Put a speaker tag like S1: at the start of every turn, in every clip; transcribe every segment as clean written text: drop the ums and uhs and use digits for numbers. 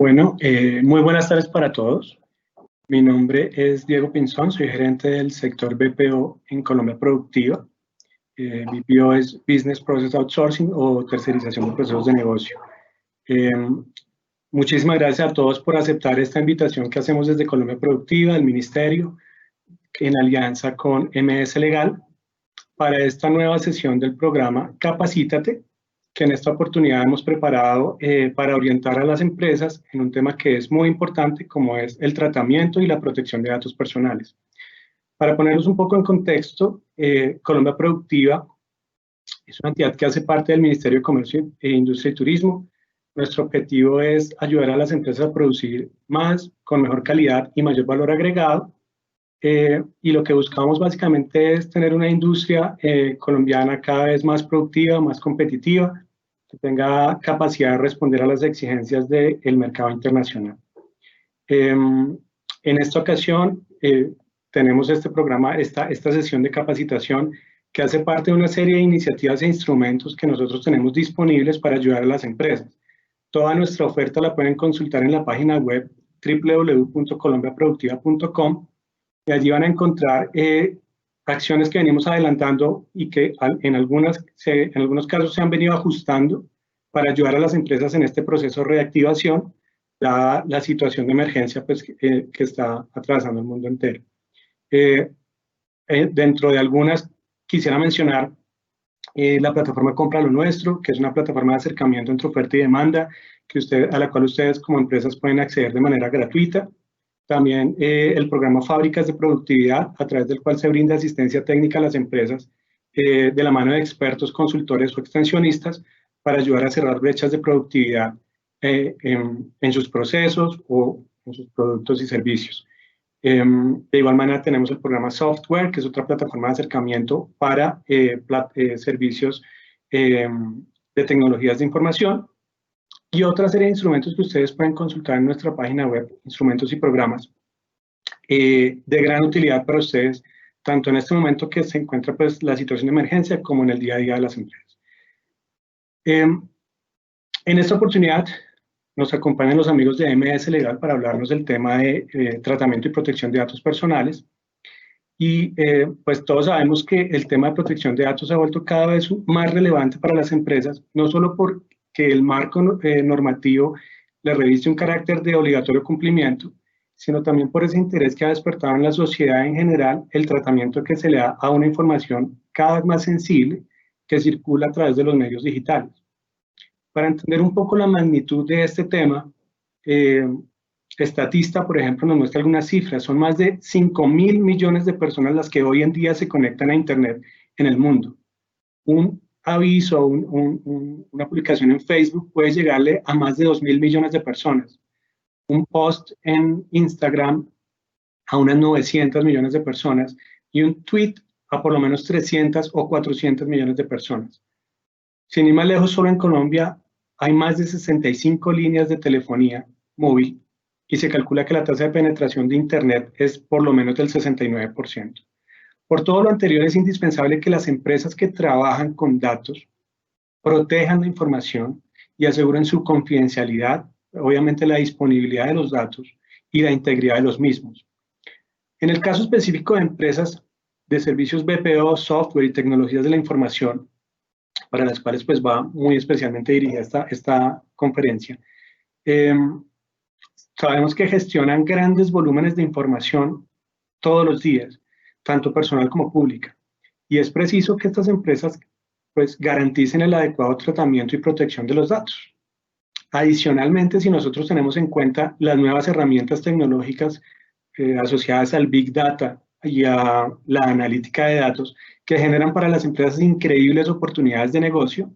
S1: Bueno, muy buenas tardes para todos. Mi nombre es Diego Pinzón, soy gerente del sector BPO en Colombia Productiva. BPO es Business Process Outsourcing o tercerización de procesos de negocio. Muchísimas gracias a todos por aceptar esta invitación que hacemos desde Colombia Productiva, el Ministerio, en alianza con MS Legal, para esta nueva sesión del programa Capacítate, que en esta oportunidad hemos preparado para orientar a las empresas en un tema que es muy importante, como es el tratamiento y la protección de datos personales. Para ponerlos un poco en contexto, Colombia Productiva es una entidad que hace parte del Ministerio de Comercio, Industria y Turismo. Nuestro objetivo es ayudar a las empresas a producir más, con mejor calidad y mayor valor agregado. Y lo que buscamos básicamente es tener una industria colombiana cada vez más productiva, más competitiva, que tenga capacidad de responder a las exigencias del mercado internacional. En esta ocasión tenemos este programa, esta sesión de capacitación que hace parte de una serie de iniciativas e instrumentos que nosotros tenemos disponibles para ayudar a las empresas. Toda nuestra oferta la pueden consultar en la página web www.colombiaproductiva.com y allí van a encontrar acciones que venimos adelantando y que en algunos casos se han venido ajustando para ayudar a las empresas en este proceso de reactivación, dada la situación de emergencia pues, que está atravesando el mundo entero. Dentro de algunas quisiera mencionar la plataforma Compra lo Nuestro, que es una plataforma de acercamiento entre oferta y demanda, a la cual ustedes como empresas pueden acceder de manera gratuita. También el programa Fábricas de Productividad, a través del cual se brinda asistencia técnica a las empresas de la mano de expertos, consultores o extensionistas para ayudar a cerrar brechas de productividad en sus procesos o en sus productos y servicios. De igual manera tenemos el programa Software, que es otra plataforma de acercamiento para servicios de tecnologías de información, y otra serie de instrumentos que ustedes pueden consultar en nuestra página web, instrumentos y programas, de gran utilidad para ustedes, tanto en este momento que se encuentra pues, la situación de emergencia, como en el día a día de las empresas. En esta oportunidad nos acompañan los amigos de MS Legal para hablarnos del tema de tratamiento y protección de datos personales. Y pues todos sabemos que el tema de protección de datos se ha vuelto cada vez más relevante para las empresas, no solo porque el marco normativo le reviste un carácter de obligatorio cumplimiento, sino también por ese interés que ha despertado en la sociedad en general el tratamiento que se le da a una información cada vez más sensible que circula a través de los medios digitales. Para entender un poco la magnitud de este tema, Statista, por ejemplo, nos muestra algunas cifras. Son más de 5.000 millones de personas las que hoy en día se conectan a Internet en el mundo. Un aviso, una publicación en Facebook puede llegarle a más de 2.000 millones de personas. Un post en Instagram a unas 900 millones de personas y un tweet a por lo menos 300 o 400 millones de personas. Sin ir más lejos, solo en Colombia hay más de 65 líneas de telefonía móvil y se calcula que la tasa de penetración de Internet es por lo menos del 69%. Por todo lo anterior, es indispensable que las empresas que trabajan con datos protejan la información y aseguren su confidencialidad, obviamente la disponibilidad de los datos y la integridad de los mismos. En el caso específico de empresas de servicios BPO, software y tecnologías de la información, para las cuales pues va muy especialmente dirigida esta conferencia, sabemos que gestionan grandes volúmenes de información todos los días, tanto personal como pública, y es preciso que estas empresas pues garanticen el adecuado tratamiento y protección de los datos. Adicionalmente, si nosotros tenemos en cuenta las nuevas herramientas tecnológicas asociadas al Big Data y a la analítica de datos, que generan para las empresas increíbles oportunidades de negocio,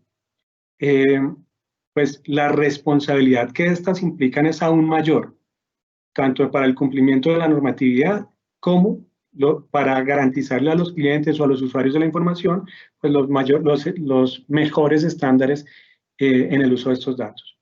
S1: pues la responsabilidad que estas implican es aún mayor, tanto para el cumplimiento de la normatividad como para garantizarle a los clientes o a los usuarios de la información pues los mejores estándares en el uso de estos datos.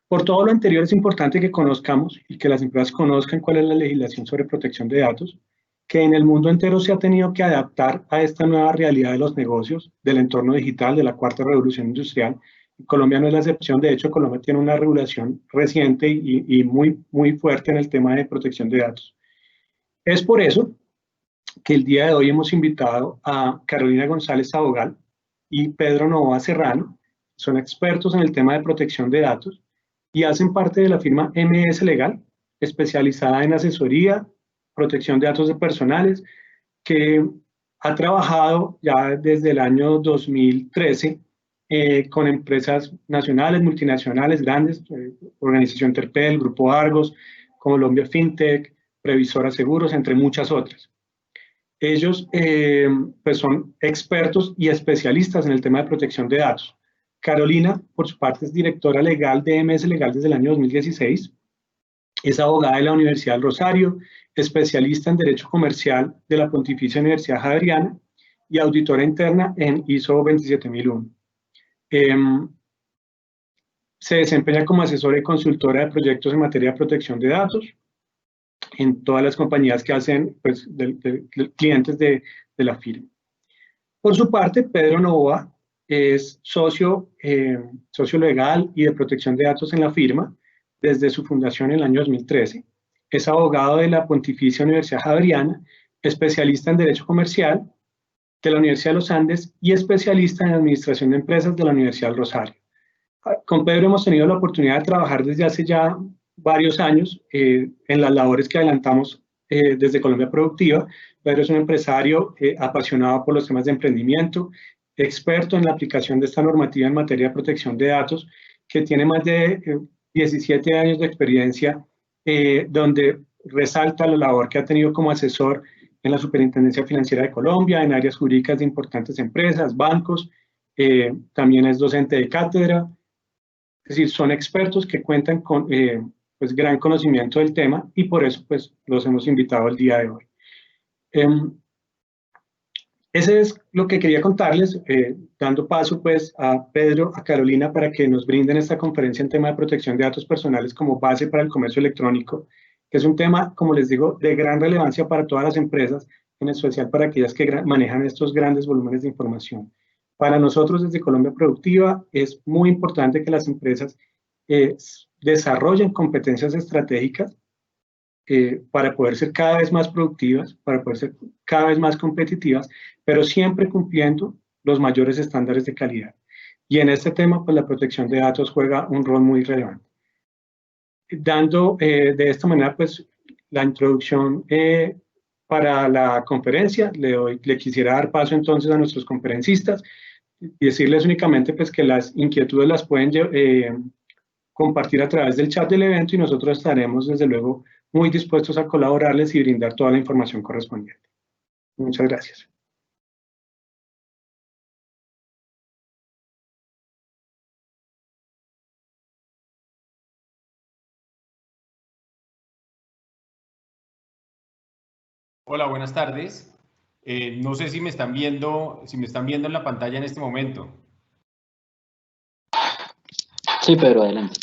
S1: Por todo lo anterior, es importante que conozcamos y que las empresas conozcan cuál es la legislación sobre protección de datos, que en el mundo entero se ha tenido que adaptar a esta nueva realidad de los negocios, del entorno digital, de la cuarta revolución industrial, Colombia no es la excepción. De hecho, Colombia tiene una regulación reciente y muy fuerte en el tema de protección de datos. Es por eso que el día de hoy hemos invitado a Carolina González Abogal y Pedro Novoa Serrano. Son expertos en el tema de protección de datos y hacen parte de la firma MS Legal, especializada en asesoría, protección de datos de personales, que ha trabajado ya desde el año 2013 con empresas nacionales, multinacionales, grandes, Organización Terpel, Grupo Argos, Colombia FinTech, Previsora Seguros, entre muchas otras. Ellos pues son expertos y especialistas en el tema de protección de datos. Carolina, por su parte, es directora legal de MS Legal desde el año 2016. Es abogada de la Universidad del Rosario, especialista en Derecho Comercial de la Pontificia Universidad Javeriana y auditora interna en ISO 27001. Se desempeña como asesora y consultora de proyectos en materia de protección de datos en todas las compañías que hacen pues, clientes de la firma. Por su parte, Pedro Novoa es socio legal y de protección de datos en la firma desde su fundación en el año 2013. Es abogado de la Pontificia Universidad Javeriana, especialista en Derecho Comercial de la Universidad de los Andes y especialista en Administración de Empresas de la Universidad del Rosario. Con Pedro hemos tenido la oportunidad de trabajar desde hace ya varios años en las labores que adelantamos desde Colombia Productiva. Pedro es un empresario apasionado por los temas de emprendimiento, experto en la aplicación de esta normativa en materia de protección de datos, que tiene más de 17 años de experiencia, donde resalta la labor que ha tenido como asesor en la Superintendencia Financiera de Colombia, en áreas jurídicas de importantes empresas, bancos, también es docente de cátedra. Es decir, son expertos que cuentan con pues, gran conocimiento del tema y por eso pues, los hemos invitado el día de hoy. Ese es lo que quería contarles, dando paso pues, a Pedro, a Carolina, para que nos brinden esta conferencia en tema de protección de datos personales como base para el comercio electrónico, que es un tema, como les digo, de gran relevancia para todas las empresas, en especial para aquellas que manejan estos grandes volúmenes de información. Para nosotros desde Colombia Productiva es muy importante que las empresas desarrollen competencias estratégicas para poder ser cada vez más productivas, para poder ser cada vez más competitivas, pero siempre cumpliendo los mayores estándares de calidad. Y en este tema, pues la protección de datos juega un rol muy relevante. Dando de esta manera, pues, la introducción para la conferencia, le quisiera dar paso entonces a nuestros conferencistas y decirles únicamente pues, que las inquietudes las pueden compartir a través del chat del evento y nosotros estaremos desde luego muy dispuestos a colaborarles y brindar toda la información correspondiente. Muchas gracias.
S2: Hola, buenas tardes. No sé si me están viendo en la pantalla en este momento.
S3: Sí, Pedro, adelante.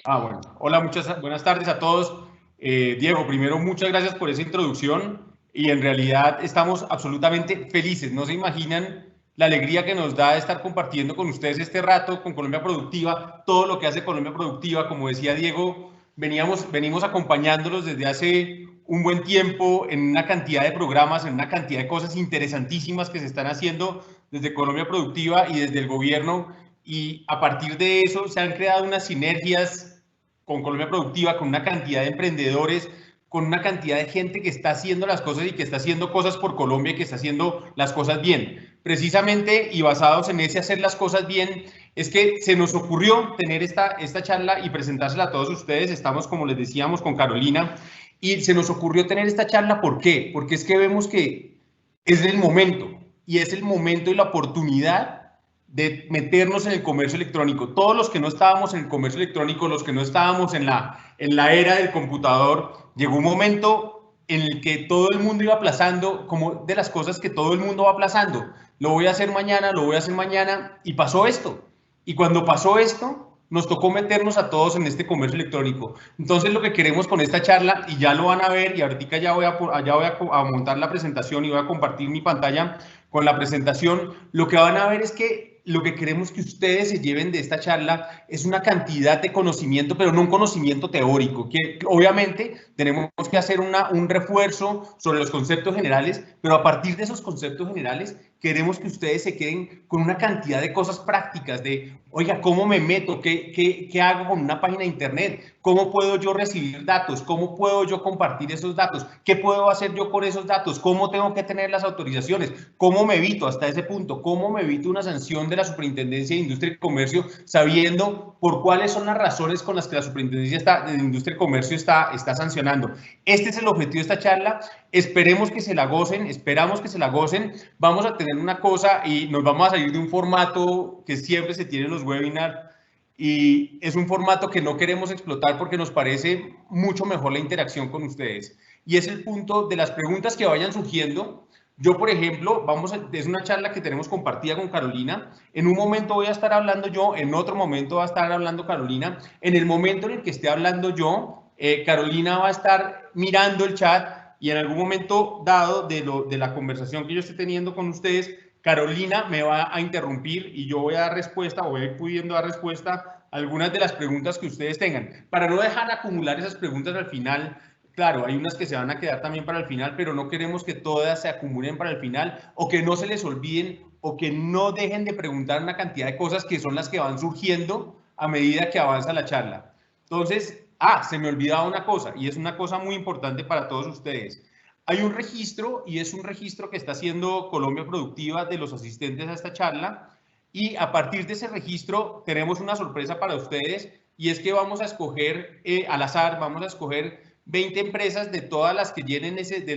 S2: Bueno. Hola, buenas tardes a todos. Diego, primero, muchas gracias por esa introducción y en realidad estamos absolutamente felices. No se imaginan la alegría que nos da estar compartiendo con ustedes este rato con Colombia Productiva, todo lo que hace Colombia Productiva. Como decía Diego, venimos acompañándolos desde hace un buen tiempo en una cantidad de programas, en una cantidad de cosas interesantísimas que se están haciendo desde Colombia Productiva y desde el gobierno, y a partir de eso se han creado unas sinergias con Colombia Productiva, con una cantidad de emprendedores, con una cantidad de gente que está haciendo las cosas y que está haciendo cosas por Colombia y que está haciendo las cosas bien. Precisamente, y basados en ese hacer las cosas bien, es que se nos ocurrió tener esta charla y presentársela a todos ustedes. Estamos, como les decíamos, con Carolina, y se nos ocurrió tener esta charla. ¿Por qué? Porque es que vemos que es el momento, y es el momento y la oportunidad de meternos en el comercio electrónico. Todos los que no estábamos en el comercio electrónico, los que no estábamos en la era del computador, llegó un momento en el que todo el mundo iba aplazando, como de las cosas que todo el mundo va aplazando. Lo voy a hacer mañana, y pasó esto. Y cuando pasó esto, nos tocó meternos a todos en este comercio electrónico. Entonces, lo que queremos con esta charla, y ya lo van a ver, y ahorita ya voy a montar la presentación y voy a compartir mi pantalla con la presentación, lo que van a ver es que lo que queremos que ustedes se lleven de esta charla es una cantidad de conocimiento, pero no un conocimiento teórico, que obviamente tenemos que hacer un refuerzo sobre los conceptos generales, pero a partir de esos conceptos generales queremos que ustedes se queden con una cantidad de cosas prácticas de, oiga, ¿cómo me meto? ¿Qué hago con una página de internet? ¿Cómo puedo yo recibir datos? ¿Cómo puedo yo compartir esos datos? ¿Qué puedo hacer yo con esos datos? ¿Cómo tengo que tener las autorizaciones? ¿Cómo me evito hasta ese punto? ¿Cómo me evito una sanción de la Superintendencia de Industria y Comercio sabiendo por cuáles son las razones con las que la Superintendencia de Industria y Comercio está sancionando? Este es el objetivo de esta charla. Esperemos que se la gocen, esperamos que se la gocen. Vamos a tener una cosa y nos vamos a salir de un formato que siempre se tiene en los webinars y es un formato que no queremos explotar porque nos parece mucho mejor la interacción con ustedes. Y es el punto de las preguntas que vayan surgiendo. Yo, por ejemplo, es una charla que tenemos compartida con Carolina. En un momento voy a estar hablando yo, en otro momento va a estar hablando Carolina. En el momento en el que esté hablando yo, Carolina va a estar mirando el chat y en algún momento dado de la conversación que yo esté teniendo con ustedes, Carolina me va a interrumpir y yo voy a dar respuesta o voy a ir pudiendo dar respuesta a algunas de las preguntas que ustedes tengan. Para no dejar acumular esas preguntas al final, claro, hay unas que se van a quedar también para el final, pero no queremos que todas se acumulen para el final o que no se les olviden o que no dejen de preguntar una cantidad de cosas que son las que van surgiendo a medida que avanza la charla. Entonces, se me olvidaba una cosa y es una cosa muy importante para todos ustedes. Hay un registro y es un registro que está haciendo Colombia Productiva de los asistentes a esta charla y a partir de ese registro tenemos una sorpresa para ustedes y es que vamos a escoger al azar, vamos a escoger 20 empresas de todas las que llenen de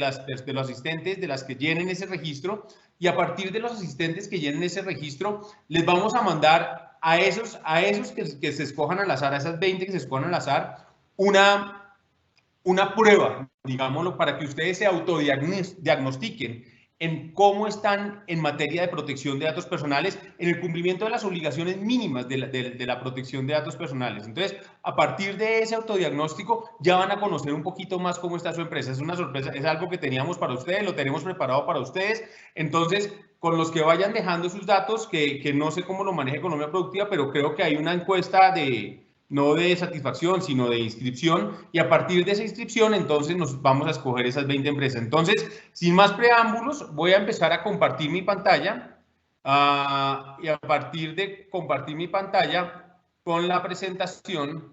S2: los asistentes, de las que llenen ese registro y a partir de los asistentes que llenen ese registro les vamos a mandar a esos que se escojan al azar, a esas 20 que se escojan al azar, una prueba, digámoslo, para que ustedes se autodiagnostiquen en cómo están en materia de protección de datos personales, en el cumplimiento de las obligaciones mínimas de la protección de datos personales. Entonces, a partir de ese autodiagnóstico, ya van a conocer un poquito más cómo está su empresa. Es una sorpresa, es algo que teníamos para ustedes, lo tenemos preparado para ustedes. Entonces, con los que vayan dejando sus datos, que no sé cómo lo maneja Colombia Productiva, pero creo que hay una encuesta no de satisfacción, sino de inscripción, y a partir de esa inscripción, entonces nos vamos a escoger esas 20 empresas. Entonces, sin más preámbulos, voy a empezar a compartir mi pantalla, y a partir de compartir mi pantalla con la presentación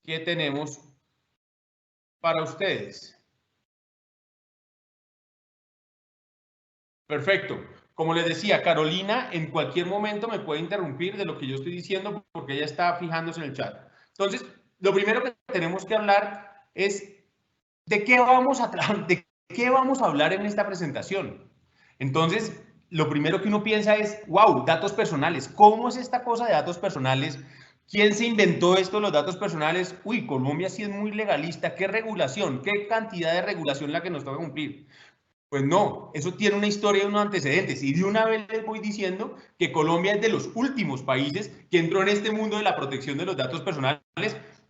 S2: que tenemos para ustedes. Perfecto. Como les decía, Carolina en cualquier momento me puede interrumpir de lo que yo estoy diciendo porque ella está fijándose en el chat. Entonces, lo primero que tenemos que hablar es de qué vamos a hablar en esta presentación. Entonces, lo primero que uno piensa es, wow, datos personales. ¿Cómo es esta cosa de datos personales? ¿Quién se inventó esto de los datos personales? Uy, Colombia sí es muy legalista. ¿Qué regulación? ¿Qué cantidad de regulación la que nos toca cumplir? Pues no, eso tiene una historia y unos antecedentes. Y de una vez les voy diciendo que Colombia es de los últimos países que entró en este mundo de la protección de los datos personales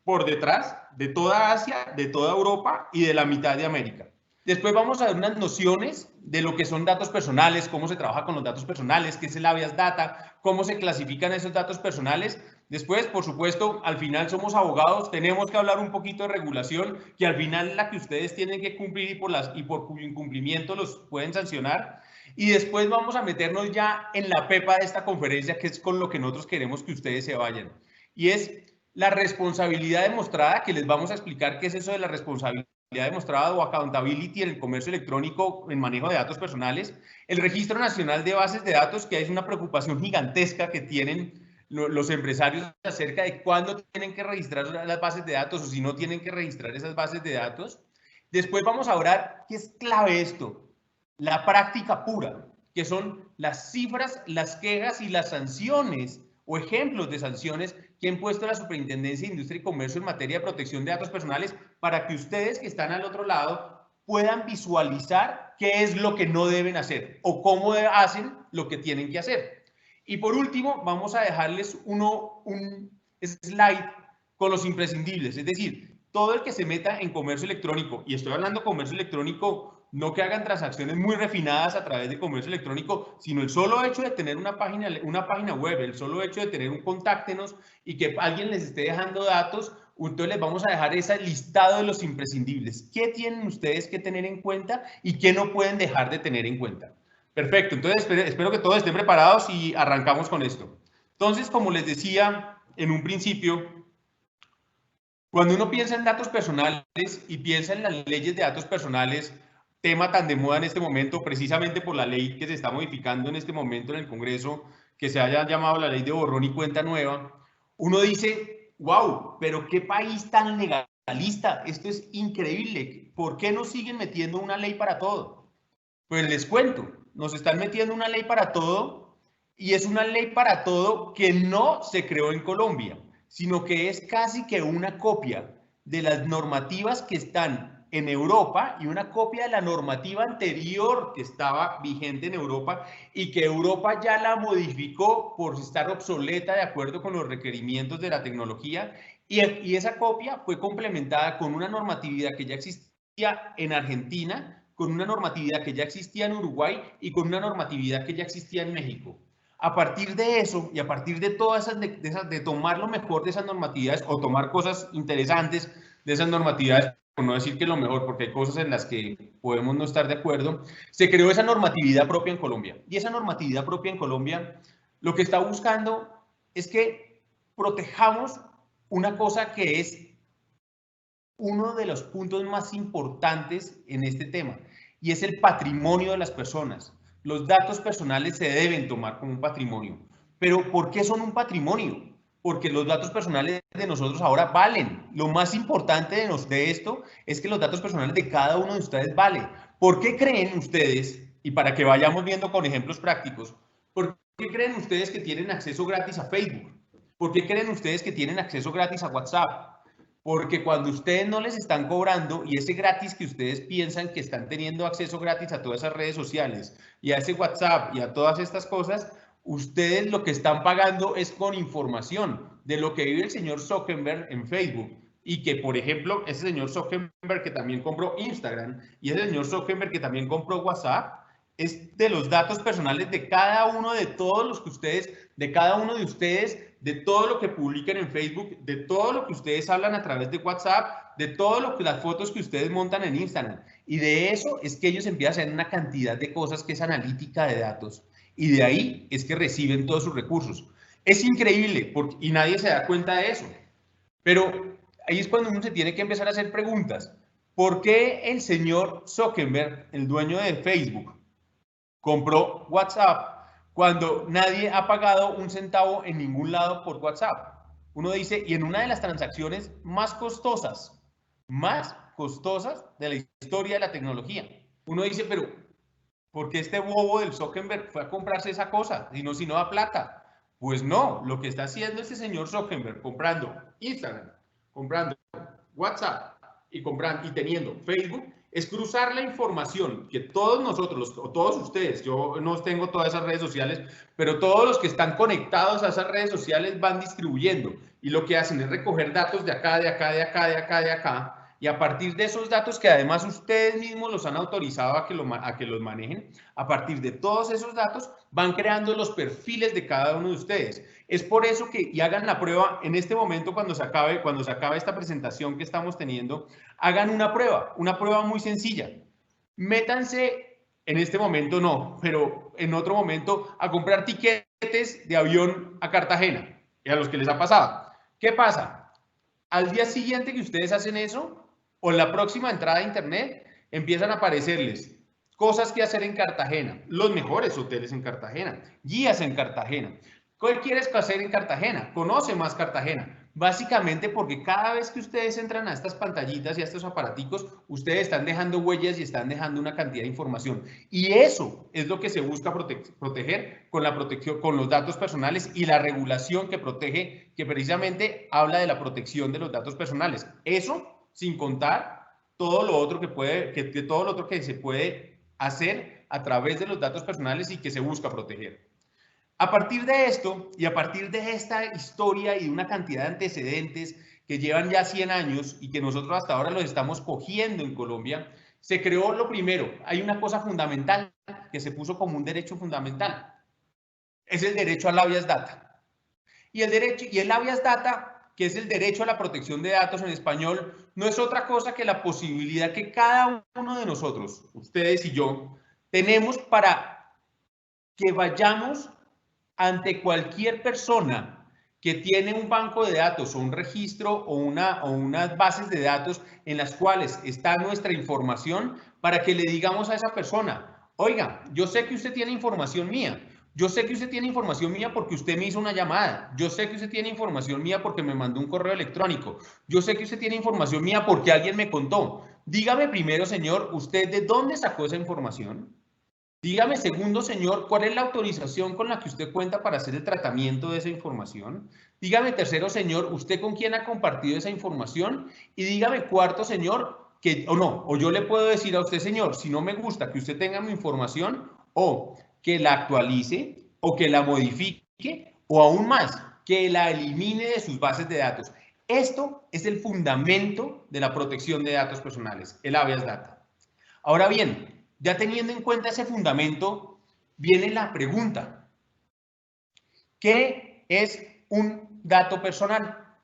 S2: por detrás de toda Asia, de toda Europa y de la mitad de América. Después vamos a ver unas nociones de lo que son datos personales, cómo se trabaja con los datos personales, qué es el habeas data, cómo se clasifican esos datos personales. Después, por supuesto, al final somos abogados, tenemos que hablar un poquito de regulación, que al final es la que ustedes tienen que cumplir y por cuyo incumplimiento los pueden sancionar. Y después vamos a meternos ya en la pepa de esta conferencia, que es con lo que nosotros queremos que ustedes se vayan. Y es la responsabilidad demostrada, que les vamos a explicar qué es eso de la responsabilidad demostrada o accountability en el comercio electrónico en manejo de datos personales, el Registro Nacional de Bases de Datos, que es una preocupación gigantesca que tienen los empresarios acerca de cuándo tienen que registrar las bases de datos o si no tienen que registrar esas bases de datos. Después vamos a hablar qué es clave esto, la práctica pura, que son las cifras, las quejas y las sanciones o ejemplos de sanciones que ha impuesto la Superintendencia de Industria y Comercio en materia de protección de datos personales para que ustedes que están al otro lado puedan visualizar qué es lo que no deben hacer o cómo hacen lo que tienen que hacer. Y por último, vamos a dejarles un slide con los imprescindibles, es decir, todo el que se meta en comercio electrónico, y estoy hablando de comercio electrónico no que hagan transacciones muy refinadas a través de comercio electrónico, sino el solo hecho de tener una página web, el solo hecho de tener un contáctenos y que alguien les esté dejando datos, entonces les vamos a dejar ese listado de los imprescindibles. ¿Qué tienen ustedes que tener en cuenta y qué no pueden dejar de tener en cuenta? Perfecto, entonces espero que todos estén preparados y arrancamos con esto. Entonces, como les decía en un principio, cuando uno piensa en datos personales y piensa en las leyes de datos personales, tema tan de moda en este momento, precisamente por la ley que se está modificando en este momento en el Congreso, que se haya llamado la ley de borrón y cuenta nueva, uno dice, wow, pero qué país tan legalista, esto es increíble, ¿por qué nos siguen metiendo una ley para todo? Pues les cuento, nos están metiendo una ley para todo y es una ley para todo que no se creó en Colombia, sino que es casi que una copia de las normativas que están en Europa y una copia de la normativa anterior que estaba vigente en Europa y que Europa ya la modificó por estar obsoleta de acuerdo con los requerimientos de la tecnología y esa copia fue complementada con una normatividad que ya existía en Argentina, con una normatividad que ya existía en Uruguay y con una normatividad que ya existía en México. A partir de eso y a partir de todas de tomar lo mejor de esas normatividades o tomar cosas interesantes de esas normatividades, por no decir que lo mejor, porque hay cosas en las que podemos no estar de acuerdo, se creó esa normatividad propia en Colombia. Y esa normatividad propia en Colombia lo que está buscando es que protejamos una cosa que es uno de los puntos más importantes en este tema, y es el patrimonio de las personas. Los datos personales se deben tomar como un patrimonio. Pero ¿por qué son un patrimonio? Porque los datos personales de nosotros ahora valen. Lo más importante de esto es que los datos personales de cada uno de ustedes valen. ¿Por qué creen ustedes, y para que vayamos viendo con ejemplos prácticos, por qué creen ustedes que tienen acceso gratis a Facebook? ¿Por qué creen ustedes que tienen acceso gratis a WhatsApp? Porque cuando ustedes no les están cobrando y ese gratis que ustedes piensan que están teniendo acceso gratis a todas esas redes sociales y a ese WhatsApp y a todas estas cosas, ustedes lo que están pagando es con información de lo que vive el señor Zuckerberg en Facebook. Y que, por ejemplo, ese señor Zuckerberg que también compró Instagram y ese señor Zuckerberg que también compró WhatsApp, es de los datos personales de cada uno de todos los que ustedes, de cada uno de ustedes, de todo lo que publican en Facebook, de todo lo que ustedes hablan a través de WhatsApp, de todo lo que las fotos que ustedes montan en Instagram. Y de eso es que ellos empiezan a hacer una cantidad de cosas que es analítica de datos. Y de ahí es que reciben todos sus recursos. Es increíble y nadie se da cuenta de eso. Pero ahí es cuando uno se tiene que empezar a hacer preguntas. ¿Por qué el señor Zuckerberg, el dueño de Facebook, compró WhatsApp cuando nadie ha pagado un centavo en ningún lado por WhatsApp? Uno dice, y en una de las transacciones más costosas de la historia de la tecnología. Uno dice, pero ¿por qué este bobo del Zuckerberg fue a comprarse esa cosa? Si no da plata. Pues no, lo que está haciendo este señor Zuckerberg comprando Instagram, comprando WhatsApp y teniendo Facebook, es cruzar la información que todos nosotros, o todos ustedes, yo no tengo todas esas redes sociales, pero todos los que están conectados a esas redes sociales van distribuyendo y lo que hacen es recoger datos de acá, de acá, de acá, de acá, de acá, y a partir de esos datos que además ustedes mismos los han autorizado a que los manejen, a partir de todos esos datos van creando los perfiles de cada uno de ustedes. Es por eso que, y hagan la prueba en este momento cuando se acabe esta presentación que estamos teniendo, hagan una prueba muy sencilla. Métanse, en este momento no, pero en otro momento, a comprar tiquetes de avión a Cartagena, y a los que les ha pasado. ¿Qué pasa? Al día siguiente que ustedes hacen eso, o en la próxima entrada a internet, empiezan a aparecerles cosas que hacer en Cartagena, los mejores hoteles en Cartagena, guías en Cartagena. ¿Qué quieres hacer en Cartagena? Conoce más Cartagena. Básicamente porque cada vez que ustedes entran a estas pantallitas y a estos aparaticos, ustedes están dejando huellas y están dejando una cantidad de información. Y eso es lo que se busca proteger con la protección, con los datos personales y la regulación que protege, que precisamente habla de la protección de los datos personales. Eso sin contar todo lo otro que se puede hacer a través de los datos personales y que se busca proteger. A partir de esto y a partir de esta historia y de una cantidad de antecedentes que llevan ya 100 años y que nosotros hasta ahora los estamos cogiendo en Colombia, Se creó lo primero, hay una cosa fundamental que se puso como un derecho fundamental, es el derecho al habeas data. Y el habeas data, que es el derecho a la protección de datos en español, no es otra cosa que la posibilidad que cada uno de nosotros, ustedes y yo, tenemos para que vayamos ante cualquier persona que tiene un banco de datos o un registro o unas bases de datos en las cuales está nuestra información, para que le digamos a esa persona, oiga, yo sé que usted tiene información mía, yo sé que usted tiene información mía porque usted me hizo una llamada, yo sé que usted tiene información mía porque me mandó un correo electrónico, yo sé que usted tiene información mía porque alguien me contó. Dígame primero, señor, ¿usted de dónde sacó esa información? Dígame, segundo, señor, ¿cuál es la autorización con la que usted cuenta para hacer el tratamiento de esa información? Dígame, tercero, señor, ¿usted con quién ha compartido esa información? Y dígame, cuarto, señor, o yo le puedo decir a usted, señor, si no me gusta que usted tenga mi información, o que la actualice, o que la modifique, o aún más, que la elimine de sus bases de datos. Esto es el fundamento de la protección de datos personales, el habeas data. Ahora bien, ya teniendo en cuenta ese fundamento, viene la pregunta: ¿qué es un dato personal?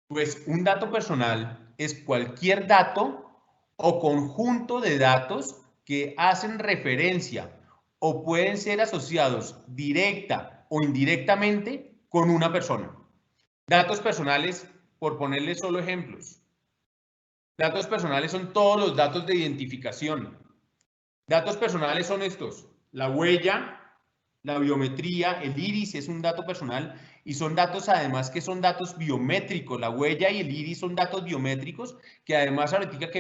S2: Pues un dato personal es cualquier dato o conjunto de datos que hacen referencia o pueden ser asociados directa o indirectamente con una persona. Datos personales, por ponerles solo ejemplos. Datos personales son todos los datos de identificación. Datos personales son estos: la huella, la biometría, el iris es un dato personal y son datos además que son datos biométricos. La huella y el iris son datos biométricos que además ahora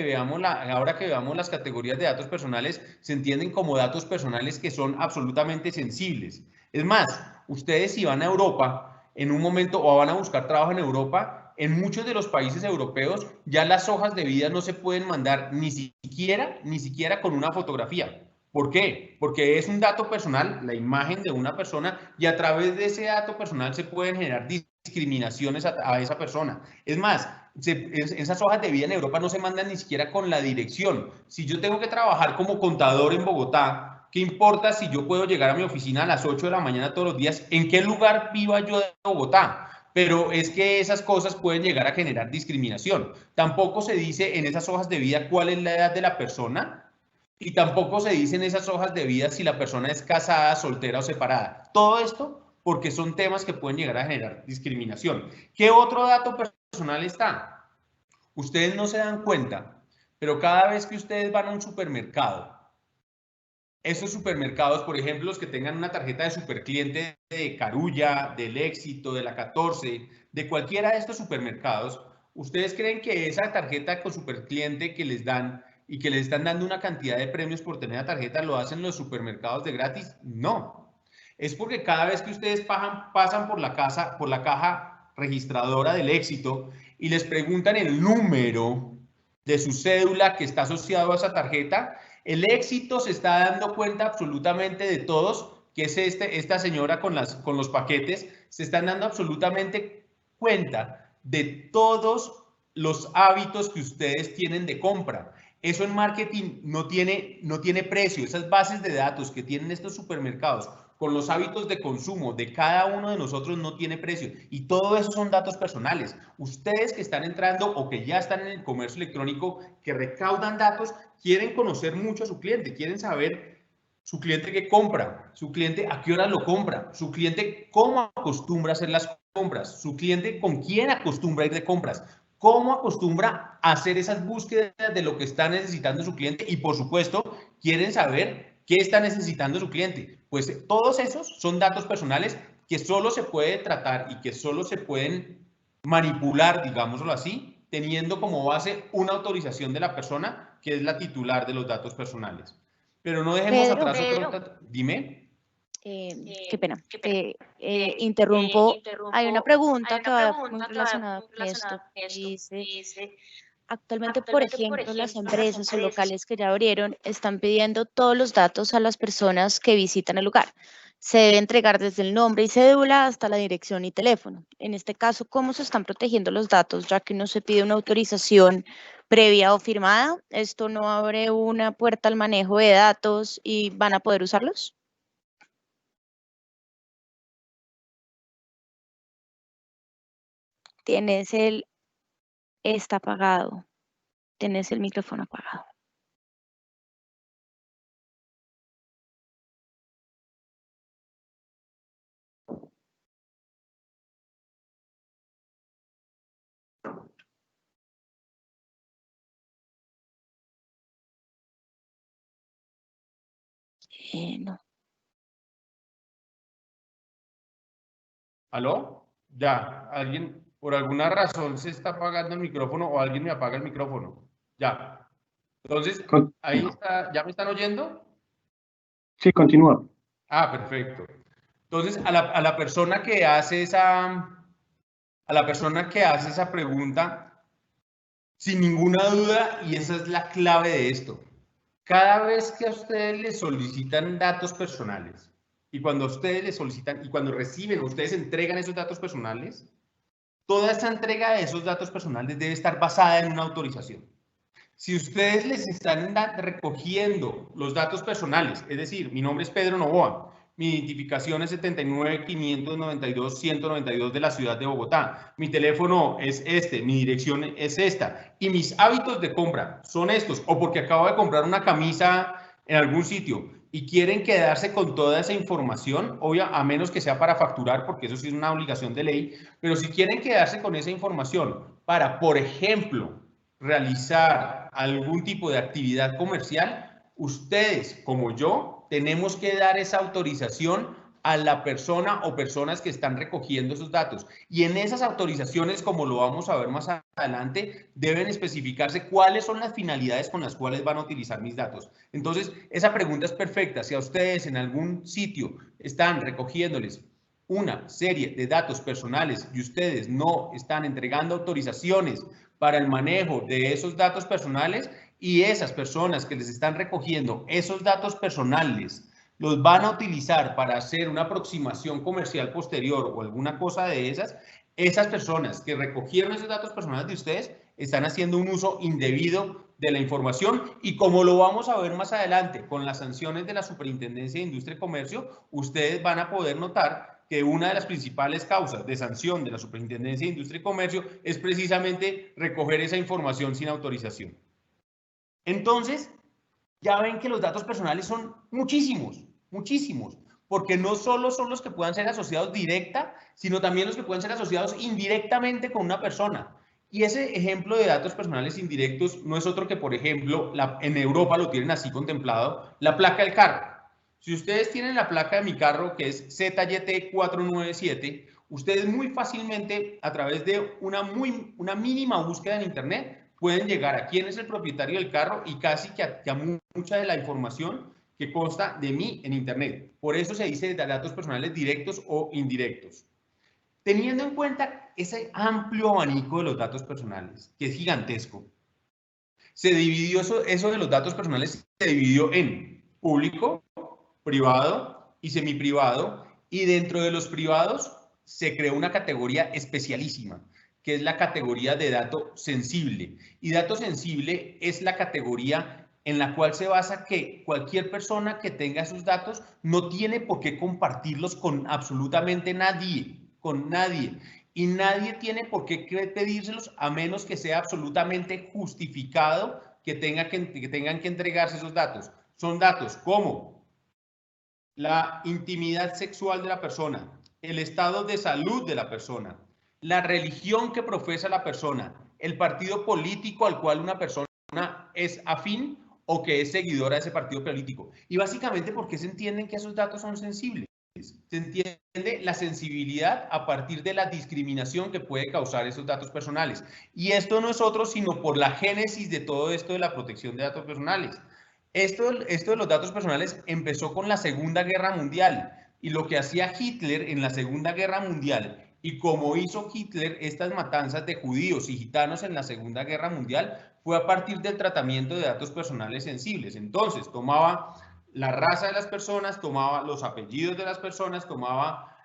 S2: que veamos las categorías de datos personales se entienden como datos personales que son absolutamente sensibles. Es más, ustedes si van a Europa en un momento o van a buscar trabajo en Europa, en muchos de los países europeos ya las hojas de vida no se pueden mandar ni siquiera con una fotografía. ¿Por qué? Porque es un dato personal, la imagen de una persona, y a través de ese dato personal se pueden generar discriminaciones a esa persona. Es más, esas hojas de vida en Europa no se mandan ni siquiera con la dirección. Si yo tengo que trabajar como contador en Bogotá, ¿qué importa si yo puedo llegar a mi oficina a las 8 de la mañana todos los días? ¿En qué lugar viva yo de Bogotá? Pero es que esas cosas pueden llegar a generar discriminación. Tampoco se dice en esas hojas de vida cuál es la edad de la persona, y tampoco se dice en esas hojas de vida si la persona es casada, soltera o separada. Todo esto porque son temas que pueden llegar a generar discriminación. ¿Qué otro dato personal está? Ustedes no se dan cuenta, pero cada vez que ustedes van a un supermercado, esos supermercados, por ejemplo, los que tengan una tarjeta de supercliente de Carulla, del Éxito, de la 14, de cualquiera de estos supermercados, ¿ustedes creen que esa tarjeta con supercliente que les dan y que les están dando una cantidad de premios por tener la tarjeta lo hacen los supermercados de gratis? No. Es porque cada vez que ustedes pasan por la caja registradora del Éxito y les preguntan el número de su cédula que está asociado a esa tarjeta, el Éxito se está dando cuenta absolutamente de todos, que es esta señora con los paquetes, se están dando absolutamente cuenta de todos los hábitos que ustedes tienen de compra. Eso en marketing no tiene precio. Esas bases de datos que tienen estos supermercados con los hábitos de consumo de cada uno de nosotros no tiene precio. Y todo eso son datos personales. Ustedes que están entrando o que ya están en el comercio electrónico, que recaudan datos, quieren conocer mucho a su cliente, quieren saber su cliente qué compra, su cliente a qué hora lo compra, su cliente cómo acostumbra a hacer las compras, su cliente con quién acostumbra a ir de compras, cómo acostumbra a hacer esas búsquedas de lo que está necesitando su cliente y, por supuesto, quieren saber qué está necesitando su cliente. Pues todos esos son datos personales que solo se puede tratar y que solo se pueden manipular, digámoslo así, teniendo como base una autorización de la persona que es la titular de los datos personales. Pero no dejemos atrás otro... Dime.
S4: Qué pena, interrumpo. Hay una pregunta que va muy relacionada con esto. Dice, actualmente, por ejemplo, las empresas o locales que ya abrieron están pidiendo todos los datos a las personas que visitan el lugar. Se debe entregar desde el nombre y cédula hasta la dirección y teléfono. En este caso, ¿cómo se están protegiendo los datos? Ya que no se pide una autorización previa o firmada, ¿esto no abre una puerta al manejo de datos y van a poder usarlos? Está apagado. Tienes el micrófono apagado. No.
S2: ¿Aló? Ya, alguien, por alguna razón se está apagando el micrófono o alguien me apaga el micrófono. Ya. Entonces, ahí está, ¿ya me están oyendo?
S1: Sí, continúa.
S2: Ah, perfecto. Entonces, a la persona que hace esa pregunta, sin ninguna duda, y esa es la clave de esto, cada vez que a ustedes les solicitan datos personales, y cuando ustedes les solicitan, y cuando reciben, ustedes entregan esos datos personales, toda esa entrega de esos datos personales debe estar basada en una autorización. Si ustedes les están recogiendo los datos personales, es decir, mi nombre es Pedro Novoa, mi identificación es 79-592-192 de la ciudad de Bogotá, mi teléfono es este, mi dirección es esta, y mis hábitos de compra son estos, o porque acabo de comprar una camisa en algún sitio y quieren quedarse con toda esa información, obvio, a menos que sea para facturar, porque eso sí es una obligación de ley, pero si quieren quedarse con esa información para, por ejemplo, realizar algún tipo de actividad comercial, ustedes, como yo, tenemos que dar esa autorización a la persona o personas que están recogiendo esos datos. Y en esas autorizaciones, como lo vamos a ver más adelante, deben especificarse cuáles son las finalidades con las cuales van a utilizar mis datos. Entonces, esa pregunta es perfecta. Si a ustedes en algún sitio están recogiéndoles una serie de datos personales y ustedes no están entregando autorizaciones para el manejo de esos datos personales y esas personas que les están recogiendo esos datos personales los van a utilizar para hacer una aproximación comercial posterior o alguna cosa de esas personas que recogieron esos datos personales de ustedes están haciendo un uso indebido de la información y como lo vamos a ver más adelante con las sanciones de la Superintendencia de Industria y Comercio, ustedes van a poder notar que una de las principales causas de sanción de la Superintendencia de Industria y Comercio es precisamente recoger esa información sin autorización. Entonces, ya ven que los datos personales son muchísimos, muchísimos, porque no solo son los que puedan ser asociados directa, sino también los que pueden ser asociados indirectamente con una persona. Y ese ejemplo de datos personales indirectos no es otro que, por ejemplo, en Europa lo tienen así contemplado, la placa del carro. Si ustedes tienen la placa de mi carro, que es ZYT497, ustedes muy fácilmente, a través de una mínima búsqueda en Internet, pueden llegar a quién es el propietario del carro y casi que a mucha de la información que consta de mí en Internet. Por eso se dice de datos personales directos o indirectos. Teniendo en cuenta ese amplio abanico de los datos personales, que es gigantesco, se dividió eso de los datos personales, se dividió en público, privado y semiprivado, y dentro de los privados se creó una categoría especialísima, que es la categoría de dato sensible. Y dato sensible es la categoría en la cual se basa que cualquier persona que tenga esos datos no tiene por qué compartirlos con absolutamente nadie, con nadie. Y nadie tiene por qué pedírselos a menos que sea absolutamente justificado que tengan que entregarse esos datos. Son datos como la intimidad sexual de la persona, el estado de salud de la persona, la religión que profesa la persona, el partido político al cual una persona es afín o que es seguidora de ese partido político. Y básicamente, ¿por qué se entienden que esos datos son sensibles? Se entiende la sensibilidad a partir de la discriminación que puede causar esos datos personales. Y esto no es otro sino por la génesis de todo esto de la protección de datos personales. Esto de los datos personales empezó con la Segunda Guerra Mundial y lo que hacía Hitler en la Segunda Guerra Mundial y como hizo Hitler estas matanzas de judíos y gitanos en la Segunda Guerra Mundial fue a partir del tratamiento de datos personales sensibles. Entonces tomaba la raza de las personas, tomaba los apellidos de las personas, tomaba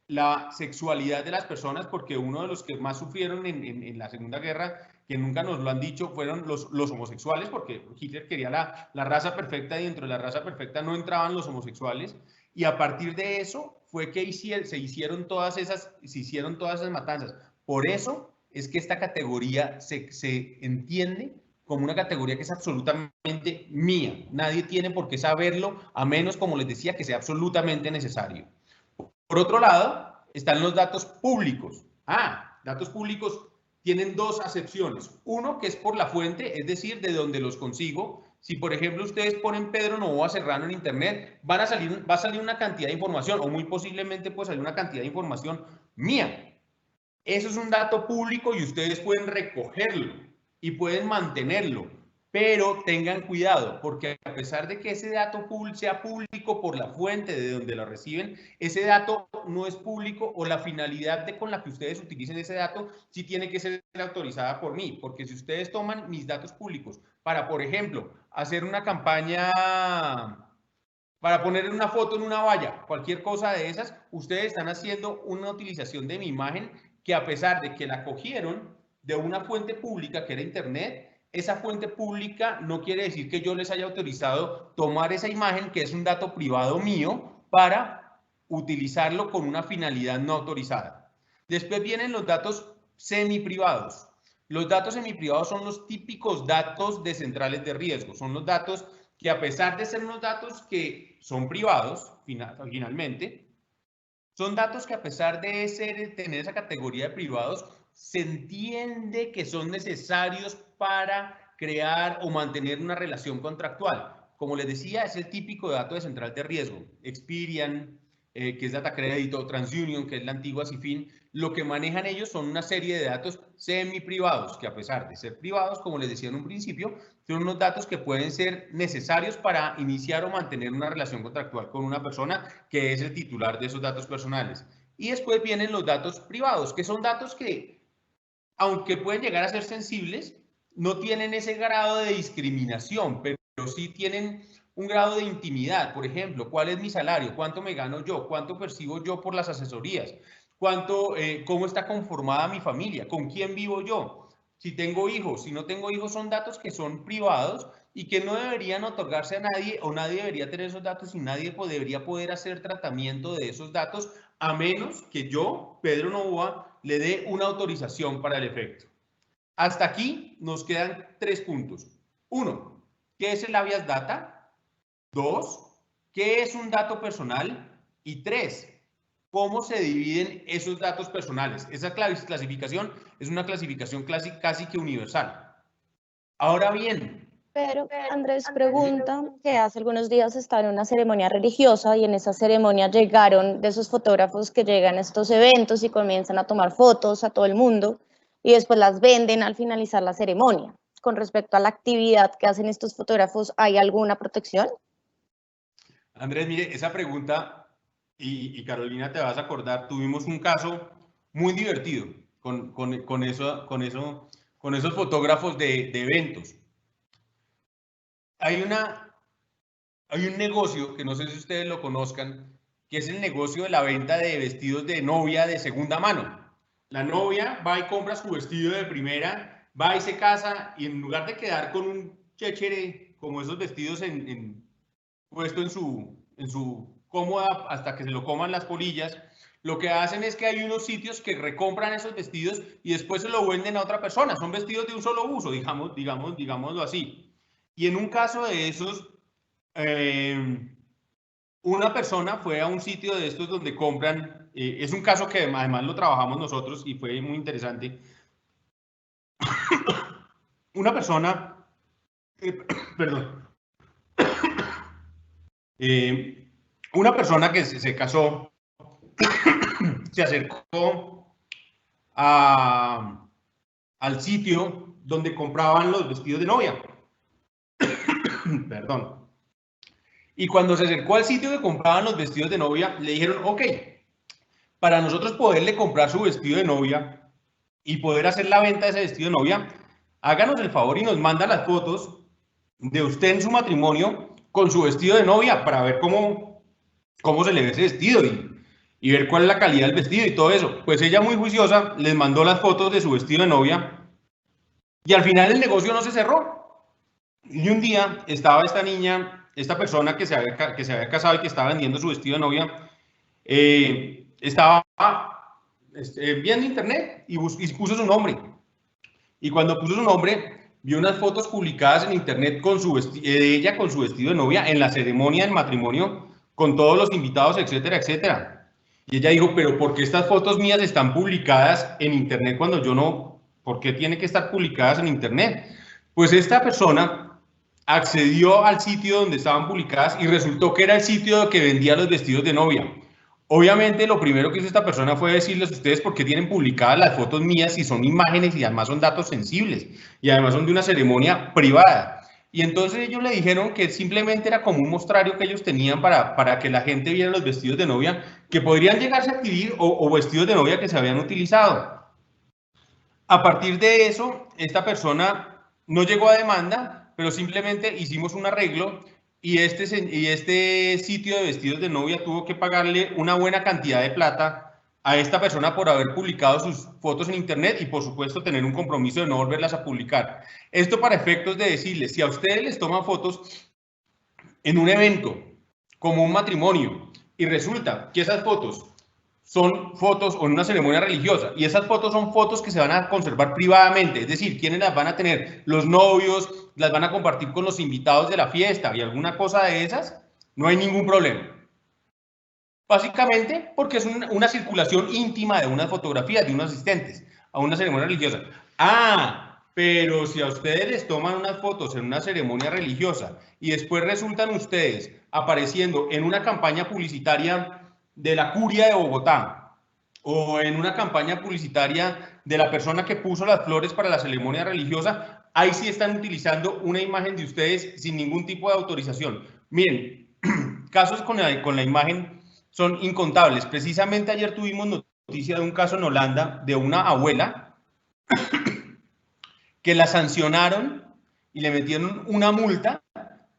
S2: la sexualidad de las personas, porque uno de los que más sufrieron en la Segunda Guerra, que nunca nos lo han dicho, fueron los homosexuales, porque Hitler quería la raza perfecta y dentro de la raza perfecta no entraban los homosexuales. Y a partir de eso fue que se hicieron todas esas matanzas. Por eso es que esta categoría se entiende como una categoría que es absolutamente mía. Nadie tiene por qué saberlo, a menos, como les decía, que sea absolutamente necesario. Por otro lado, están los datos públicos. Datos públicos tienen dos acepciones. Uno, que es por la fuente, es decir, de donde los consigo. Si, por ejemplo, ustedes ponen Pedro Novoa Serrano en internet, va a salir una cantidad de información, o muy posiblemente puede salir una cantidad de información mía. Eso es un dato público y ustedes pueden recogerlo y pueden mantenerlo, pero tengan cuidado, porque a pesar de que ese dato sea público por la fuente de donde lo reciben, ese dato no es público, o la finalidad con la que ustedes utilicen ese dato sí tiene que ser autorizada por mí, porque si ustedes toman mis datos públicos para, por ejemplo, hacer una campaña, para poner una foto en una valla, cualquier cosa de esas, ustedes están haciendo una utilización de mi imagen que, a pesar de que la cogieron de una fuente pública que era internet, esa fuente pública no quiere decir que yo les haya autorizado tomar esa imagen, que es un dato privado mío, para utilizarlo con una finalidad no autorizada. Después vienen los datos semiprivados. Los datos semiprivados son los típicos datos de centrales de riesgo. Son los datos que, a pesar de ser unos datos que son privados, finalmente, son datos que, a pesar de tener esa categoría de privados, se entiende que son necesarios para crear o mantener una relación contractual. Como les decía, es el típico dato de central de riesgo. Experian, que es Datacrédito, TransUnion, que es la antigua Cifin, lo que manejan ellos son una serie de datos semi-privados, que, a pesar de ser privados, como les decía en un principio, son unos datos que pueden ser necesarios para iniciar o mantener una relación contractual con una persona que es el titular de esos datos personales. Y después vienen los datos privados, que son datos que, aunque pueden llegar a ser sensibles, no tienen ese grado de discriminación, pero sí tienen un grado de intimidad. Por ejemplo, ¿cuál es mi salario? ¿Cuánto me gano yo? ¿Cuánto percibo yo por las asesorías? ¿Cómo está conformada mi familia? ¿Con quién vivo yo? Si tengo hijos, si no tengo hijos, son datos que son privados y que no deberían otorgarse a nadie, o nadie debería tener esos datos, y nadie debería poder hacer tratamiento de esos datos, a menos que yo, Pedro Novoa, le dé una autorización para el efecto. Hasta aquí nos quedan 3 puntos. 1, ¿qué es el habeas data? 2, ¿qué es un dato personal? Y 3, ¿cómo se dividen esos datos personales? Esa clasificación es una clasificación casi que universal. Ahora bien,
S4: pero Andrés pregunta que hace algunos días estaba en una ceremonia religiosa y en esa ceremonia llegaron de esos fotógrafos que llegan a estos eventos y comienzan a tomar fotos a todo el mundo y después las venden al finalizar la ceremonia. Con respecto a la actividad que hacen estos fotógrafos, ¿hay alguna protección?
S2: Andrés, mire, esa pregunta, y Carolina, te vas a acordar, tuvimos un caso muy divertido con esos fotógrafos de eventos. Hay un negocio que no sé si ustedes lo conozcan, que es el negocio de la venta de vestidos de novia de segunda mano. La novia va y compra su vestido de primera, va y se casa, y en lugar de quedar con un chéchere como esos vestidos puesto en su cómoda hasta que se lo coman las polillas, lo que hacen es que hay unos sitios que recompran esos vestidos y después se lo venden a otra persona. Son vestidos de un solo uso, digámoslo así. Y en un caso de esos, una persona fue a un sitio de estos donde compran, es un caso que además lo trabajamos nosotros y fue muy interesante. Una persona, perdón, una persona que se casó, se acercó al sitio donde compraban los vestidos de novia. Perdón. Y cuando se acercó al sitio que compraban los vestidos de novia, le dijeron, ok, para nosotros poderle comprar su vestido de novia y poder hacer la venta de ese vestido de novia, háganos el favor y nos manda las fotos de usted en su matrimonio con su vestido de novia para ver cómo se le ve ese vestido y ver cuál es la calidad del vestido y todo eso. Pues ella, muy juiciosa, les mandó las fotos de su vestido de novia y al final el negocio no se cerró. Y un día estaba esta niña, esta persona que se había casado y que estaba vendiendo su vestido de novia, estaba viendo internet y puso su nombre. Y cuando puso su nombre, vio unas fotos publicadas en internet de ella con su vestido de novia en la ceremonia del matrimonio, con todos los invitados, etcétera, etcétera. Y ella dijo, pero ¿por qué estas fotos mías están publicadas en internet cuando yo no? ¿Por qué tienen que estar publicadas en internet? Pues esta persona accedió al sitio donde estaban publicadas y resultó que era el sitio que vendía los vestidos de novia. Obviamente lo primero que hizo esta persona fue decirles a ustedes por qué tienen publicadas las fotos mías si son imágenes y además son datos sensibles y además son de una ceremonia privada. Y entonces ellos le dijeron que simplemente era como un mostrario que ellos tenían para que la gente viera los vestidos de novia que podrían llegarse a adquirir o vestidos de novia que se habían utilizado. A partir de eso, esta persona no llegó a demanda, pero simplemente hicimos un arreglo y este sitio de vestidos de novia tuvo que pagarle una buena cantidad de plata a esta persona por haber publicado sus fotos en internet y por supuesto tener un compromiso de no volverlas a publicar. Esto para efectos de decirles, si a ustedes les toman fotos en un evento como un matrimonio y resulta que esas fotos son fotos o en una ceremonia religiosa y esas fotos son fotos que se van a conservar privadamente, es decir, ¿quiénes las van a tener? Los novios, las van a compartir con los invitados de la fiesta y alguna cosa de esas, no hay ningún problema. Básicamente porque es una circulación íntima de unas fotografías de unos asistentes a una ceremonia religiosa. Pero si a ustedes les toman unas fotos en una ceremonia religiosa y después resultan ustedes apareciendo en una campaña publicitaria de la Curia de Bogotá o en una campaña publicitaria de la persona que puso las flores para la ceremonia religiosa, ahí sí están utilizando una imagen de ustedes sin ningún tipo de autorización. Miren, casos con la imagen son incontables. Precisamente ayer tuvimos noticia de un caso en Holanda de una abuela que la sancionaron y le metieron una multa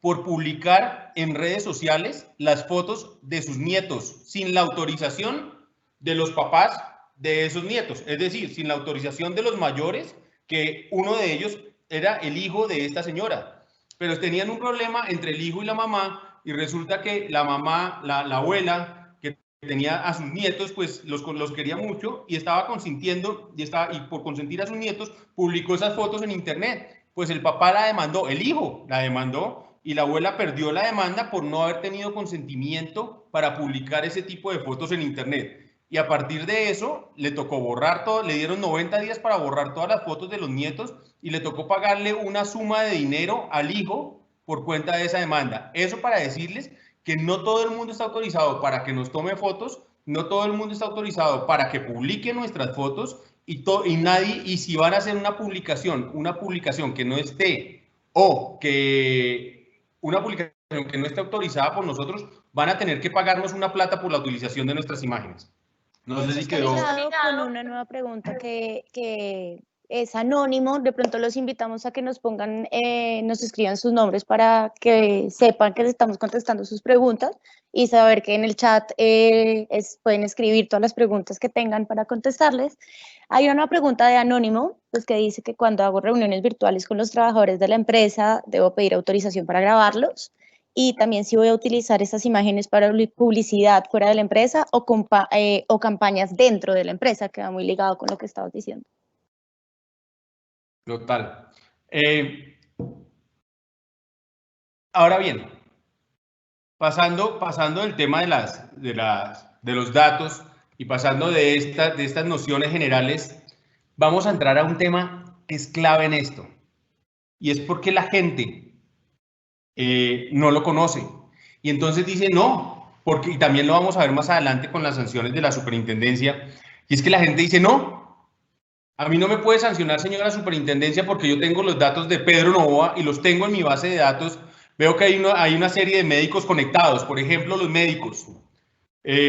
S2: por publicar en redes sociales las fotos de sus nietos sin la autorización de los papás de esos nietos, es decir, sin la autorización de los mayores, que uno de ellos era el hijo de esta señora, pero tenían un problema entre el hijo y la mamá y resulta que la mamá, la abuela que tenía a sus nietos, pues los quería mucho y estaba consintiendo y por consentir a sus nietos publicó esas fotos en internet. Pues el papá la demandó, el hijo la demandó y la abuela perdió la demanda por no haber tenido consentimiento para publicar ese tipo de fotos en internet. Y a partir de eso le tocó borrar todo, le dieron 90 días para borrar todas las fotos de los nietos y le tocó pagarle una suma de dinero al hijo por cuenta de esa demanda. Eso para decirles que no todo el mundo está autorizado para que nos tome fotos, no todo el mundo está autorizado para que publique nuestras fotos y si van a hacer una publicación que no esté o que una publicación que no esté autorizada por nosotros, van a tener que pagarnos una plata por la utilización de nuestras imágenes. No sé si quedó.
S4: Con una nueva pregunta que es anónimo, de pronto los invitamos a que nos pongan, nos escriban sus nombres para que sepan que les estamos contestando sus preguntas y saber que en el chat pueden escribir todas las preguntas que tengan para contestarles. Hay una pregunta de anónimo, pues que dice que cuando hago reuniones virtuales con los trabajadores de la empresa, debo pedir autorización para grabarlos. Y también si voy a utilizar estas imágenes para publicidad fuera de la empresa o campañas dentro de la empresa, que va muy ligado con lo que estabas diciendo.
S2: Total. Ahora bien, pasando del tema de los datos y pasando de estas nociones generales, vamos a entrar a un tema que es clave en esto. Y es porque la gente no lo conoce. Y entonces dice no, y también lo vamos a ver más adelante con las sanciones de la superintendencia. Y es que la gente dice no. A mí no me puede sancionar, señora superintendencia, porque yo tengo los datos de Pedro Novoa y los tengo en mi base de datos. Veo que hay una serie de médicos conectados, por ejemplo, los médicos.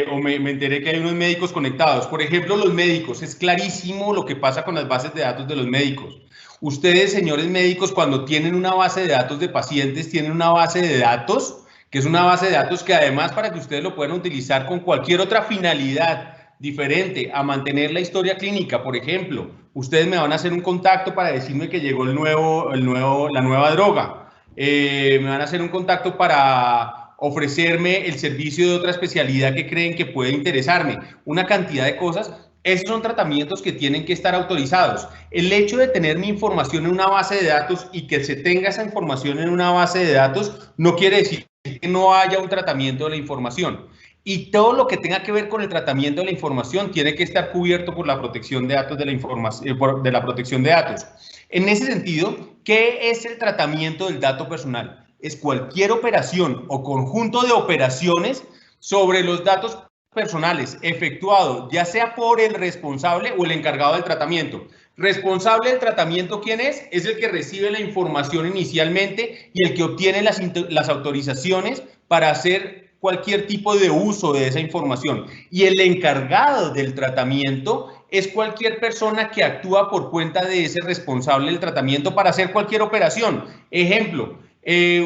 S2: O me enteré que hay unos médicos conectados. Por ejemplo, los médicos. Es clarísimo lo que pasa con las bases de datos de los médicos. Ustedes, señores médicos, cuando tienen una base de datos de pacientes, tienen una base de datos, que es una base de datos que además para que ustedes lo puedan utilizar con cualquier otra finalidad diferente a mantener la historia clínica. Por ejemplo, ustedes me van a hacer un contacto para decirme que llegó la nueva droga. Me van a hacer un contacto para ofrecerme el servicio de otra especialidad que creen que puede interesarme. Una cantidad de cosas. Esos son tratamientos que tienen que estar autorizados. El hecho de tener mi información en una base de datos y que se tenga esa información en una base de datos no quiere decir que no haya un tratamiento de la información. Y todo lo que tenga que ver con el tratamiento de la información tiene que estar cubierto por la protección de datos de la información, de la protección de datos. En ese sentido, ¿qué es el tratamiento del dato personal? Es cualquier operación o conjunto de operaciones sobre los datos personales efectuado ya sea por el responsable o el encargado del tratamiento. Responsable del tratamiento, ¿quién es? Es el que recibe la información inicialmente y el que obtiene las autorizaciones para hacer cualquier tipo de uso de esa información. Y el encargado del tratamiento es cualquier persona que actúa por cuenta de ese responsable del tratamiento para hacer cualquier operación. Ejemplo,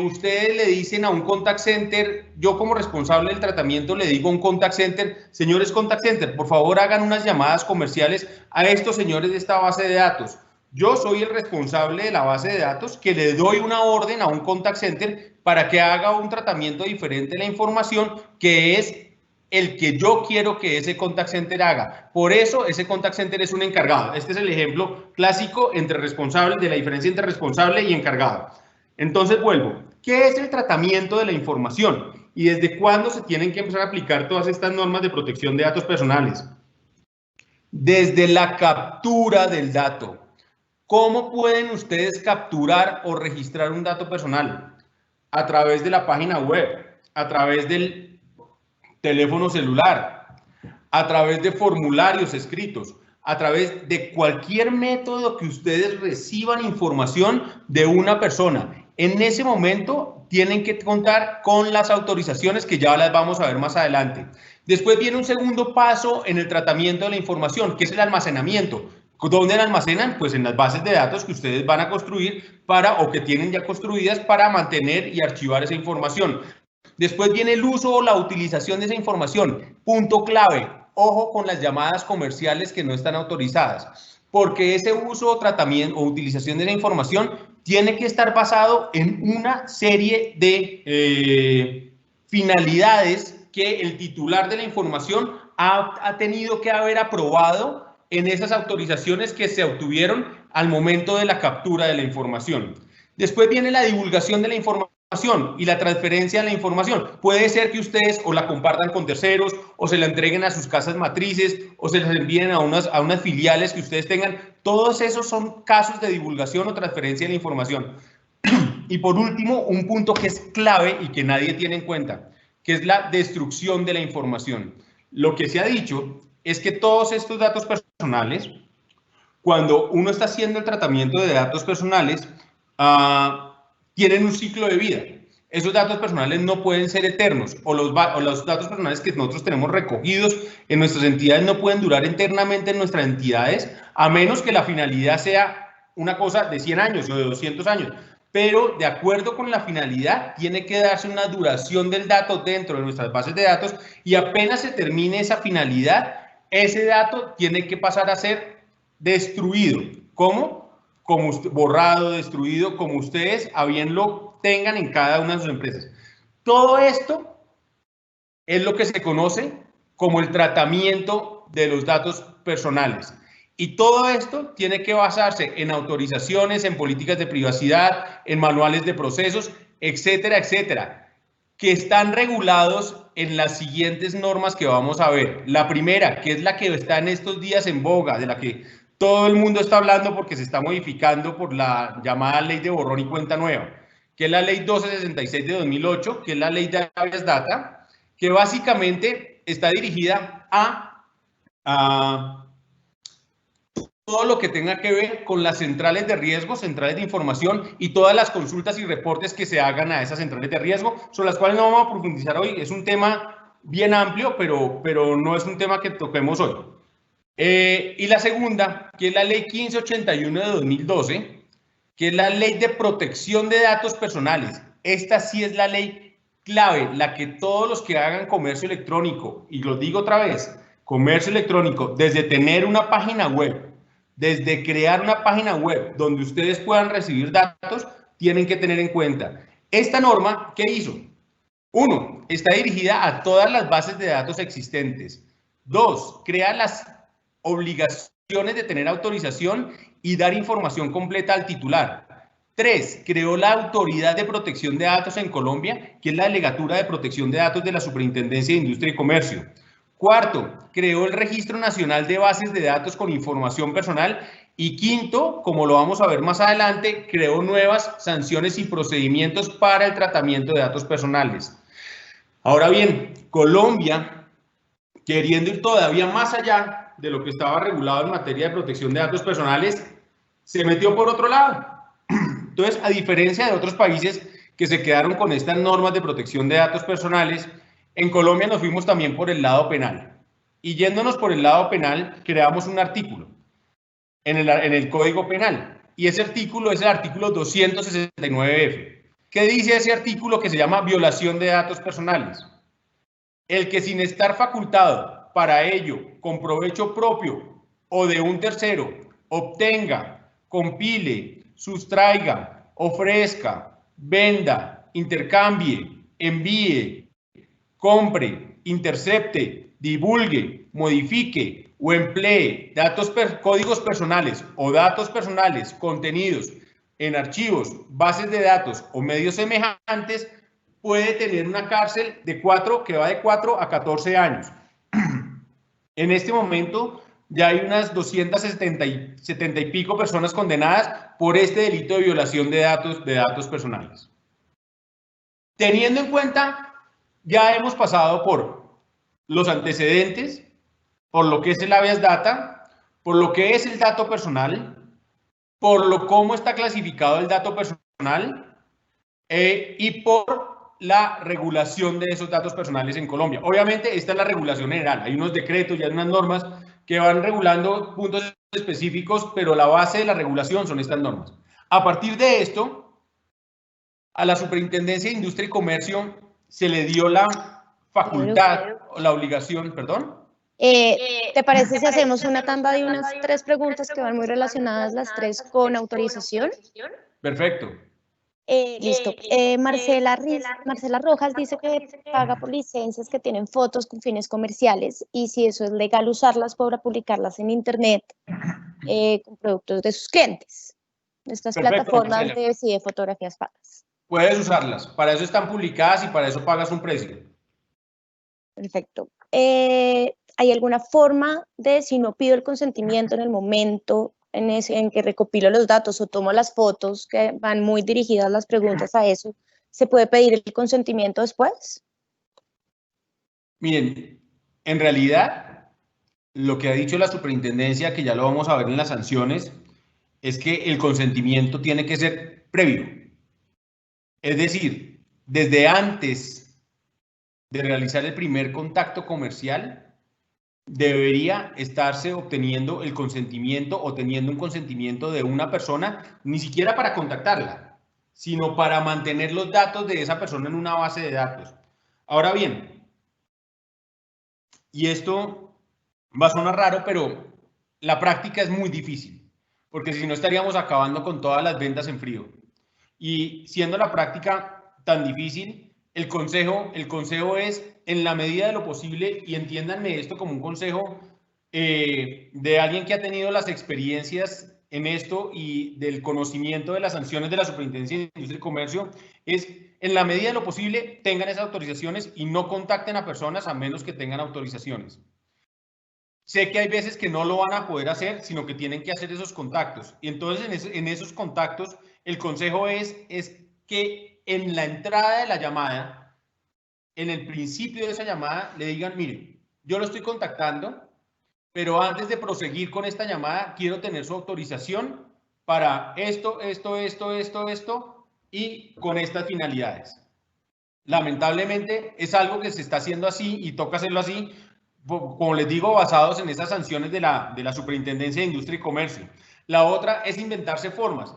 S2: ustedes le dicen a un contact center, yo como responsable del tratamiento le digo a un contact center, señores contact center, por favor hagan unas llamadas comerciales a estos señores de esta base de datos. Yo soy el responsable de la base de datos que le doy una orden a un contact center para que haga un tratamiento diferente de la información que es el que yo quiero que ese contact center haga. Por eso ese contact center es un encargado. Este es el ejemplo clásico entre responsable, de la diferencia entre responsable y encargado. Entonces vuelvo, ¿qué es el tratamiento de la información? ¿Y desde cuándo se tienen que empezar a aplicar todas estas normas de protección de datos personales? Desde la captura del dato. ¿Cómo pueden ustedes capturar o registrar un dato personal? A través de la página web, a través del teléfono celular, a través de formularios escritos, a través de cualquier método que ustedes reciban información de una persona. En ese momento tienen que contar con las autorizaciones que ya las vamos a ver más adelante. Después viene un segundo paso en el tratamiento de la información, que es el almacenamiento. ¿Dónde la almacenan? Pues en las bases de datos que ustedes van a construir o que tienen ya construidas para mantener y archivar esa información. Después viene el uso o la utilización de esa información. Punto clave, ojo con las llamadas comerciales que no están autorizadas, porque ese uso, tratamiento o utilización de la información tiene que estar basado en una serie de finalidades que el titular de la información ha tenido que haber aprobado en esas autorizaciones que se obtuvieron al momento de la captura de la información. Después viene la divulgación de la información y la transferencia de la información. Puede ser que ustedes o la compartan con terceros, o se la entreguen a sus casas matrices, o se las envíen a unas filiales que ustedes tengan. Todos esos son casos de divulgación o transferencia de la información. Y por último, un punto que es clave y que nadie tiene en cuenta, que es la destrucción de la información. Lo que se ha dicho es que todos estos datos personales, cuando uno está haciendo el tratamiento de datos personales, tienen un ciclo de vida. Esos datos personales no pueden ser eternos, o los datos personales que nosotros tenemos recogidos en nuestras entidades no pueden durar eternamente en nuestras entidades, a menos que la finalidad sea una cosa de 100 años o de 200 años. Pero de acuerdo con la finalidad, tiene que darse una duración del dato dentro de nuestras bases de datos, y apenas se termine esa finalidad, ese dato tiene que pasar a ser destruido. ¿Cómo? Como borrado, destruido, como ustedes a bien lo tengan en cada una de sus empresas. Todo esto es lo que se conoce como el tratamiento de los datos personales. Y todo esto tiene que basarse en autorizaciones, en políticas de privacidad, en manuales de procesos, etcétera, etcétera, que están regulados en las siguientes normas que vamos a ver. La primera, que es la que está en estos días en boga, de la que todo el mundo está hablando porque se está modificando por la llamada ley de borrón y cuenta nueva, que es la ley 1266 de 2008, que es la ley de habeas data, que básicamente está dirigida a todo lo que tenga que ver con las centrales de riesgo, centrales de información y todas las consultas y reportes que se hagan a esas centrales de riesgo, sobre las cuales no vamos a profundizar hoy. Es un tema bien amplio, pero no es un tema que toquemos hoy. Y la segunda, que es la ley 1581 de 2012, que es la Ley de Protección de Datos Personales. Esta sí es la ley clave, la que todos los que hagan comercio electrónico, y lo digo otra vez, comercio electrónico, desde tener una página web, desde crear una página web donde ustedes puedan recibir datos, tienen que tener en cuenta. Esta norma, ¿qué hizo? 1. Está dirigida a todas las bases de datos existentes. 2. Crea las obligaciones de tener autorización y dar información completa al titular. 3. Creó la Autoridad de Protección de Datos en Colombia, que es la Delegatura de Protección de Datos de la Superintendencia de Industria y Comercio. 4. Creó el Registro Nacional de Bases de Datos con Información Personal. Y 5, como lo vamos a ver más adelante, creó nuevas sanciones y procedimientos para el tratamiento de datos personales. Ahora bien, Colombia, queriendo ir todavía más allá de lo que estaba regulado en materia de protección de datos personales, se metió por otro lado. Entonces, a diferencia de otros países que se quedaron con estas normas de protección de datos personales, en Colombia nos fuimos también por el lado penal. Y yéndonos por el lado penal, creamos un artículo en el Código Penal. Y ese artículo es el artículo 269F. ¿Qué dice ese artículo que se llama violación de datos personales? El que sin estar facultado para ello, con provecho propio o de un tercero, obtenga, compile, sustraiga, ofrezca, venda, intercambie, envíe, compre, intercepte, divulgue, modifique o emplee códigos personales o datos personales contenidos en archivos, bases de datos o medios semejantes, puede tener una cárcel que va de 4 a 14 años. En este momento ya hay unas 270 y pico personas condenadas por este delito de violación de datos personales. Teniendo en cuenta, ya hemos pasado por los antecedentes, por lo que es el habeas data, por lo que es el dato personal, por cómo está clasificado el dato personal y por la regulación de esos datos personales en Colombia. Obviamente, esta es la regulación general. Hay unos decretos y hay unas normas que van regulando puntos específicos, pero la base de la regulación son estas normas. A partir de esto, a la Superintendencia de Industria y Comercio se le dio la facultad o la obligación, perdón.
S4: ¿Te parece si hacemos una tanda de unas 3 preguntas que van muy relacionadas las 3 con autorización?
S2: Perfecto.
S4: Listo. Marcela Rojas dice que paga por licencias que tienen fotos con fines comerciales y si eso es legal usarlas para publicarlas en internet con productos de sus clientes. Estas plataformas de fotografías pagas.
S2: Puedes usarlas. Para eso están publicadas y para eso pagas un precio.
S4: Perfecto. ¿Hay alguna forma de, si no pido el consentimiento en el momento en que recopilo los datos o tomo las fotos, que van muy dirigidas las preguntas a eso, se puede pedir el consentimiento después?
S2: Miren, en realidad, lo que ha dicho la superintendencia, que ya lo vamos a ver en las sanciones, es que el consentimiento tiene que ser previo. Es decir, desde antes de realizar el primer contacto comercial, debería estarse obteniendo el consentimiento o teniendo un consentimiento de una persona, ni siquiera para contactarla, sino para mantener los datos de esa persona en una base de datos. Ahora bien, y esto va a sonar raro, pero la práctica es muy difícil, porque si no estaríamos acabando con todas las ventas en frío. Y siendo la práctica tan difícil, el consejo es, en la medida de lo posible, y entiéndanme esto como un consejo de alguien que ha tenido las experiencias en esto y del conocimiento de las sanciones de la Superintendencia de Industria y Comercio, es, en la medida de lo posible, tengan esas autorizaciones y no contacten a personas a menos que tengan autorizaciones. Sé que hay veces que no lo van a poder hacer, sino que tienen que hacer esos contactos. Y entonces, en esos contactos, el consejo es que en la entrada de la llamada, en el principio de esa llamada, le digan, mire, yo lo estoy contactando, pero antes de proseguir con esta llamada, quiero tener su autorización para esto, y con estas finalidades. Lamentablemente, es algo que se está haciendo así y toca hacerlo así, como les digo, basados en esas sanciones de la Superintendencia de Industria y Comercio. La otra es inventarse formas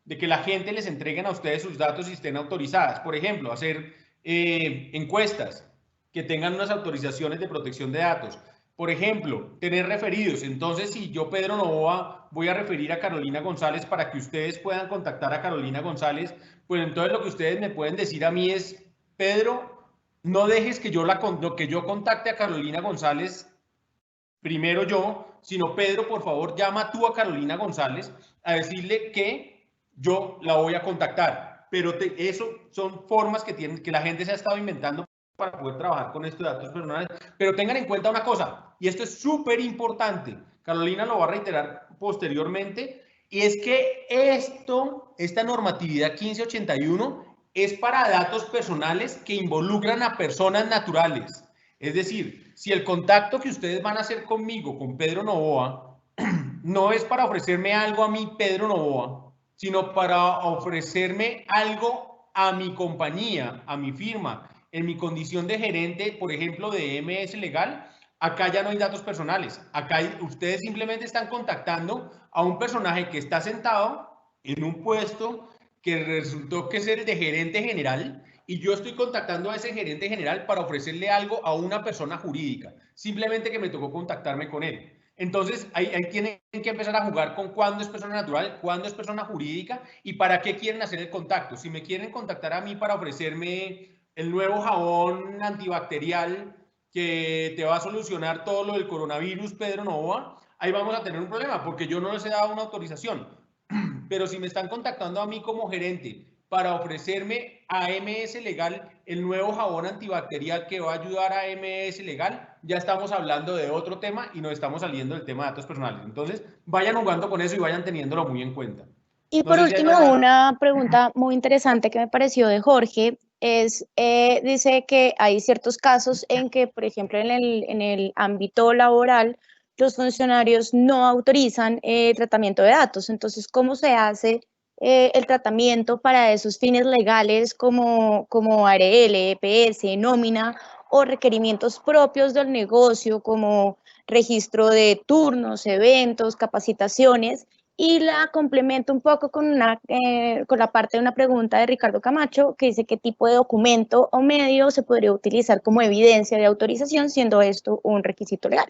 S2: de que la gente les entreguen a ustedes sus datos y estén autorizadas. Por ejemplo, hacer encuestas que tengan unas autorizaciones de protección de datos. Por ejemplo, tener referidos. Entonces, si yo, Pedro Novoa, voy a referir a Carolina González para que ustedes puedan contactar a Carolina González, pues entonces lo que ustedes me pueden decir a mí es, Pedro, no dejes que yo contacte a Carolina González primero yo, sino Pedro, por favor, llama tú a Carolina González a decirle que yo la voy a contactar. Pero eso son formas que la gente se ha estado inventando para poder trabajar con estos datos personales. Pero tengan en cuenta una cosa, y esto es súper importante, Carolina lo va a reiterar posteriormente, y es que esta normatividad 1581 es para datos personales que involucran a personas naturales. Es decir, si el contacto que ustedes van a hacer conmigo, con Pedro Novoa, no es para ofrecerme algo a mí, Pedro Novoa, sino para ofrecerme algo a mi compañía, a mi firma, en mi condición de gerente, por ejemplo, de MS Legal, acá ya no hay datos personales. Acá ustedes simplemente están contactando a un personaje que está sentado en un puesto que resultó que es el de gerente general, y yo estoy contactando a ese gerente general para ofrecerle algo a una persona jurídica, simplemente que me tocó contactarme con él. Entonces, ahí tienen que empezar a jugar con cuándo es persona natural, cuándo es persona jurídica y para qué quieren hacer el contacto. Si me quieren contactar a mí para ofrecerme el nuevo jabón antibacterial que te va a solucionar todo lo del coronavirus, Pedro Novoa, ahí vamos a tener un problema porque yo no les he dado una autorización. Pero si me están contactando a mí como gerente para ofrecerme a MS Legal el nuevo jabón antibacterial que va a ayudar a MS Legal, ya estamos hablando de otro tema y nos estamos saliendo del tema de datos personales. Entonces, vayan jugando con eso y vayan teniéndolo muy en cuenta.
S4: Y por último, una pregunta muy interesante que me pareció de Jorge es, dice que hay ciertos casos en que, por ejemplo, en el ámbito laboral, los funcionarios no autorizan tratamiento de datos. Entonces, ¿cómo se hace el tratamiento para esos fines legales como ARL, EPS, nómina o requerimientos propios del negocio como registro de turnos, eventos, capacitaciones? Y la complemento un poco con la parte de una pregunta de Ricardo Camacho, que dice qué tipo de documento o medio se podría utilizar como evidencia de autorización, siendo esto un requisito legal.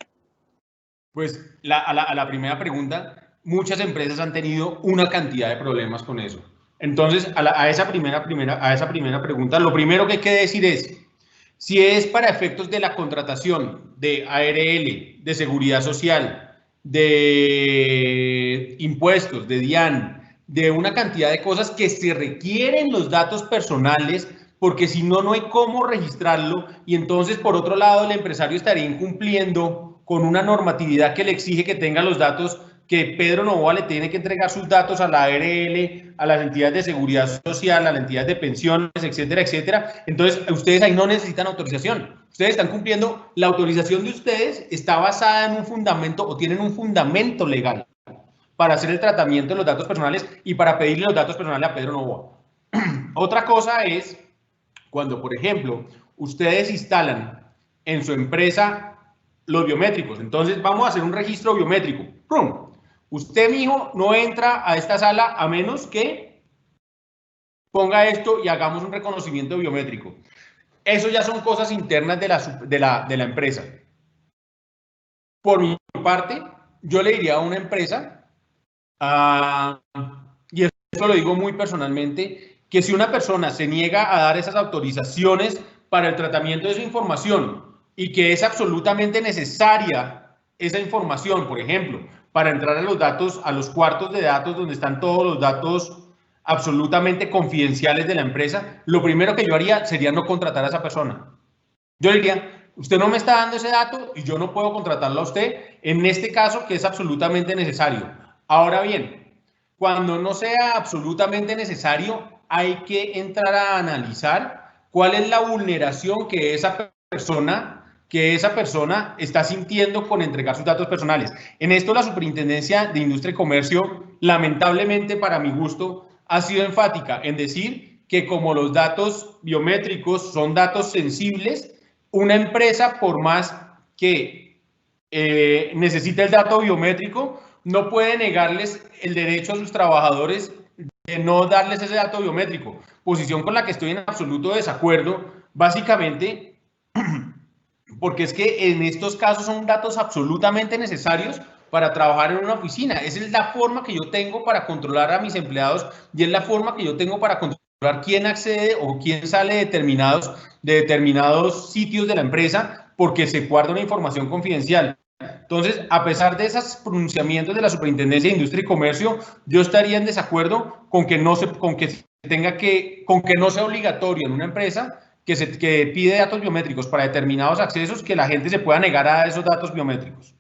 S2: Pues a la primera pregunta, muchas empresas han tenido una cantidad de problemas con eso. Entonces, a esa primera pregunta, lo primero que hay que decir es, si es para efectos de la contratación de ARL, de seguridad social, de impuestos, de DIAN, de una cantidad de cosas que se requieren los datos personales, porque si no, no hay cómo registrarlo, y entonces, por otro lado, el empresario estaría incumpliendo con una normatividad que le exige que tenga los datos, que Pedro Novoa le tiene que entregar sus datos a la ARL, a las entidades de seguridad social, a las entidades de pensiones, etcétera, etcétera. Entonces, ustedes ahí no necesitan autorización. Ustedes están cumpliendo, la autorización de ustedes está basada en un fundamento o tienen un fundamento legal para hacer el tratamiento de los datos personales y para pedirle los datos personales a Pedro Novoa. Otra cosa es cuando, por ejemplo, ustedes instalan en su empresa los biométricos. Entonces, vamos a hacer un registro biométrico. ¡Prum! Usted, mijo, no entra a esta sala a menos que ponga esto y hagamos un reconocimiento biométrico. Eso ya son cosas internas de la empresa. Por mi parte, yo le diría a una empresa, y eso lo digo muy personalmente, que si una persona se niega a dar esas autorizaciones para el tratamiento de esa información y que es absolutamente necesaria esa información, por ejemplo, para entrar a los datos, a los cuartos de datos donde están todos los datos absolutamente confidenciales de la empresa, lo primero que yo haría sería no contratar a esa persona. Yo diría, usted no me está dando ese dato y yo no puedo contratarlo a usted en este caso que es absolutamente necesario. Ahora bien, cuando no sea absolutamente necesario, hay que entrar a analizar cuál es la vulneración que esa persona está sintiendo con entregar sus datos personales. En esto la Superintendencia de Industria y Comercio, lamentablemente para mi gusto, ha sido enfática en decir que como los datos biométricos son datos sensibles, una empresa, por más que necesite el dato biométrico, no puede negarles el derecho a sus trabajadores de no darles ese dato biométrico, posición con la que estoy en absoluto desacuerdo, básicamente porque es que en estos casos son datos absolutamente necesarios para trabajar en una oficina. Esa es la forma que yo tengo para controlar a mis empleados y es la forma que yo tengo para controlar quién accede o quién sale de determinados sitios de la empresa porque se guarda una información confidencial. Entonces, a pesar de esos pronunciamientos de la Superintendencia de Industria y Comercio, yo estaría en desacuerdo con que no sea obligatorio en una empresa que pide datos biométricos para determinados accesos, que la gente se pueda negar a esos datos biométricos.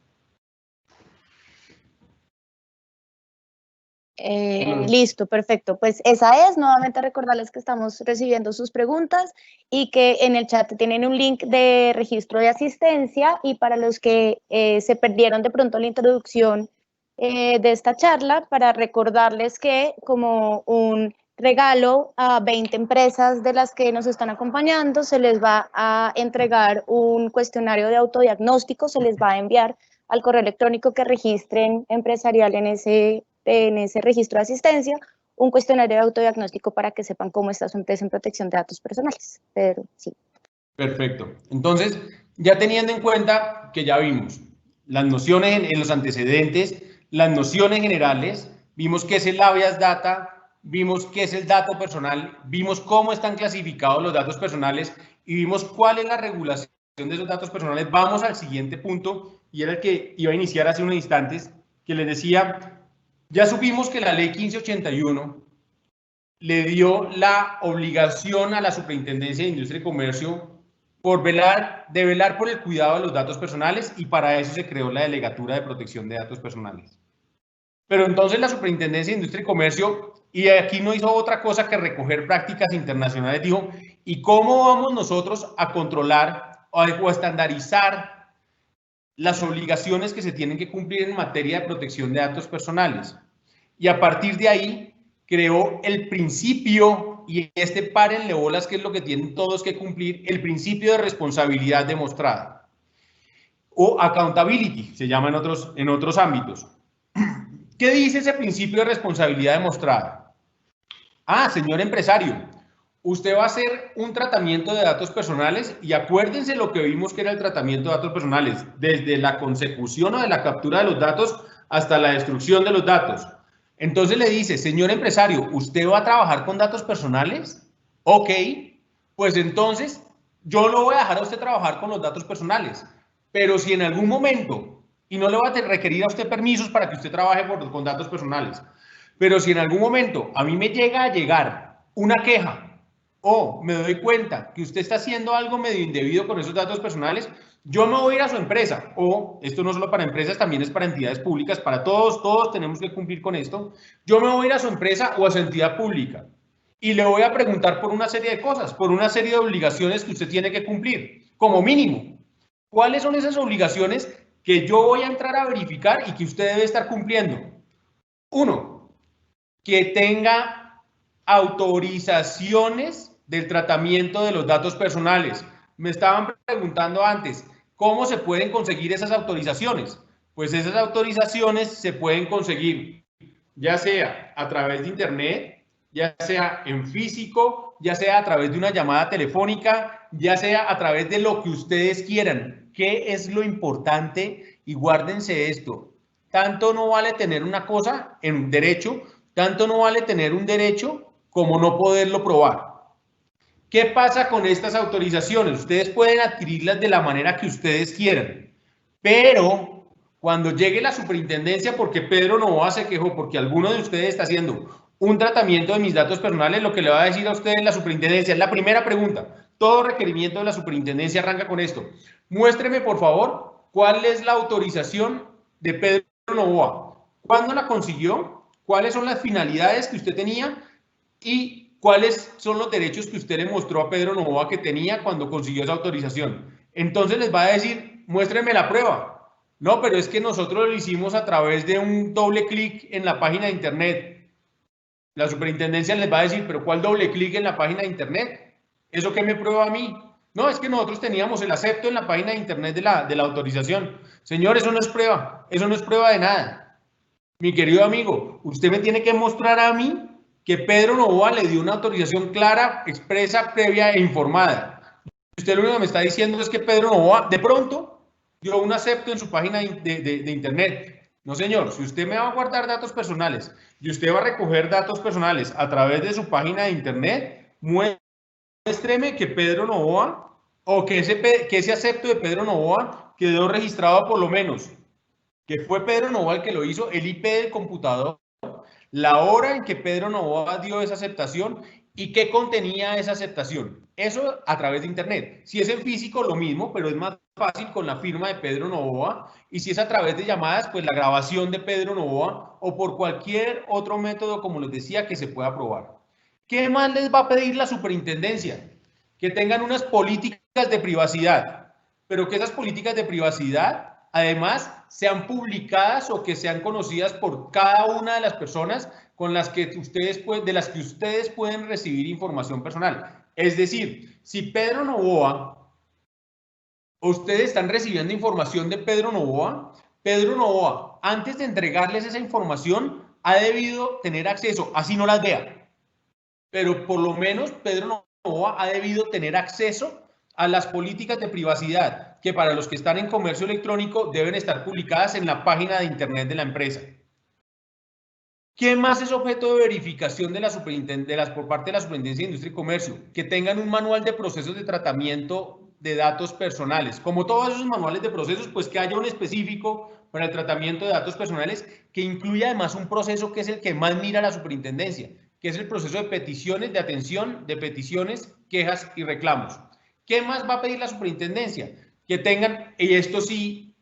S4: Listo, perfecto. Pues esa es, nuevamente recordarles que estamos recibiendo sus preguntas y que en el chat tienen un link de registro de asistencia y para los que se perdieron de pronto la introducción de esta charla, para recordarles que como un regalo a 20 empresas de las que nos están acompañando, se les va a entregar un cuestionario de autodiagnóstico, se les va a enviar al correo electrónico que registren empresarial en ese registro de asistencia, un cuestionario de autodiagnóstico para que sepan cómo está su empresa en protección de datos personales. Pero sí.
S2: Perfecto. Entonces, ya teniendo en cuenta que ya vimos las nociones en los antecedentes, las nociones generales, vimos qué es el habeas data, vimos qué es el dato personal, vimos cómo están clasificados los datos personales y vimos cuál es la regulación de esos datos personales. Vamos al siguiente punto y era el que iba a iniciar hace unos instantes, que les decía, ya supimos que la ley 1581 le dio la obligación a la Superintendencia de Industria y Comercio de velar por el cuidado de los datos personales y para eso se creó la Delegatura de Protección de Datos Personales. Pero entonces la Superintendencia de Industria y Comercio, y aquí no hizo otra cosa que recoger prácticas internacionales, dijo, ¿y cómo vamos nosotros a controlar o a estandarizar las obligaciones que se tienen que cumplir en materia de protección de datos personales? Y a partir de ahí creó el principio, y párenle bolas, que es lo que tienen todos que cumplir, el principio de responsabilidad demostrada, o accountability, se llama en otros ámbitos. ¿Qué dice ese principio de responsabilidad demostrada? Señor empresario, usted va a hacer un tratamiento de datos personales y acuérdense lo que vimos que era el tratamiento de datos personales, desde la consecución o de la captura de los datos hasta la destrucción de los datos. Entonces le dice, señor empresario, ¿usted va a trabajar con datos personales? Ok, pues entonces yo lo voy a dejar a usted trabajar con los datos personales, pero si en algún momento, y no le va a requerir a usted permisos para que usted trabaje con datos personales, pero si en algún momento a mí me llega a llegar una queja o me doy cuenta que usted está haciendo algo medio indebido con esos datos personales, yo me voy a ir a su empresa, o esto no solo para empresas, también es para entidades públicas, para todos tenemos que cumplir con esto. Yo me voy a ir a su empresa o a su entidad pública y le voy a preguntar por una serie de cosas, por una serie de obligaciones que usted tiene que cumplir, como mínimo. ¿Cuáles son esas obligaciones que yo voy a entrar a verificar y que usted debe estar cumpliendo? 1, que tenga autorizaciones del tratamiento de los datos personales. Me estaban preguntando antes, ¿cómo se pueden conseguir esas autorizaciones? Pues esas autorizaciones se pueden conseguir ya sea a través de internet, ya sea en físico, ya sea a través de una llamada telefónica, ya sea a través de lo que ustedes quieran. ¿Qué es lo importante? Y guárdense esto. Tanto no vale tener una cosa en derecho, tanto no vale tener un derecho como no poderlo probar. ¿Qué pasa con estas autorizaciones? Ustedes pueden adquirirlas de la manera que ustedes quieran, pero cuando llegue la superintendencia, porque Pedro Novoa se quejó, porque alguno de ustedes está haciendo un tratamiento de mis datos personales, lo que le va a decir a ustedes la superintendencia es la primera pregunta. Todo requerimiento de la superintendencia arranca con esto. Muéstreme, por favor, cuál es la autorización de Pedro Novoa. ¿Cuándo la consiguió? ¿Cuáles son las finalidades que usted tenía? Y cuáles son los derechos que usted le mostró a Pedro Novoa que tenía cuando consiguió esa autorización. Entonces les va a decir, muéstreme la prueba. No, pero es que nosotros lo hicimos a través de un doble clic en la página de internet. La superintendencia les va a decir, pero ¿cuál doble clic en la página de internet? ¿Eso qué me prueba a mí? No, es que nosotros teníamos el acepto en la página de internet de la autorización. Señor, eso no es prueba de nada. Mi querido amigo, usted me tiene que mostrar a mí que Pedro Novoa le dio una autorización clara, expresa, previa e informada. Usted lo único que me está diciendo es que Pedro Novoa de pronto dio un acepto en su página de internet. No, señor, si usted me va a guardar datos personales y usted va a recoger datos personales a través de su página de internet, muéstreme que Pedro Novoa o que ese acepto de Pedro Novoa quedó registrado por lo menos, que fue Pedro Novoa el que lo hizo, el IP del computador, la hora en que Pedro Novoa dio esa aceptación y qué contenía esa aceptación. Eso a través de internet. Si es en físico, lo mismo, pero es más fácil con la firma de Pedro Novoa. Y si es a través de llamadas, pues la grabación de Pedro Novoa o por cualquier otro método, como les decía, que se pueda probar. ¿Qué más les va a pedir la superintendencia? Que tengan unas políticas de privacidad, pero que esas políticas de privacidad además sean publicadas o que sean conocidas por cada una de las personas con las que ustedes pueden recibir información personal. Es decir, si Pedro Novoa, ustedes están recibiendo información de Pedro Novoa, antes de entregarles esa información, ha debido tener acceso, así no las vea, pero por lo menos Pedro Novoa ha debido tener acceso a las políticas de privacidad que para los que están en comercio electrónico deben estar publicadas en la página de internet de la empresa. ¿Qué más es objeto de verificación por parte de la Superintendencia de Industria y Comercio? Que tengan un manual de procesos de tratamiento de datos personales. Como todos esos manuales de procesos, pues que haya un específico para el tratamiento de datos personales que incluya además un proceso que es el que más mira la Superintendencia, que es el proceso de peticiones, de atención de peticiones, quejas y reclamos. ¿Qué más va a pedir la superintendencia? Que tengan, y esto sí,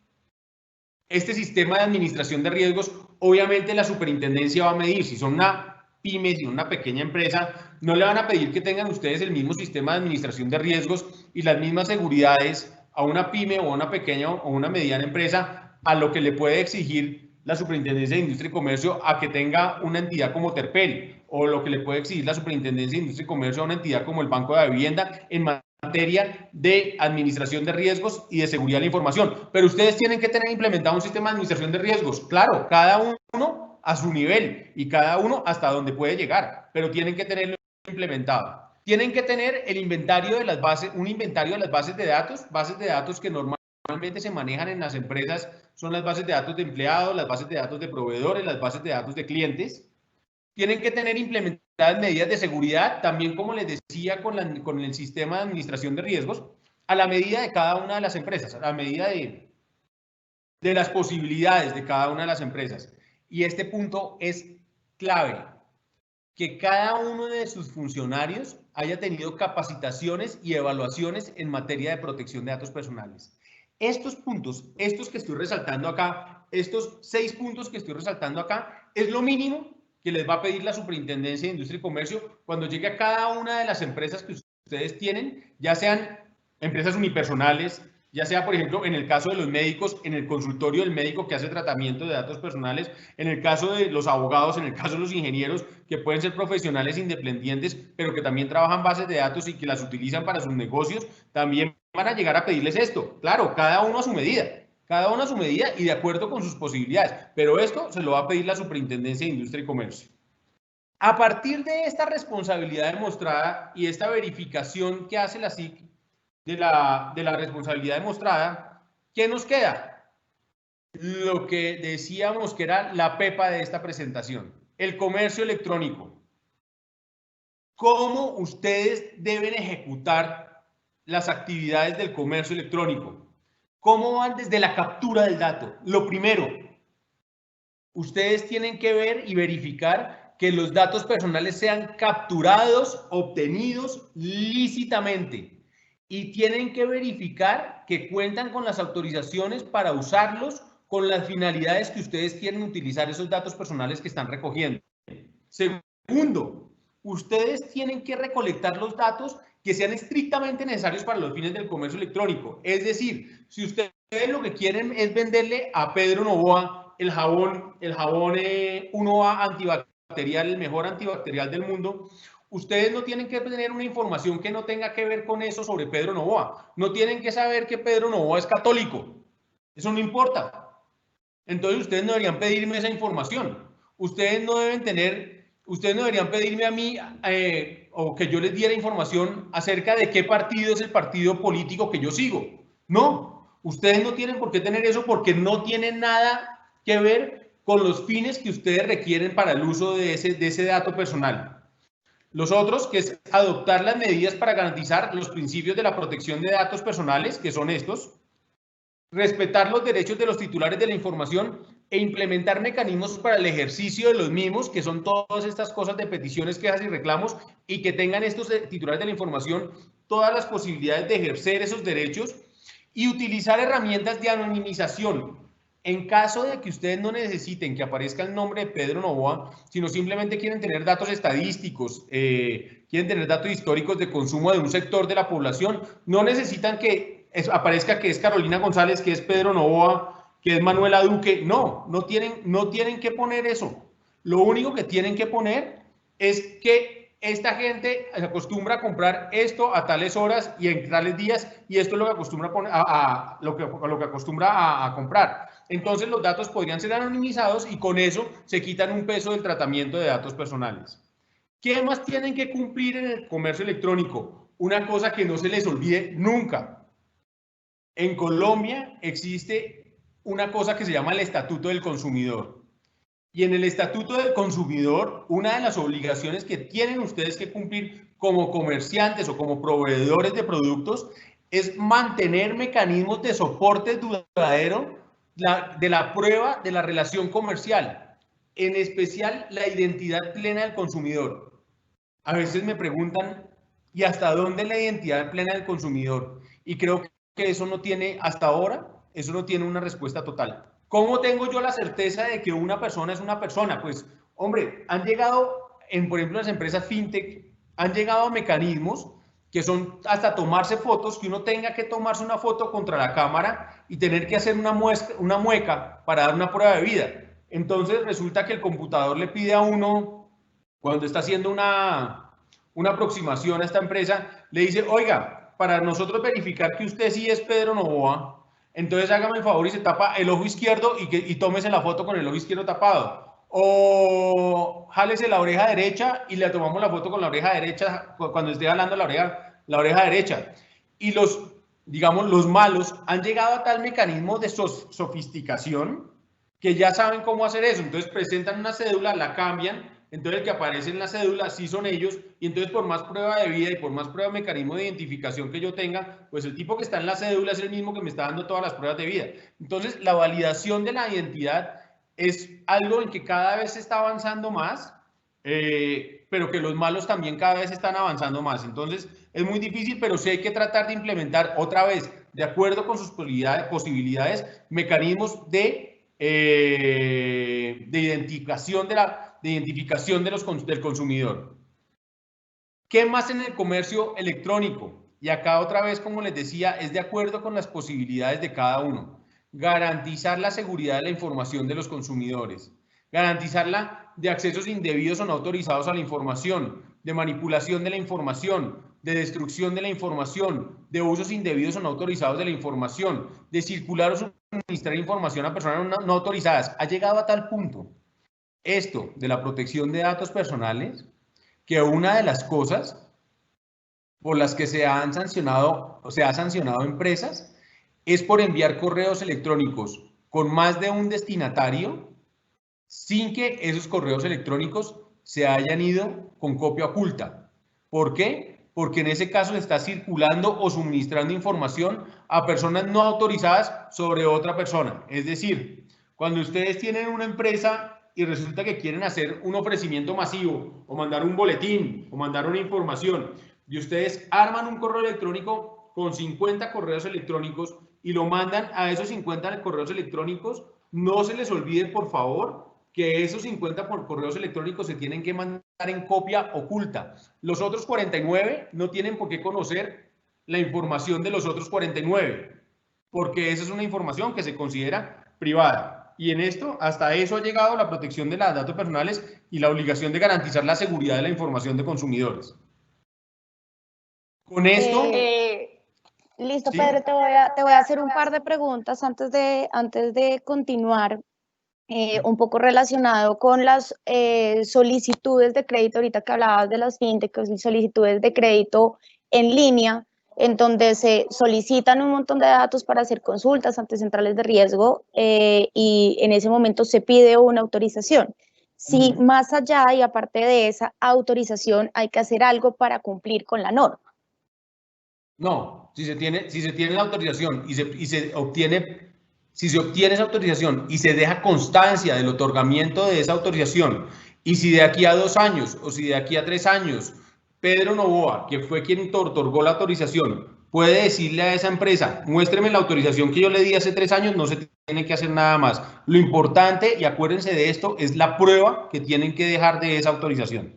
S2: este sistema de administración de riesgos, obviamente la superintendencia va a medir. Si son una pyme, si son una pequeña empresa, no le van a pedir que tengan ustedes el mismo sistema de administración de riesgos y las mismas seguridades a una pyme o a una pequeña o una mediana empresa a lo que le puede exigir la Superintendencia de Industria y Comercio a que tenga una entidad como Terpel, o lo que le puede exigir la Superintendencia de Industria y Comercio a una entidad como el Banco de Vivienda en materia de administración de riesgos y de seguridad de la información. Pero ustedes tienen que tener implementado un sistema de administración de riesgos. Claro, cada uno a su nivel y cada uno hasta donde puede llegar, pero tienen que tenerlo implementado. Tienen que tener el inventario de las bases, un inventario de las bases de datos que normalmente se manejan en las empresas, son las bases de datos de empleados, las bases de datos de proveedores, las bases de datos de clientes. Tienen que tener implementadas medidas de seguridad, también como les decía con el sistema de administración de riesgos, a la medida de cada una de las empresas, a la medida de las posibilidades de cada una de las empresas. Y este punto es clave, que cada uno de sus funcionarios haya tenido capacitaciones y evaluaciones en materia de protección de datos personales. Estos puntos, estos que estoy resaltando acá, estos 6 puntos que estoy resaltando acá, es lo mínimo que les va a pedir la Superintendencia de Industria y Comercio cuando llegue a cada una de las empresas que ustedes tienen, ya sean empresas unipersonales, ya sea, por ejemplo, en el caso de los médicos, en el consultorio del médico que hace tratamiento de datos personales, en el caso de los abogados, en el caso de los ingenieros, que pueden ser profesionales independientes, pero que también trabajan bases de datos y que las utilizan para sus negocios, también van a llegar a pedirles esto. Claro, cada uno a su medida. Cada uno a su medida y de acuerdo con sus posibilidades. Pero esto se lo va a pedir la Superintendencia de Industria y Comercio. A partir de esta responsabilidad demostrada y esta verificación que hace la SIC de la responsabilidad demostrada, ¿qué nos queda? Lo que decíamos que era la pepa de esta presentación, el comercio electrónico. ¿Cómo ustedes deben ejecutar las actividades del comercio electrónico? ¿Cómo van desde la captura del dato? Lo primero, ustedes tienen que ver y verificar que los datos personales sean capturados, obtenidos lícitamente. Y tienen que verificar que cuentan con las autorizaciones para usarlos con las finalidades que ustedes quieren utilizar esos datos personales que están recogiendo. Segundo, ustedes tienen que recolectar los datos que sean estrictamente necesarios para los fines del comercio electrónico. Es decir, si ustedes lo que quieren es venderle a Pedro Novoa el jabón 1A antibacterial, el mejor antibacterial del mundo, ustedes no tienen que tener una información que no tenga que ver con eso sobre Pedro Novoa. No tienen que saber que Pedro Novoa es católico. Eso no importa. Entonces ustedes no deberían pedirme esa información. Ustedes no deberían pedirme a mí o que yo les diera información acerca de qué partido es el partido político que yo sigo. No, ustedes no tienen por qué tener eso porque no tienen nada que ver con los fines que ustedes requieren para el uso de ese dato personal. Los otros, que es adoptar las medidas para garantizar los principios de la protección de datos personales, que son estos, respetar los derechos de los titulares de la información e implementar mecanismos para el ejercicio de los mismos, que son todas estas cosas de peticiones, quejas y reclamos, y que tengan estos titulares de la información todas las posibilidades de ejercer esos derechos, y utilizar herramientas de anonimización. En caso de que ustedes no necesiten que aparezca el nombre de Pedro Noboa, sino simplemente quieren tener datos estadísticos, quieren tener datos históricos de consumo de un sector de la población, no necesitan que aparezca que es Carolina González, que es Pedro Noboa, que es Manuela Duque. No tienen que poner eso. Lo único que tienen que poner es que esta gente se acostumbra a comprar esto a tales horas y en tales días, y esto es lo que acostumbra a comprar. Entonces los datos podrían ser anonimizados y con eso se quitan un peso del tratamiento de datos personales. ¿Qué más tienen que cumplir en el comercio electrónico? Una cosa que no se les olvide nunca. En Colombia existe una cosa que se llama el Estatuto del Consumidor. Y en el Estatuto del Consumidor, una de las obligaciones que tienen ustedes que cumplir como comerciantes o como proveedores de productos es mantener mecanismos de soporte duradero de la prueba de la relación comercial, en especial la identidad plena del consumidor. A veces me preguntan, ¿y hasta dónde es la identidad plena del consumidor? Y creo que eso no tiene, hasta ahora, eso no tiene una respuesta total. ¿Cómo tengo yo la certeza de que una persona es una persona? Pues, hombre, han llegado, por ejemplo, las empresas fintech, han llegado a mecanismos que son hasta tomarse fotos, que uno tenga que tomarse una foto contra la cámara y tener que hacer una mueca para dar una prueba de vida. Entonces resulta que el computador le pide a uno, cuando está haciendo una aproximación a esta empresa, le dice, oiga, para nosotros verificar que usted sí es Pedro Noboa, entonces hágame el favor y se tapa el ojo izquierdo y tómese la foto con el ojo izquierdo tapado. O jálese la oreja derecha y le tomamos la foto con la oreja derecha cuando esté jalando la oreja derecha. Y digamos, los malos han llegado a tal mecanismo de sofisticación que ya saben cómo hacer eso. Entonces presentan una cédula, la cambian, entonces el que aparece en la cédula sí son ellos, y entonces por más prueba de vida y por más prueba de mecanismo de identificación que yo tenga, pues el tipo que está en la cédula es el mismo que me está dando todas las pruebas de vida. Entonces la validación de la identidad es algo en que cada vez se está avanzando más, pero que los malos también cada vez están avanzando más. Entonces es muy difícil, pero sí hay que tratar de implementar otra vez, de acuerdo con sus posibilidades, mecanismos de identificación del consumidor. ¿Qué más en el comercio electrónico? Y acá otra vez, como les decía, es de acuerdo con las posibilidades de cada uno. Garantizar la seguridad de la información de los consumidores. Garantizarla de accesos indebidos o no autorizados a la información, de manipulación de la información, de destrucción de la información, de usos indebidos o no autorizados de la información, de circular o suministrar información a personas no autorizadas. Ha llegado a tal punto esto de la protección de datos personales que una de las cosas por las que se ha sancionado empresas es por enviar correos electrónicos con más de un destinatario sin que esos correos electrónicos se hayan ido con copia oculta. ¿Por qué? Porque en ese caso se está circulando o suministrando información a personas no autorizadas sobre otra persona. Es decir, cuando ustedes tienen una empresa y resulta que quieren hacer un ofrecimiento masivo o mandar un boletín o mandar una información y ustedes arman un correo electrónico con 50 correos electrónicos y lo mandan a esos 50 correos electrónicos, no se les olvide, por favor, que esos 50 correos electrónicos se tienen que mandar en copia oculta. Los otros 49 no tienen por qué conocer la información de los otros 49, porque esa es una información que se considera privada. Y en esto, hasta eso ha llegado la protección de los datos personales y la obligación de garantizar la seguridad de la información de consumidores. Con esto...
S4: Listo,
S2: ¿sí?
S4: Pedro, te voy a hacer un par de preguntas antes de continuar. un poco relacionado con las solicitudes de crédito, ahorita que hablabas de las fintechs y solicitudes de crédito en línea, en donde se solicitan un montón de datos para hacer consultas ante centrales de riesgo y en ese momento se pide una autorización. Si más allá y aparte de esa autorización hay que hacer algo para cumplir con la norma.
S2: No, si se tiene la autorización y se obtiene, si se obtiene esa autorización y se deja constancia del otorgamiento de esa autorización, y si de aquí a 2 años o si de aquí a 3 años Pedro Novoa, que fue quien otorgó la autorización, puede decirle a esa empresa, muéstreme la autorización que yo le di hace 3 años, no se tiene que hacer nada más. Lo importante, y acuérdense de esto, es la prueba que tienen que dejar de esa autorización.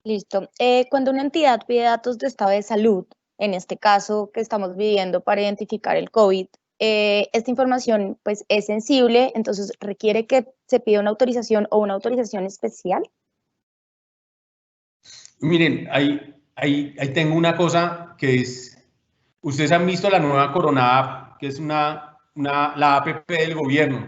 S4: Listo. Cuando una entidad pide datos de estado de salud, en este caso que estamos viviendo para identificar el COVID, esta información pues es sensible, entonces requiere que se pida una autorización o una autorización especial.
S2: Miren, ahí tengo una cosa que es, ustedes han visto la nueva Corona App, que es la APP del gobierno,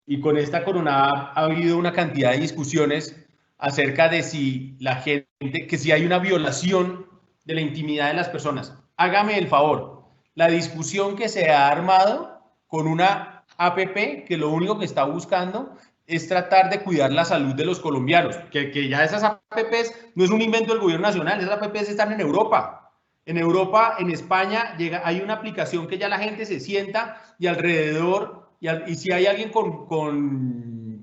S2: y con esta Corona App ha habido una cantidad de discusiones acerca de si la gente, que si hay una violación de la intimidad de las personas. Hágame el favor, la discusión que se ha armado con una APP que lo único que está buscando es tratar de cuidar la salud de los colombianos, que ya esas APPs no es un invento del gobierno nacional, esas APPs están en Europa. En Europa, en España, hay una aplicación que ya la gente se sienta y alrededor, y si hay alguien con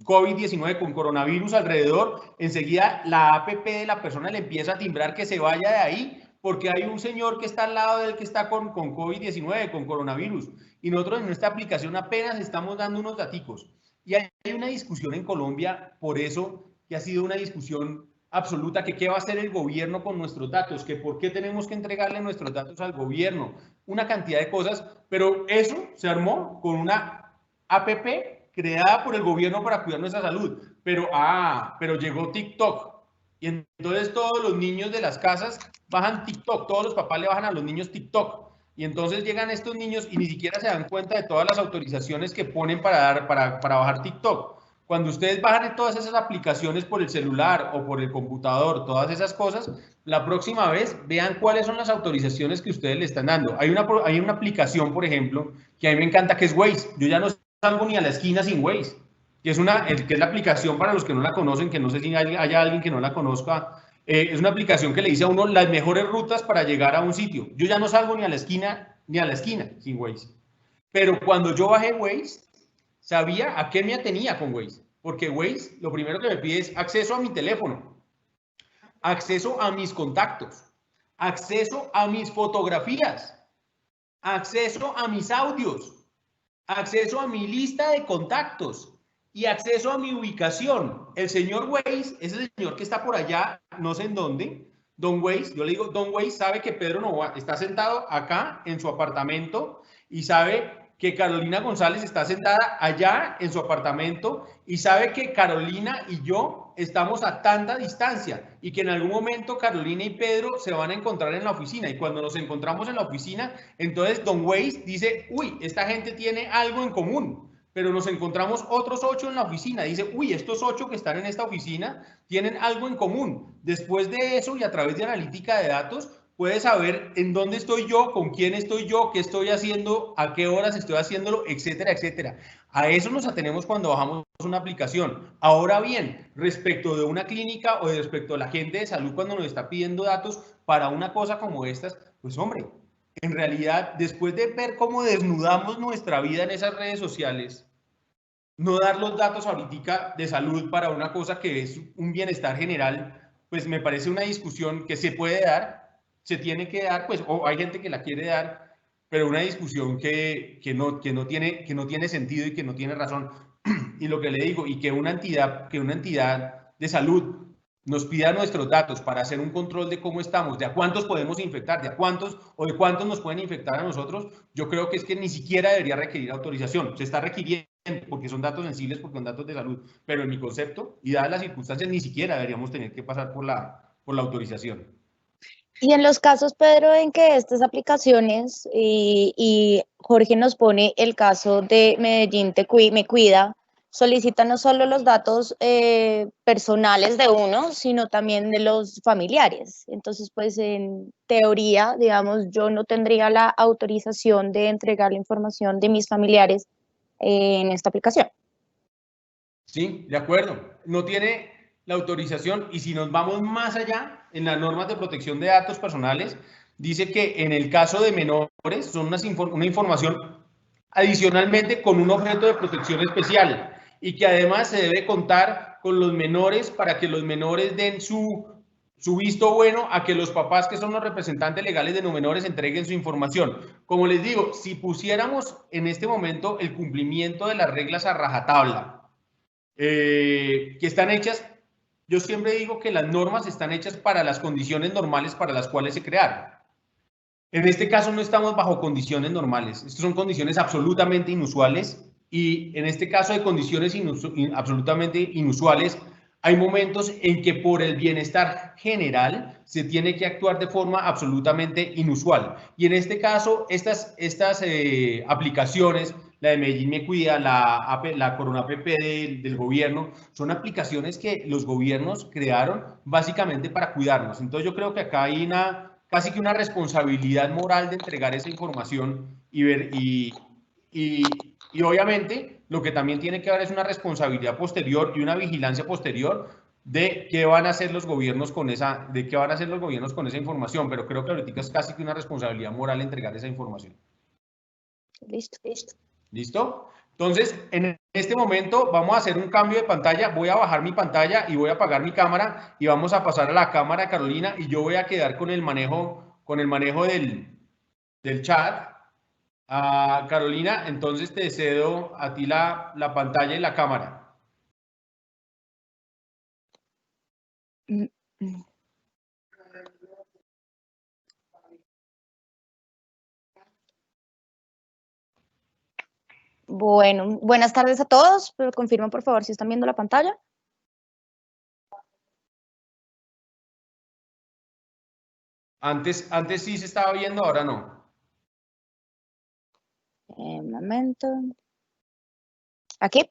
S2: COVID-19, con coronavirus alrededor, enseguida la APP de la persona le empieza a timbrar que se vaya de ahí, porque hay un señor que está al lado del que está con COVID-19, con coronavirus. Y nosotros en esta aplicación apenas estamos dando unos daticos. Y hay una discusión en Colombia, por eso, que ha sido una discusión absoluta, que qué va a hacer el gobierno con nuestros datos, que por qué tenemos que entregarle nuestros datos al gobierno, una cantidad de cosas, pero eso se armó con una APP creada por el gobierno para cuidar nuestra salud, pero llegó TikTok, y entonces todos los niños de las casas bajan TikTok, todos los papás le bajan a los niños TikTok, y entonces llegan estos niños y ni siquiera se dan cuenta de todas las autorizaciones que ponen para bajar TikTok. Cuando ustedes bajan todas esas aplicaciones por el celular o por el computador, todas esas cosas, la próxima vez vean cuáles son las autorizaciones que ustedes le están dando. Hay una aplicación, por ejemplo, que a mí me encanta, que es Waze. Yo ya no salgo ni a la esquina sin Waze, que es la aplicación, para los que no la conocen, que no sé si haya alguien que no la conozca, es una aplicación que le dice a uno las mejores rutas para llegar a un sitio. Yo ya no salgo ni a la esquina sin Waze. Pero cuando yo bajé Waze, sabía a qué me atenía con Waze, porque Waze lo primero que me pide es acceso a mi teléfono, acceso a mis contactos, acceso a mis fotografías, acceso a mis audios, acceso a mi lista de contactos y acceso a mi ubicación. El señor Waze, ese señor que está por allá, no sé en dónde, Don Waze, yo le digo, Don Waze sabe que Pedro Novoa está sentado acá en su apartamento y sabe que Carolina González está sentada allá en su apartamento y sabe que Carolina y yo estamos a tanta distancia y que en algún momento Carolina y Pedro se van a encontrar en la oficina, y cuando nos encontramos en la oficina, entonces Don Waze dice, uy, esta gente tiene algo en común, pero nos encontramos otros 8 en la oficina, dice, uy, estos 8 que están en esta oficina tienen algo en común. Después de eso y a través de analítica de datos, puedes saber en dónde estoy yo, con quién estoy yo, qué estoy haciendo, a qué horas estoy haciéndolo, etcétera, etcétera. A eso nos atenemos cuando bajamos una aplicación. Ahora bien, respecto de una clínica o respecto a la gente de salud cuando nos está pidiendo datos para una cosa como estas, pues hombre, en realidad, después de ver cómo desnudamos nuestra vida en esas redes sociales, no dar los datos ahorita de salud para una cosa que es un bienestar general, pues me parece una discusión que se puede dar, se tiene que dar, pues, o hay gente que la quiere dar, pero una discusión que no tiene sentido y que no tiene razón. Y lo que le digo, y que una entidad de salud nos pida nuestros datos para hacer un control de cómo estamos, de a cuántos podemos infectar, de cuántos nos pueden infectar a nosotros, yo creo que es que ni siquiera debería requerir autorización. Se está requiriendo porque son datos sensibles, porque son datos de salud, pero en mi concepto, y dadas las circunstancias, ni siquiera deberíamos tener que pasar por la autorización.
S4: Y en los casos, Pedro, en que estas aplicaciones, y Jorge nos pone el caso de Medellín Me Cuida, solicita no solo los datos personales de uno, sino también de los familiares. Entonces, pues en teoría, digamos, yo no tendría la autorización de entregar la información de mis familiares en esta aplicación.
S2: Sí, de acuerdo. No tiene la autorización, y si nos vamos más allá, en las normas de protección de datos personales, dice que en el caso de menores son una información adicionalmente con un objeto de protección especial, y que además se debe contar con los menores para que los menores den su visto bueno a que los papás, que son los representantes legales de los menores, entreguen su información. Como les digo, si pusiéramos en este momento el cumplimiento de las reglas a rajatabla, que están hechas, yo siempre digo que las normas están hechas para las condiciones normales para las cuales se crearon. En este caso no estamos bajo condiciones normales, estas son condiciones absolutamente inusuales, y en este caso de condiciones absolutamente inusuales, hay momentos en que por el bienestar general se tiene que actuar de forma absolutamente inusual. Y en este caso, estas aplicaciones, la de Medellín Me Cuida, la Corona app del gobierno, son aplicaciones que los gobiernos crearon básicamente para cuidarnos. Entonces yo creo que acá hay casi que una responsabilidad moral de entregar esa información y ver, y obviamente lo que también tiene que haber es una responsabilidad posterior y una vigilancia posterior de qué van a hacer los gobiernos con esa información, pero creo que ahorita es casi que una responsabilidad moral entregar esa información.
S4: Listo.
S2: ¿Listo? Entonces, en este momento vamos a hacer un cambio de pantalla. Voy a bajar mi pantalla y voy a apagar mi cámara, y vamos a pasar a la cámara de Carolina, y yo voy a quedar con el manejo del chat. Carolina, entonces te cedo a ti la pantalla y la cámara.
S4: Bueno, buenas tardes a todos, pero confirmen por favor si están viendo la pantalla.
S2: Antes sí se estaba viendo, ahora no.
S4: Un momento. Aquí.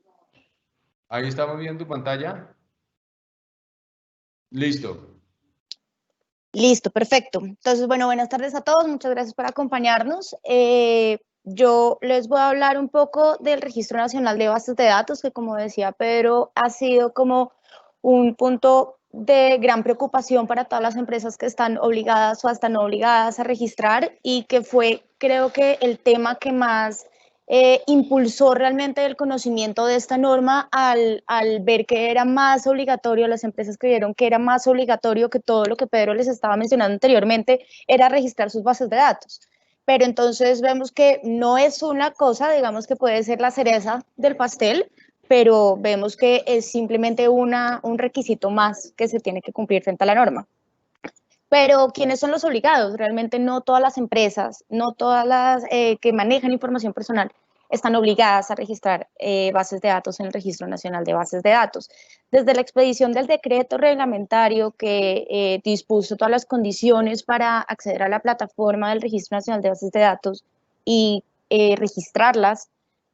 S2: Ahí estamos viendo tu pantalla. Listo.
S4: Listo, perfecto. Entonces, bueno, buenas tardes a todos. Muchas gracias por acompañarnos. Yo les voy a hablar un poco del Registro Nacional de Bases de Datos, que como decía Pedro, ha sido como un punto de gran preocupación para todas las empresas que están obligadas o hasta no obligadas a registrar, y que fue, creo que, el tema que más impulsó realmente el conocimiento de esta norma al ver que era más obligatorio, las empresas creyeron que era más obligatorio que todo lo que Pedro les estaba mencionando anteriormente, era registrar sus bases de datos. Pero entonces vemos que no es una cosa, digamos, que puede ser la cereza del pastel, pero vemos que es simplemente un requisito más que se tiene que cumplir frente a la norma. Pero ¿quiénes son los obligados? Realmente no todas las empresas, no todas las que manejan información personal están obligadas a registrar bases de datos en el Registro Nacional de Bases de Datos. Desde la expedición del decreto reglamentario que dispuso todas las condiciones para acceder a la plataforma del Registro Nacional de Bases de Datos y registrarlas,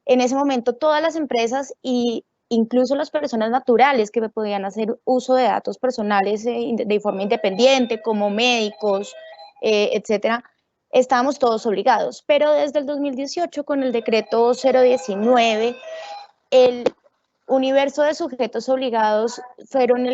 S4: en ese momento todas las empresas y incluso las personas naturales que podían hacer uso de datos personales de forma independiente, como médicos, etcétera, estábamos todos obligados. Pero desde el 2018, con el decreto 019, el universo de sujetos obligados fueron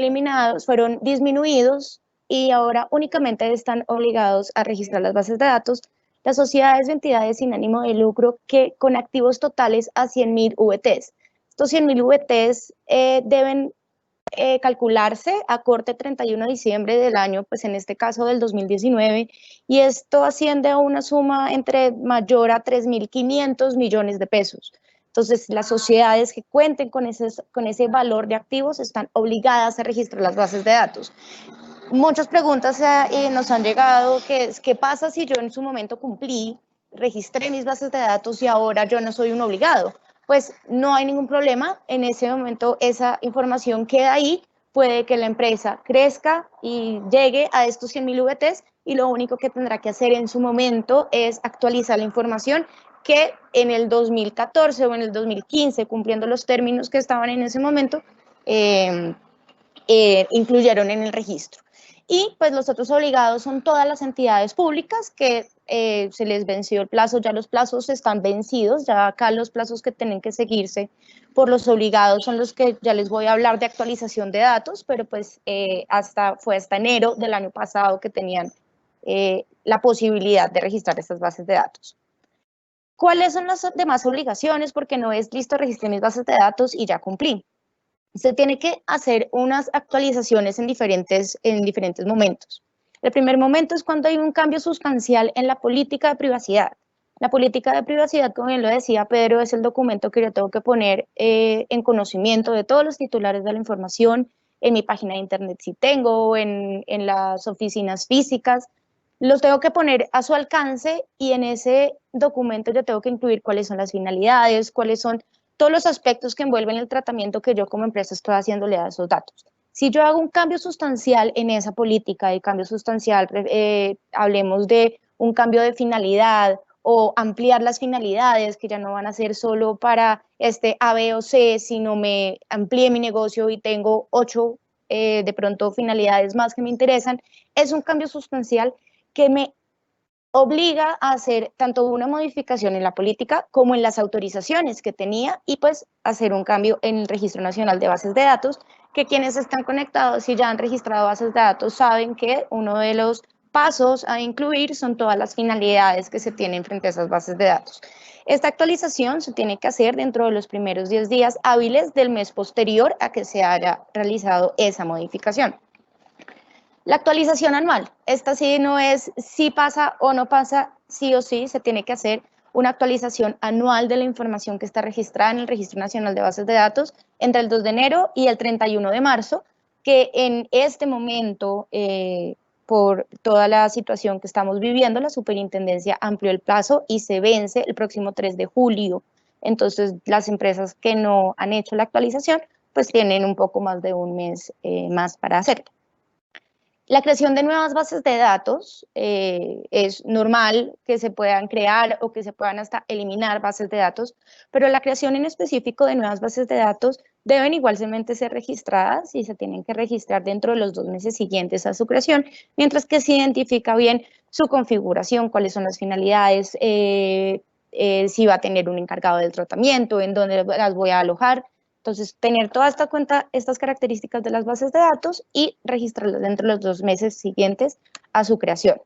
S4: disminuidos, y ahora únicamente están obligados a registrar las bases de datos las sociedades o entidades sin ánimo de lucro que con activos totales a 100.000 VTs. Estos 100.000 VTs deben calcularse a corte 31 de diciembre del año, pues en este caso del 2019, y esto asciende a una suma entre mayor a 3.500 millones de pesos. Entonces, las sociedades que cuenten con ese valor de activos están obligadas a registrar las bases de datos. Muchas preguntas nos han llegado, que es, ¿qué pasa si yo en su momento cumplí, registré mis bases de datos y ahora yo no soy un obligado? Pues no hay ningún problema, en ese momento esa información queda ahí, puede que la empresa crezca y llegue a estos 100.000 VTs, y lo único que tendrá que hacer en su momento es actualizar la información que en el 2014 o en el 2015, cumpliendo los términos que estaban en ese momento, incluyeron en el registro. Y pues los otros obligados son todas las entidades públicas que se les venció el plazo, ya los plazos están vencidos, ya acá los plazos que tienen que seguirse por los obligados son los que ya les voy a hablar de actualización de datos, pero pues fue hasta enero del año pasado que tenían la posibilidad de registrar estas bases de datos. ¿Cuáles son las demás obligaciones? Porque no es listo, registré mis bases de datos y ya cumplí. Se tiene que hacer unas actualizaciones en diferentes momentos. El primer momento es cuando hay un cambio sustancial en la política de privacidad. La política de privacidad, como bien lo decía Pedro, es el documento que yo tengo que poner en conocimiento de todos los titulares de la información, en mi página de internet si tengo, en las oficinas físicas. Los tengo que poner a su alcance y en ese documento yo tengo que incluir cuáles son las finalidades, cuáles son todos los aspectos que envuelven el tratamiento que yo como empresa estoy haciéndole a esos datos. Si yo hago un cambio sustancial en esa política, y cambio sustancial, hablemos de un cambio de finalidad o ampliar las finalidades, que ya no van a ser solo para este A, B o C, sino me amplié mi negocio y tengo 8 de pronto finalidades más que me interesan, es un cambio sustancial que me obliga a hacer tanto una modificación en la política como en las autorizaciones que tenía y pues hacer un cambio en el Registro Nacional de Bases de Datos, que quienes están conectados y ya han registrado bases de datos saben que uno de los pasos a incluir son todas las finalidades que se tienen frente a esas bases de datos. Esta actualización se tiene que hacer dentro de los primeros 10 días hábiles del mes posterior a que se haya realizado esa modificación. La actualización anual, esta sí no es si pasa o no pasa, sí o sí, se tiene que hacer una actualización anual de la información que está registrada en el Registro Nacional de Bases de Datos entre el 2 de enero y el 31 de marzo, que en este momento, por toda la situación que estamos viviendo, la superintendencia amplió el plazo y se vence el próximo 3 de julio. Entonces, las empresas que no han hecho la actualización, pues tienen un poco más de un mes más para hacerlo. La creación de nuevas bases de datos es normal que se puedan crear o que se puedan hasta eliminar bases de datos, pero la creación en específico de nuevas bases de datos deben igualmente ser registradas y se tienen que registrar dentro de los 2 meses siguientes a su creación, mientras que se identifica bien su configuración, cuáles son las finalidades, si va a tener un encargado del tratamiento, en dónde las voy a alojar. Entonces, tener toda esta cuenta, estas características de las bases de datos y registrarlas dentro de los 2 meses siguientes a su creación.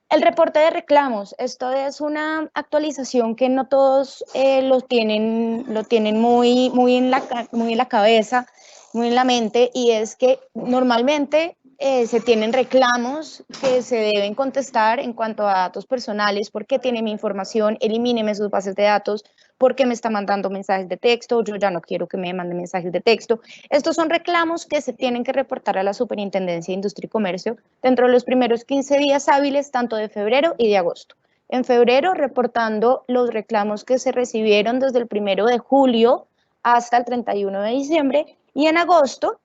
S4: El reporte de reclamos, esto es una actualización que no todos lo tienen muy en la cabeza, muy en la mente, y es que normalmente se tienen reclamos que se deben contestar en cuanto a datos personales, por qué tiene mi información, elimíneme sus bases de datos, por qué me está mandando mensajes de texto, yo ya no quiero que me manden mensajes de texto. Estos son reclamos que se tienen que reportar a la Superintendencia de Industria y Comercio dentro de los primeros 15 días hábiles, tanto de febrero y de agosto. En febrero, reportando los reclamos que se recibieron desde el 1 de julio hasta el 31 de diciembre, y en agosto,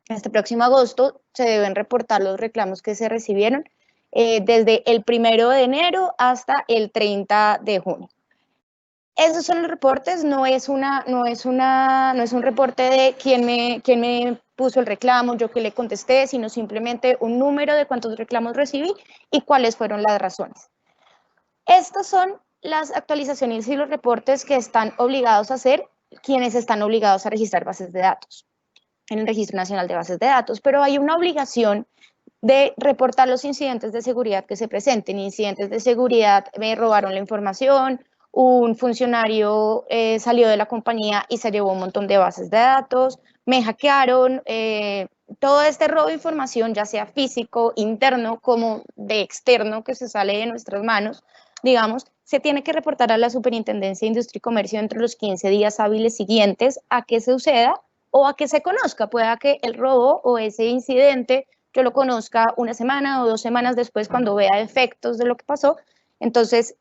S4: este próximo agosto, se deben reportar los reclamos que se recibieron desde el 1 de enero hasta el 30 de junio. Esos son los reportes, no es un reporte de quién me puso el reclamo, yo que le contesté, sino simplemente un número de cuántos reclamos recibí y cuáles fueron las razones. Estas son las actualizaciones y los reportes que están obligados a hacer quienes están obligados a registrar bases de datos en el Registro Nacional de Bases de Datos, pero hay una obligación de reportar los incidentes de seguridad que se presenten. Incidentes de seguridad, me robaron la información, un funcionario salió de la compañía y se llevó un montón de bases de datos, me hackearon, todo este robo de información, ya sea físico, interno, como de externo que se sale de nuestras manos, digamos, se tiene que reportar a la Superintendencia de Industria y Comercio entre los 15 días hábiles siguientes a que se suceda o a que se conozca. Pueda que el robo o ese incidente yo lo conozca una semana o 2 semanas después cuando vea efectos de lo que pasó. Entonces,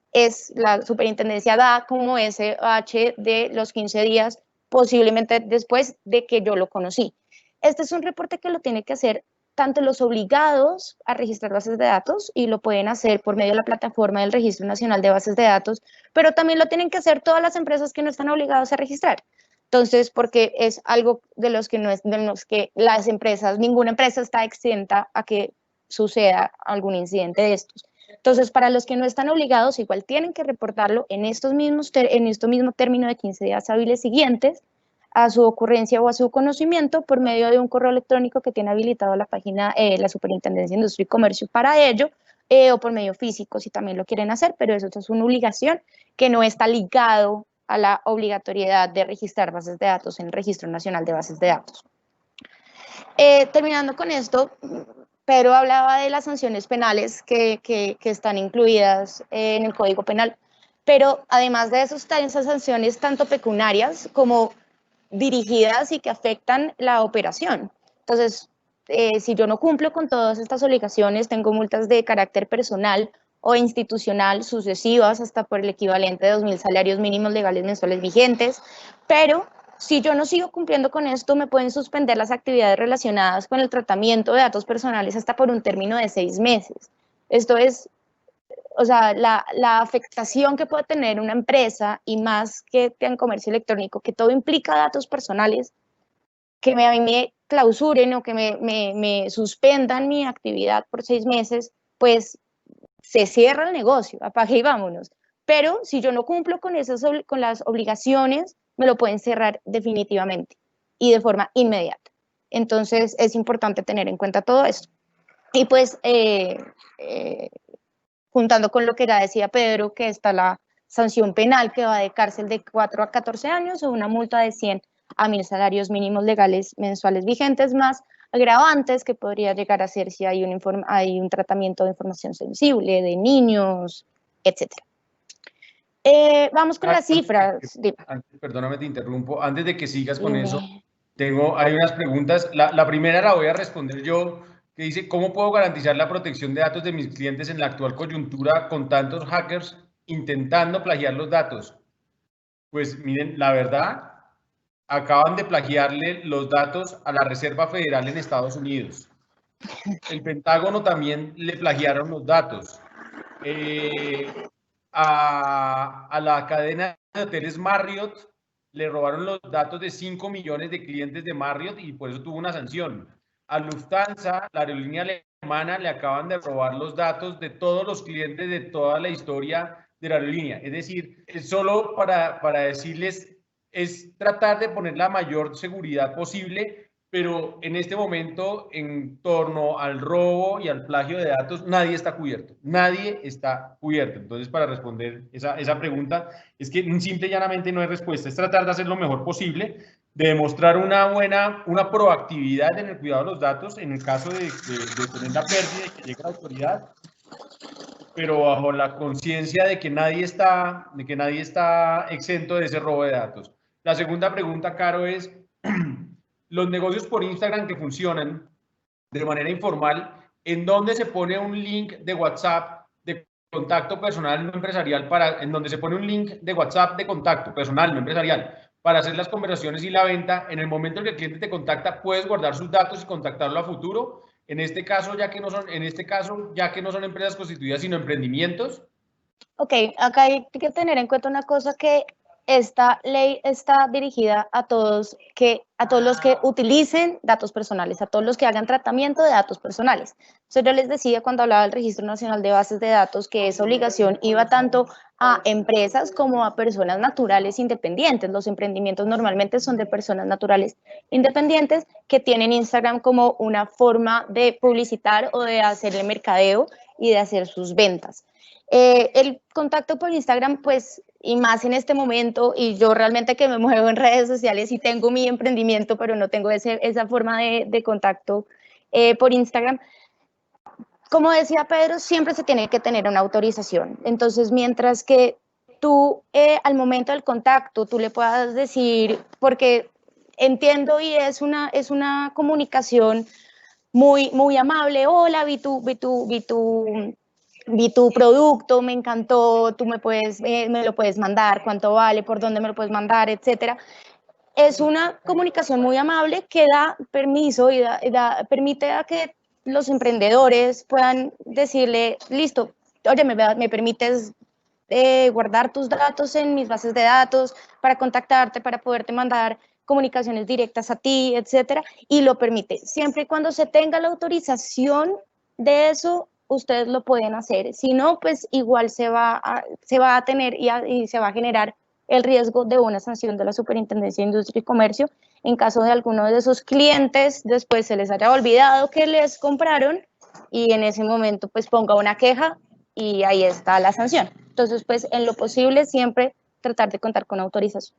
S4: la superintendencia da como ese bache de los 15 días, posiblemente después de que yo lo conocí. Este es un reporte que lo tiene que hacer tanto los obligados a registrar bases de datos, y lo pueden hacer por medio de la plataforma del Registro Nacional de Bases de Datos, pero también lo tienen que hacer todas las empresas que no están obligadas a registrar. Entonces, porque es algo de los que las empresas, ninguna empresa está exenta a que suceda algún incidente de estos. Entonces, para los que no están obligados, igual tienen que reportarlo en este mismo término de 15 días hábiles siguientes a su ocurrencia o a su conocimiento por medio de un correo electrónico que tiene habilitado la página, la Superintendencia de Industria y Comercio para ello, o por medio físico si también lo quieren hacer, pero eso es una obligación que no está ligado a la obligatoriedad de registrar bases de datos en el Registro Nacional de Bases de Datos. Terminando con esto, Pedro hablaba de las sanciones penales que están incluidas en el Código Penal, pero además de eso están esas sanciones tanto pecuniarias como dirigidas y que afectan la operación. Entonces, si yo no cumplo con todas estas obligaciones, tengo multas de carácter personal o institucional sucesivas hasta por el equivalente de 2.000 salarios mínimos legales mensuales vigentes, pero si yo no sigo cumpliendo con esto, me pueden suspender las actividades relacionadas con el tratamiento de datos personales hasta por un término de 6 meses. Esto es, o sea, la afectación que puede tener una empresa, y más que en comercio electrónico, que todo implica datos personales, que a mí me clausuren o que me suspendan mi actividad por 6 meses, pues se cierra el negocio, apague y vámonos. Pero si yo no cumplo con las obligaciones, me lo pueden cerrar definitivamente y de forma inmediata. Entonces es importante tener en cuenta todo esto. Y pues, juntando con lo que ya decía Pedro, que está la sanción penal que va de cárcel de 4 a 14 años o una multa de 100 a 1.000 salarios mínimos legales mensuales vigentes, más agravantes que podría llegar a ser si hay un tratamiento de información sensible de niños, etc. Vamos con las cifras.
S2: Perdóname, te interrumpo. Antes de que sigas con eso, hay unas preguntas. La primera la voy a responder yo, que dice, ¿cómo puedo garantizar la protección de datos de mis clientes en la actual coyuntura con tantos hackers intentando plagiar los datos? Pues miren, la verdad, acaban de plagiarle los datos a la Reserva Federal en Estados Unidos. El Pentágono también le plagiaron los datos. A la cadena de hoteles Marriott le robaron los datos de 5 millones de clientes de Marriott y por eso tuvo una sanción. A Lufthansa, la aerolínea alemana, le acaban de robar los datos de todos los clientes de toda la historia de la aerolínea. Es decir, es solo para decirles, es tratar de poner la mayor seguridad posible, pero en este momento, en torno al robo y al plagio de datos, nadie está cubierto. Nadie está cubierto. Entonces, para responder esa pregunta, es que simple y llanamente no hay respuesta. Es tratar de hacer lo mejor posible, de demostrar una proactividad en el cuidado de los datos, en el caso de tener la pérdida y que llegue a la autoridad, pero bajo la conciencia de que nadie está exento de ese robo de datos. La segunda pregunta, Caro, es los negocios por Instagram que funcionan de manera informal, ¿en dónde se pone un link de WhatsApp de contacto personal no empresarial en donde se pone un link de WhatsApp de contacto personal no empresarial para hacer las conversaciones y la venta? En el momento en que el cliente te contacta, puedes guardar sus datos y contactarlo a futuro. En este caso, ya que no son empresas constituidas, sino emprendimientos.
S4: Ok, acá hay que tener en cuenta una cosa, que esta ley está dirigida a todos los que utilicen datos personales, a todos los que hagan tratamiento de datos personales. Entonces, yo les decía cuando hablaba del Registro Nacional de Bases de Datos que esa obligación iba tanto a empresas como a personas naturales independientes. Los emprendimientos normalmente son de personas naturales independientes que tienen Instagram como una forma de publicitar o de hacerle mercadeo y de hacer sus ventas. El contacto por Instagram, pues, y más en este momento, y yo realmente que me muevo en redes sociales y tengo mi emprendimiento, pero no tengo esa forma de contacto por Instagram. Como decía Pedro, siempre se tiene que tener una autorización. Entonces, mientras que tú al momento del contacto, tú le puedas decir, porque entiendo y es una comunicación muy, muy amable, hola, vi tu producto, me encantó, tú me lo puedes mandar, cuánto vale, por dónde me lo puedes mandar, etcétera. Es una comunicación muy amable que da permiso y permite a que los emprendedores puedan decirle, listo, oye, ¿me permites guardar tus datos en mis bases de datos para contactarte, para poderte mandar comunicaciones directas a ti, etcétera? Y lo permite. Siempre y cuando se tenga la autorización de eso, ustedes lo pueden hacer. Si no, pues igual se va a tener y se va a generar el riesgo de una sanción de la Superintendencia de Industria y Comercio en caso de alguno de esos clientes después se les haya olvidado que les compraron y en ese momento pues ponga una queja y ahí está la sanción. Entonces, pues en lo posible siempre tratar de contar con autorización.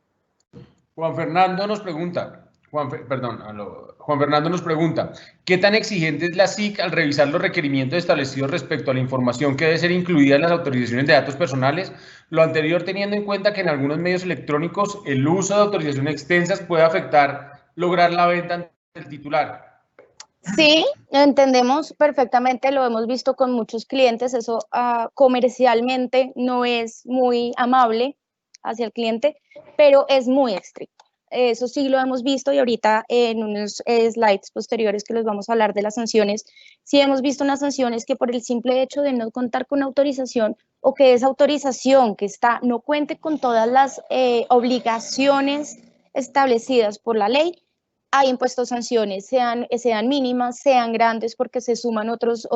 S2: Juan Fernando nos pregunta, Juan Fernando nos pregunta, ¿qué tan exigente es la SIC al revisar los requerimientos establecidos respecto a la información que debe ser incluida en las autorizaciones de datos personales? Lo anterior teniendo en cuenta que en algunos medios electrónicos el uso de autorizaciones extensas puede afectar lograr la venta del titular.
S4: Sí, entendemos perfectamente, lo hemos visto con muchos clientes, eso comercialmente no es muy amable hacia el cliente, pero es muy estricto. Eso sí lo hemos visto y ahorita en unos slides posteriores que les vamos a hablar de las sanciones, sí hemos visto unas sanciones que por el simple hecho de no contar con autorización o que esa autorización que está no cuente con todas las obligaciones establecidas por la ley, hay impuestos sanciones, sean mínimas, sean grandes, porque se suman otros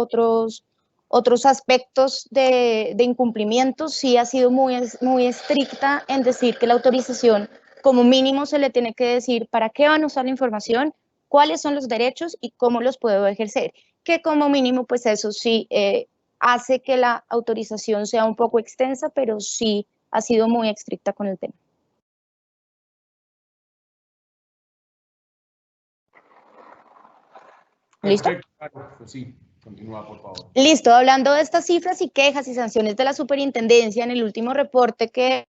S4: aspectos de incumplimiento. Sí ha sido muy estricta en decir que la autorización, como mínimo, se le tiene que decir para qué van a usar la información, cuáles son los derechos y cómo los puedo ejercer. Que como mínimo, pues eso sí hace que la autorización sea un poco extensa, pero sí ha sido muy estricta con el tema. ¿Listo?
S2: Pues sí, continúa, por favor.
S4: Listo, hablando de estas cifras y quejas y sanciones de la Superintendencia, en el último reporte que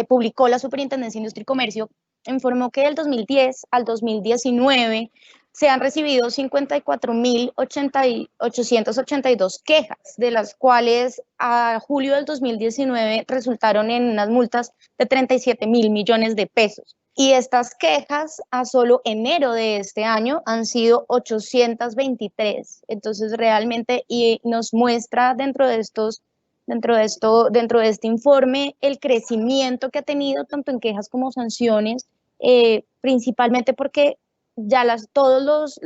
S4: publicó la Superintendencia de Industria y Comercio, informó que del 2010 al 2019 se han recibido 54.882 quejas, de las cuales a julio del 2019 resultaron en unas multas de 37.000 millones de pesos. Y estas quejas a solo enero de este año han sido 823. Entonces realmente y nos muestra dentro de este informe el crecimiento que ha tenido tanto en quejas como sanciones, principalmente porque ya todos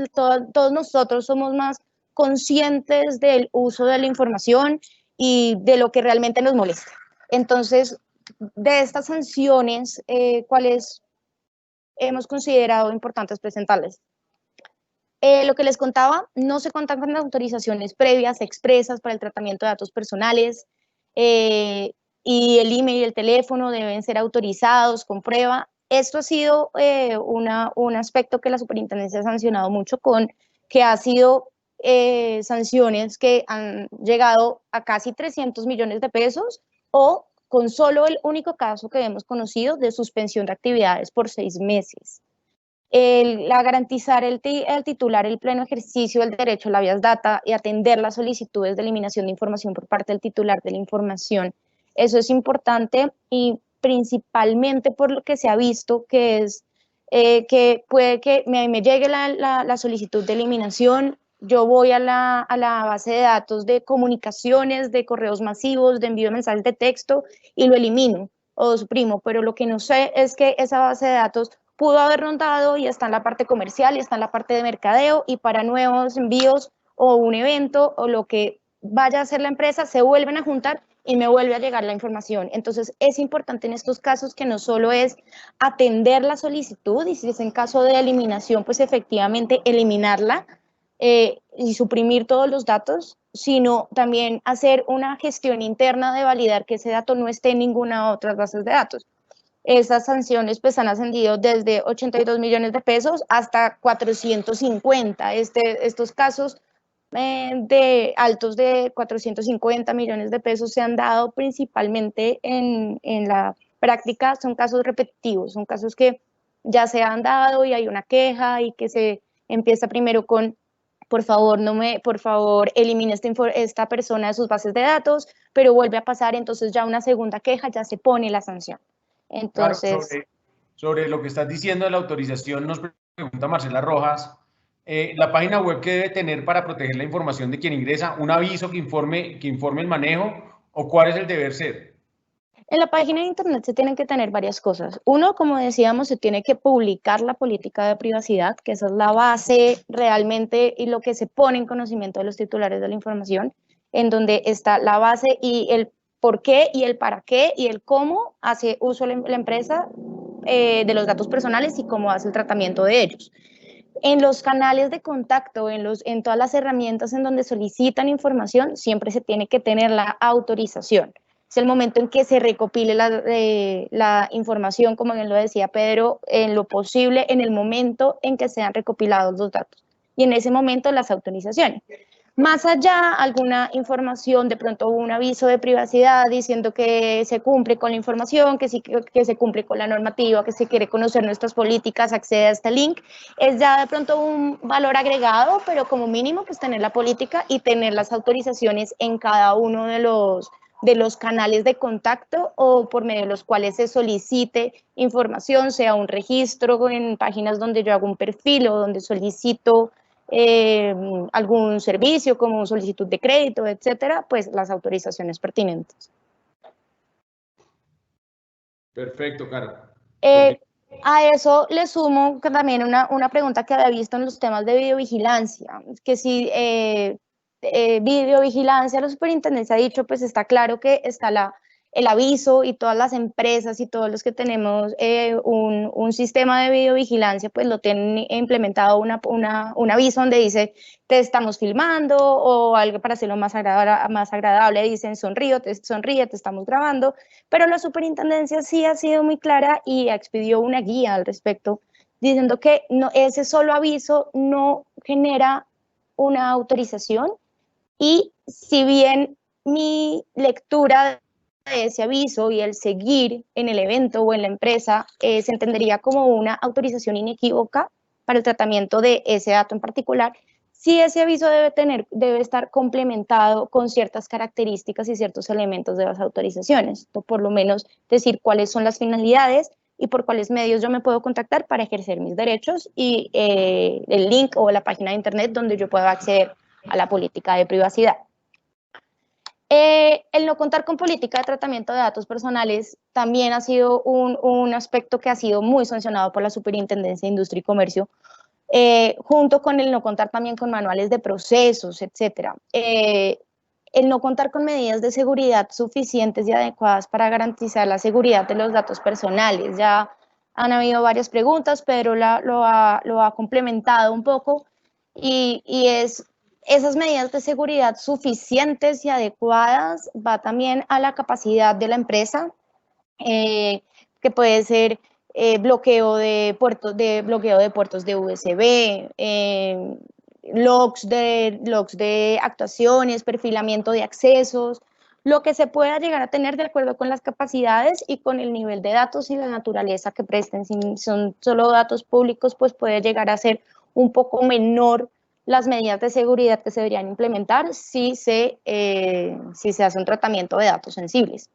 S4: nosotros somos más conscientes del uso de la información y de lo que realmente nos molesta. Entonces, de estas sanciones, ¿cuáles hemos considerado importantes presentarles? Lo que les contaba, no se cuentan con autorizaciones previas expresas para el tratamiento de datos personales y el email y el teléfono deben ser autorizados con prueba. Esto ha sido un aspecto que la Superintendencia ha sancionado mucho que ha sido sanciones que han llegado a casi 300 millones de pesos o con solo el único caso que hemos conocido de suspensión de actividades por 6 meses. Garantizar el titular el pleno ejercicio del derecho a la habeas data y atender las solicitudes de eliminación de información por parte del titular de la información. Eso es importante y principalmente por lo que se ha visto que es que puede que me llegue la solicitud de eliminación, yo voy a la base de datos de comunicaciones, de correos masivos, de envío de mensajes de texto y lo elimino o suprimo, pero lo que no sé es que esa base de datos pudo haber rondado y está en la parte comercial y está en la parte de mercadeo y para nuevos envíos o un evento o lo que vaya a hacer la empresa se vuelven a juntar y me vuelve a llegar la información. Entonces es importante en estos casos que no solo es atender la solicitud y si es en caso de eliminación pues efectivamente eliminarla y suprimir todos los datos, sino también hacer una gestión interna de validar que ese dato no esté en ninguna otra base de datos. Esas sanciones pues han ascendido desde 82 millones de pesos hasta 450. Estos casos de altos de 450 millones de pesos se han dado principalmente en la práctica, son casos repetitivos, son casos que ya se han dado y hay una queja y que se empieza primero con por favor elimine esta persona de sus bases de datos, pero vuelve a pasar, entonces ya una segunda queja, ya se pone la sanción. Entonces,
S2: claro, sobre lo que estás diciendo de la autorización, nos pregunta Marcela Rojas, la página web que debe tener para proteger la información de quien ingresa, un aviso que informe el manejo, o cuál es el deber ser.
S4: En la página de internet se tienen que tener varias cosas. Uno, como decíamos, se tiene que publicar la política de privacidad, que esa es la base realmente y lo que se pone en conocimiento de los titulares de la información, en donde está la base y el por qué y el para qué y el cómo hace uso la empresa de los datos personales y cómo hace el tratamiento de ellos. En los canales de contacto, en todas las herramientas en donde solicitan información, siempre se tiene que tener la autorización. Es el momento en que se recopile la información, como bien lo decía Pedro, en lo posible, en el momento en que sean recopilados los datos. Y en ese momento las autorizaciones. Más allá, alguna información, de pronto un aviso de privacidad diciendo que se cumple con la información, que sí que se cumple con la normativa, que se quiere conocer nuestras políticas, accede a este link, es ya de pronto un valor agregado, pero como mínimo pues tener la política y tener las autorizaciones en cada uno de los canales de contacto o por medio de los cuales se solicite información, sea un registro en páginas donde yo hago un perfil o donde solicito algún servicio como solicitud de crédito, etcétera, pues las autorizaciones pertinentes.
S2: Perfecto, Caro.
S4: A eso le sumo también una pregunta que había visto en los temas de videovigilancia, que si videovigilancia, la superintendencia ha dicho, pues está claro que está el aviso y todas las empresas y todos los que tenemos un sistema de videovigilancia, pues lo tienen implementado un aviso donde dice, te estamos filmando, o algo para hacerlo más agradable dicen, sonríe, te estamos grabando, pero la superintendencia sí ha sido muy clara y expidió una guía al respecto, diciendo que no, ese solo aviso no genera una autorización. Y si bien mi lectura de ese aviso y el seguir en el evento o en la empresa se entendería como una autorización inequívoca para el tratamiento de ese dato en particular, sí ese aviso debe estar complementado con ciertas características y ciertos elementos de las autorizaciones, o por lo menos decir cuáles son las finalidades y por cuáles medios yo me puedo contactar para ejercer mis derechos y el link o la página de internet donde yo pueda acceder a la política de privacidad. El no contar con política de tratamiento de datos personales también ha sido un aspecto que ha sido muy sancionado por la Superintendencia de Industria y Comercio, junto con el no contar también con manuales de procesos, etc. El no contar con medidas de seguridad suficientes y adecuadas para garantizar la seguridad de los datos personales. Ya han habido varias preguntas, Pedro lo ha complementado un poco, y es esas medidas de seguridad suficientes y adecuadas va también a la capacidad de la empresa, que puede ser bloqueo de puertos de USB, logs de actuaciones, perfilamiento de accesos, lo que se pueda llegar a tener de acuerdo con las capacidades y con el nivel de datos y la naturaleza que presten. Si son solo datos públicos, pues puede llegar a ser un poco menor las medidas de seguridad que se deberían implementar si se hace un tratamiento de datos sensibles.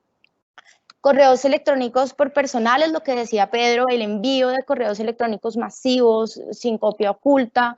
S4: Correos electrónicos por personales, lo que decía Pedro, el envío de correos electrónicos masivos, sin copia oculta,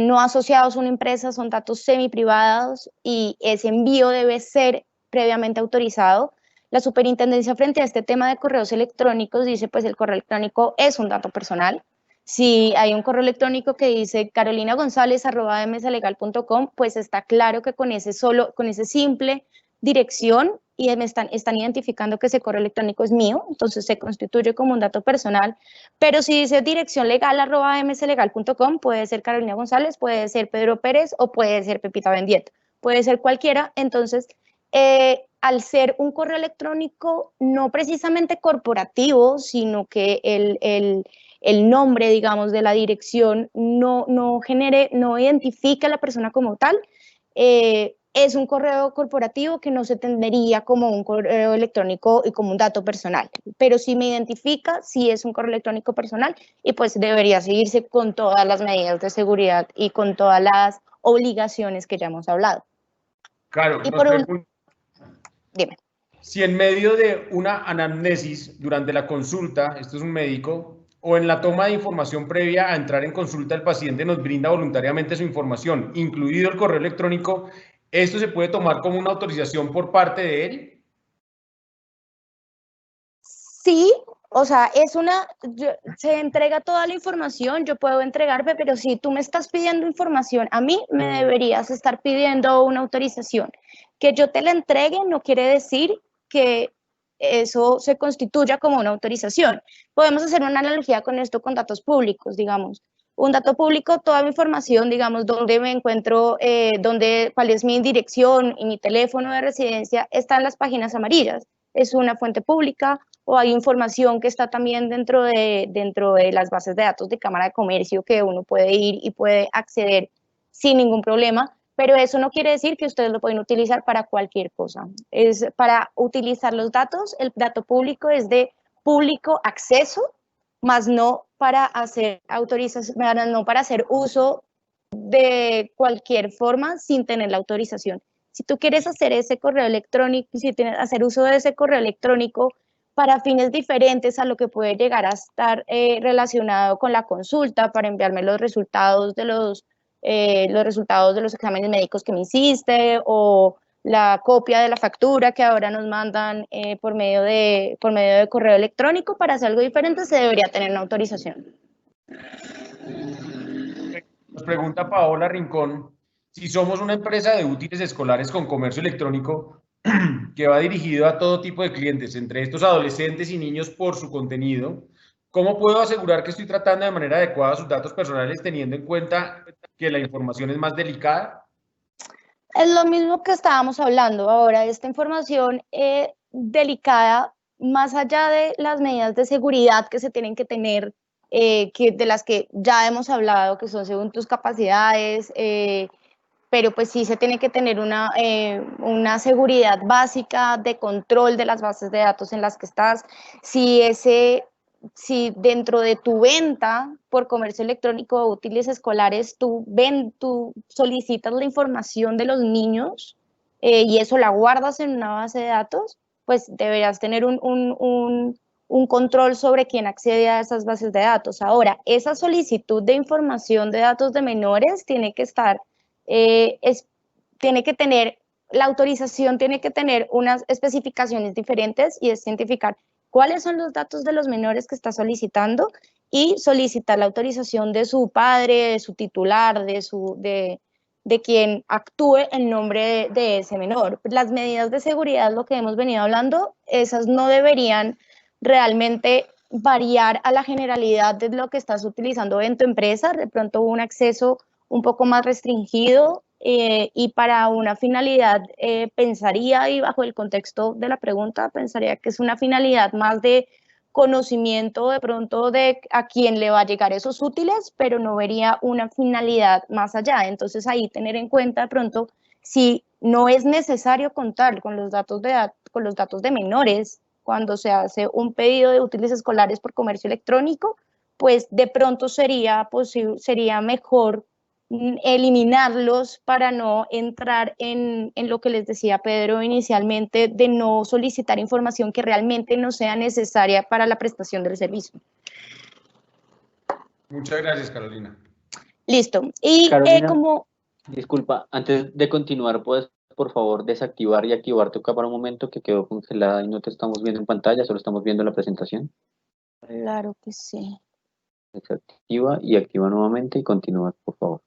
S4: no asociados a una empresa, son datos semi-privados y ese envío debe ser previamente autorizado. La superintendencia frente a este tema de correos electrónicos dice, pues el correo electrónico es un dato personal. Si hay un correo electrónico que dice carolinagonzalez@mslegal.com, pues está claro que con ese simple dirección y me están identificando que ese correo electrónico es mío, entonces se constituye como un dato personal. Pero si dice dirección legal@mslegal.com, puede ser Carolina González, puede ser Pedro Pérez o puede ser Pepita Bendiet, puede ser cualquiera. Entonces, al ser un correo electrónico no precisamente corporativo, sino que el nombre, digamos, de la dirección no identifica a la persona como tal, es un correo corporativo que no se entendería como un correo electrónico y como un dato personal, pero sí me identifica, sí es un correo electrónico personal y pues debería seguirse con todas las medidas de seguridad y con todas las obligaciones que ya hemos hablado.
S2: Claro,
S4: y por último, dime.
S2: Si en medio de una anamnesis durante la consulta, esto es un médico, o en la toma de información previa a entrar en consulta, el paciente nos brinda voluntariamente su información, incluido el correo electrónico, ¿esto se puede tomar como una autorización por parte de él?
S4: Sí, o sea, se entrega toda la información, yo puedo entregarme, pero si tú me estás pidiendo información, a mí me deberías estar pidiendo una autorización. Que yo te la entregue no quiere decir que eso se constituya como una autorización. Podemos hacer una analogía con esto con datos públicos, digamos. Un dato público, toda mi información, digamos, dónde me encuentro, cuál es mi dirección y mi teléfono de residencia, está en las páginas amarillas. Es una fuente pública, o hay información que está también dentro de las bases de datos de Cámara de Comercio que uno puede ir y puede acceder sin ningún problema, pero eso no quiere decir que ustedes lo pueden utilizar para cualquier cosa. Es para utilizar los datos, el dato público es de público acceso, más no para hacer autorización, no para hacer uso de cualquier forma sin tener la autorización. Si tú quieres hacer ese correo electrónico, hacer uso de ese correo electrónico para fines diferentes a lo que puede llegar a estar relacionado con la consulta, para enviarme los resultados de los exámenes médicos que me hiciste, o la copia de la factura que ahora nos mandan por medio de correo electrónico, para hacer algo diferente se debería tener una autorización.
S2: Nos pregunta Paola Rincón, si somos una empresa de útiles escolares con comercio electrónico que va dirigido a todo tipo de clientes, entre estos adolescentes y niños por su contenido, ¿cómo puedo asegurar que estoy tratando de manera adecuada sus datos personales teniendo en cuenta que la información es más delicada?
S4: Es lo mismo que estábamos hablando ahora, esta información delicada, más allá de las medidas de seguridad que se tienen que tener, de las que ya hemos hablado, que son según tus capacidades, pero pues sí se tiene que tener una seguridad básica de control de las bases de datos en las que estás. Si dentro de tu venta por comercio electrónico o útiles escolares, tú solicitas la información de los niños y eso la guardas en una base de datos, pues deberías tener un control sobre quién accede a esas bases de datos. Ahora, esa solicitud de información de datos de menores tiene que estar, la autorización tiene que tener unas especificaciones diferentes, y es identificar cuáles son los datos de los menores que está solicitando y solicitar la autorización de su padre, de su titular, de quien actúe en nombre de ese menor. Las medidas de seguridad, lo que hemos venido hablando, esas no deberían realmente variar a la generalidad de lo que estás utilizando en tu empresa. De pronto un acceso un poco más restringido y para una finalidad, pensaría, y bajo el contexto de la pregunta, pensaría que es una finalidad más de conocimiento de pronto de a quién le va a llegar esos útiles, pero no vería una finalidad más allá. Entonces ahí tener en cuenta de pronto si no es necesario contar con los datos de menores cuando se hace un pedido de útiles escolares por comercio electrónico, pues de pronto sería mejor eliminarlos para no entrar en lo que les decía Pedro inicialmente, de no solicitar información que realmente no sea necesaria para la prestación del servicio.
S2: Muchas gracias, Carolina.
S4: Listo. Y
S3: Carolina, disculpa, antes de continuar, ¿puedes por favor desactivar y activar tu cámara un momento, que quedó congelada y no te estamos viendo en pantalla, solo estamos viendo la presentación?
S4: Claro que sí.
S3: Desactiva y activa nuevamente y continúa, por favor.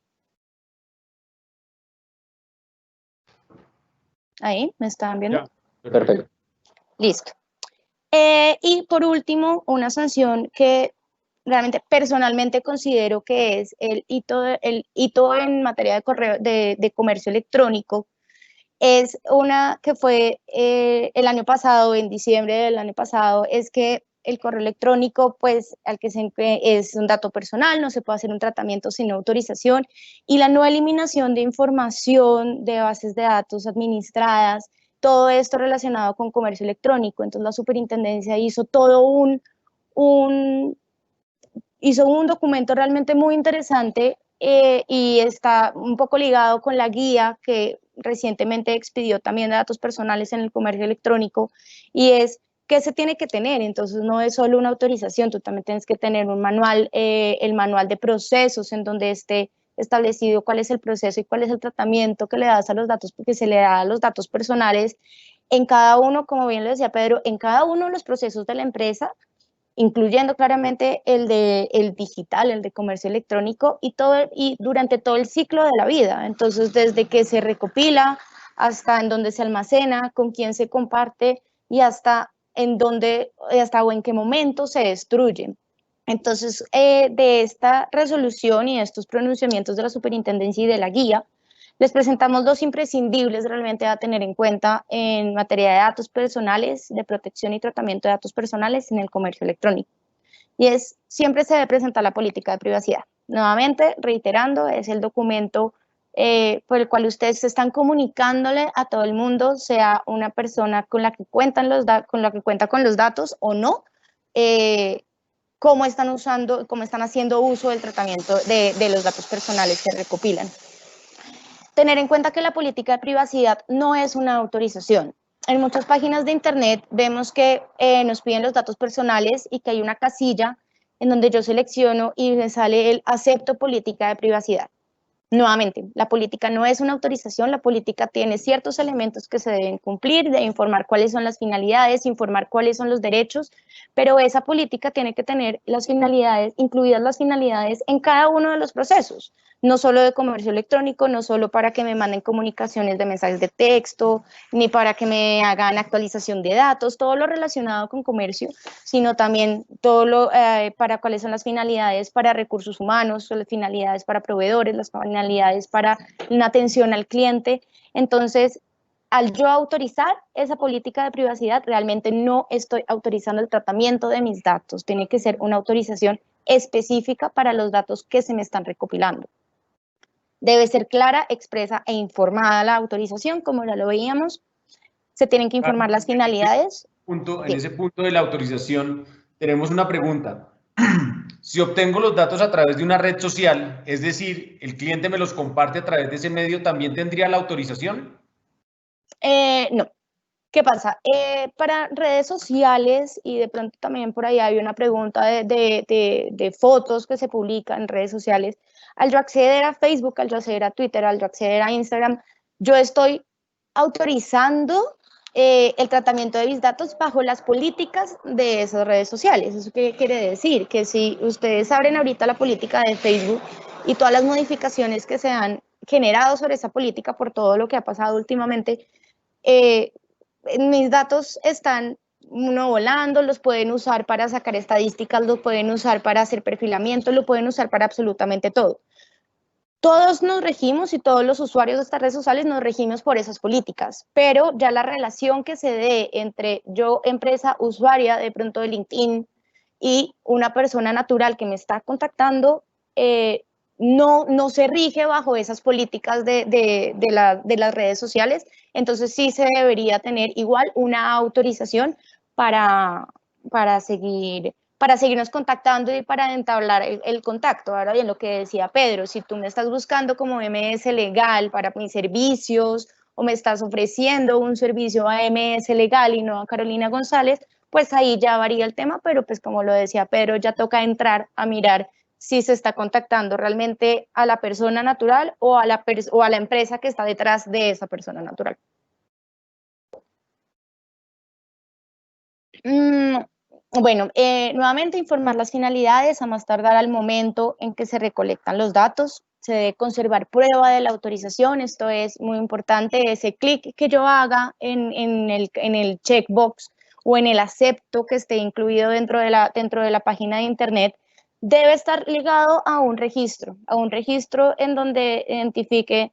S4: Ahí, ¿me están viendo?
S2: Ya,
S3: Perfecto.
S4: Listo. Y por último, una sanción que realmente personalmente considero que es el hito en materia de comercio electrónico, es una que fue el año pasado, en diciembre del año pasado, es que el correo electrónico, pues, es un dato personal, no se puede hacer un tratamiento sin autorización, y la no eliminación de información de bases de datos administradas, todo esto relacionado con comercio electrónico. Entonces la superintendencia hizo hizo un documento realmente muy interesante y está un poco ligado con la guía que recientemente expidió también de datos personales en el comercio electrónico, y es ¿qué se tiene que tener? Entonces no es solo una autorización, tú también tienes que tener un manual, el manual de procesos en donde esté establecido cuál es el proceso y cuál es el tratamiento que le das a los datos, porque se le da a los datos personales en cada uno, como bien lo decía Pedro, en cada uno de los procesos de la empresa, incluyendo claramente el digital, el de comercio electrónico y durante todo el ciclo de la vida. Entonces, desde que se recopila hasta en dónde se almacena, con quién se comparte y hasta o en qué momento se destruye. Entonces, de esta resolución y de estos pronunciamientos de la superintendencia y de la guía, les presentamos dos imprescindibles realmente a tener en cuenta en materia de datos personales, de protección y tratamiento de datos personales en el comercio electrónico. Y siempre se debe presentar la política de privacidad. Nuevamente, reiterando, es el documento por el cual ustedes se están comunicándole a todo el mundo, sea una persona con la que cuenta con los datos o no, cómo están haciendo uso del tratamiento de los datos personales que recopilan. Tener en cuenta que la política de privacidad no es una autorización. En muchas páginas de internet vemos que nos piden los datos personales y que hay una casilla en donde yo selecciono y me sale el acepto política de privacidad. Nuevamente, la política no es una autorización, la política tiene ciertos elementos que se deben cumplir, de informar cuáles son las finalidades, informar cuáles son los derechos, pero esa política tiene que tener las finalidades, incluidas las finalidades en cada uno de los procesos, no solo de comercio electrónico, no solo para que me manden comunicaciones de mensajes de texto, ni para que me hagan actualización de datos, todo lo relacionado con comercio, sino también todo lo para cuáles son las finalidades para recursos humanos, las finalidades para proveedores, las finalidades para una atención al cliente. Entonces, al yo autorizar esa política de privacidad, realmente no estoy autorizando el tratamiento de mis datos. Tiene que ser una autorización específica para los datos que se me están recopilando. Debe ser clara, expresa e informada la autorización, como ya lo veíamos. Se tienen que informar las finalidades.
S2: En ese punto de la autorización, tenemos una pregunta. Si obtengo los datos a través de una red social, es decir, el cliente me los comparte a través de ese medio, ¿también tendría la autorización?
S4: No. ¿Qué pasa? Para redes sociales, y de pronto también por ahí hay una pregunta de fotos que se publican en redes sociales, al yo acceder a Facebook, al yo acceder a Twitter, al yo acceder a Instagram, yo estoy autorizando el tratamiento de mis datos bajo las políticas de esas redes sociales. ¿Eso qué quiere decir? Que si ustedes abren ahorita la política de Facebook y todas las modificaciones que se han generado sobre esa política por todo lo que ha pasado últimamente, mis datos están volando, los pueden usar para sacar estadísticas, los pueden usar para hacer perfilamiento, lo pueden usar para absolutamente todo. Todos nos regimos y todos los usuarios de estas redes sociales nos regimos por esas políticas, pero ya la relación que se dé entre yo, empresa usuaria de pronto de LinkedIn, y una persona natural que me está contactando, no se rige bajo esas políticas de las redes sociales. Entonces sí se debería tener igual una autorización para seguirnos contactando y para entablar el contacto. Ahora bien, lo que decía Pedro, si tú me estás buscando como MS legal para mis servicios o me estás ofreciendo un servicio a MS legal y no a Carolina González, pues ahí ya varía el tema, pero pues como lo decía Pedro, ya toca entrar a mirar si se está contactando realmente a la persona natural o a la empresa que está detrás de esa persona natural. Bueno, nuevamente informar las finalidades a más tardar al momento en que se recolectan los datos. Se debe conservar prueba de la autorización. Esto es muy importante. Ese clic que yo haga en el checkbox o en el acepto que esté incluido dentro de la página de internet debe estar ligado a un registro en donde identifique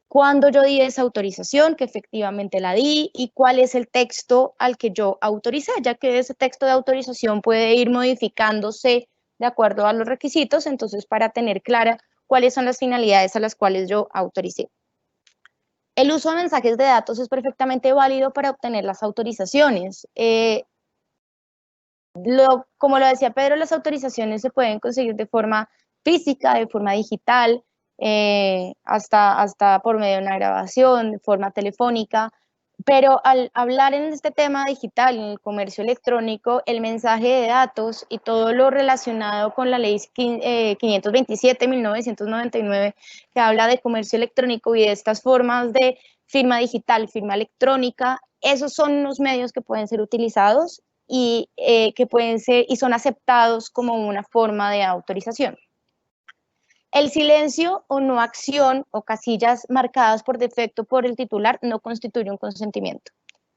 S4: cuándo yo di esa autorización, que efectivamente la di, y cuál es el texto al que yo autoricé, ya que ese texto de autorización puede ir modificándose de acuerdo a los requisitos. Entonces, para tener clara cuáles son las finalidades a las cuales yo autoricé. El uso de mensajes de datos es perfectamente válido para obtener las autorizaciones. Como lo decía Pedro, las autorizaciones se pueden conseguir de forma física, de forma digital, hasta por medio de una grabación, de forma telefónica. Pero al hablar en este tema digital, en el comercio electrónico, el mensaje de datos y todo lo relacionado con la ley 527/1999, que habla de comercio electrónico y de estas formas de firma digital, firma electrónica, esos son los medios que pueden ser utilizados y que pueden ser y son aceptados como una forma de autorización. El silencio o no acción o casillas marcadas por defecto por el titular no constituye un consentimiento.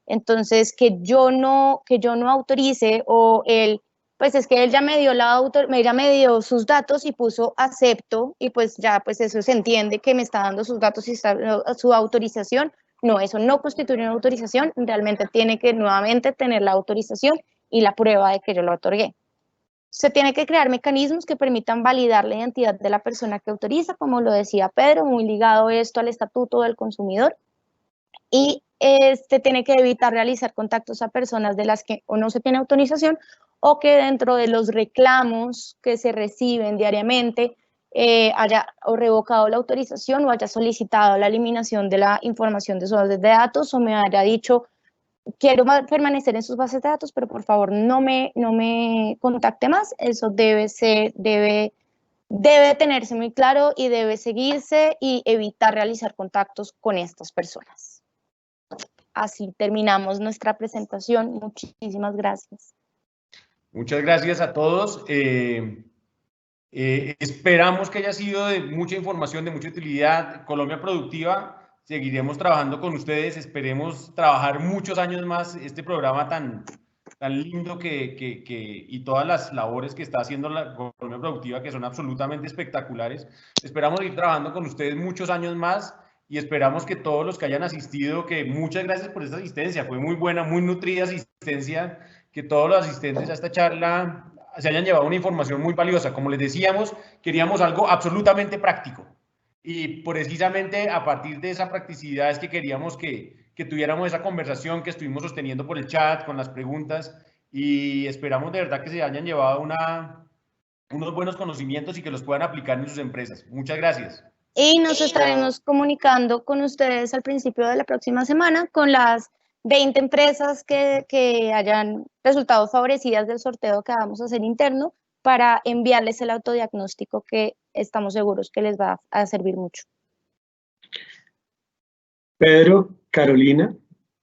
S4: Entonces, que yo no autorice o él, pues es que él ya me dio ya me dio sus datos y puso acepto y pues ya pues eso se entiende que me está dando sus datos y está su autorización. No, eso no constituye una autorización, realmente tiene que nuevamente tener la autorización y la prueba de que yo lo otorgué. Se tiene que crear mecanismos que permitan validar la identidad de la persona que autoriza, como lo decía Pedro, muy ligado esto al estatuto del consumidor. Y tiene que evitar realizar contactos a personas de las que o no se tiene autorización o que dentro de los reclamos que se reciben diariamente haya o revocado la autorización o haya solicitado la eliminación de la información de sus bases de datos o me haya dicho quiero permanecer en sus bases de datos, pero por favor no me contacte más. Eso debe tenerse muy claro y debe seguirse y evitar realizar contactos con estas personas. Así terminamos nuestra presentación. Muchísimas gracias.
S2: Muchas gracias a todos. Esperamos que haya sido de mucha información, de mucha utilidad. Colombia Productiva, seguiremos trabajando con ustedes. Esperemos trabajar muchos años más este programa tan lindo y todas las labores que está haciendo la Colombia Productiva, que son absolutamente espectaculares. Esperamos ir trabajando con ustedes muchos años más y esperamos que todos los que hayan asistido, que muchas gracias por esta asistencia, fue muy buena, muy nutrida asistencia, que todos los asistentes a esta charla se hayan llevado una información muy valiosa. Como les decíamos, queríamos algo absolutamente práctico y precisamente a partir de esa practicidad es que queríamos que tuviéramos esa conversación que estuvimos sosteniendo por el chat, con las preguntas, y esperamos de verdad que se hayan llevado unos buenos conocimientos y que los puedan aplicar en sus empresas. Muchas gracias.
S4: Y nos estaremos comunicando con ustedes al principio de la próxima semana con las 20 empresas que hayan resultado favorecidas del sorteo que vamos a hacer interno para enviarles el autodiagnóstico que estamos seguros que les va a servir mucho.
S1: Pedro, Carolina,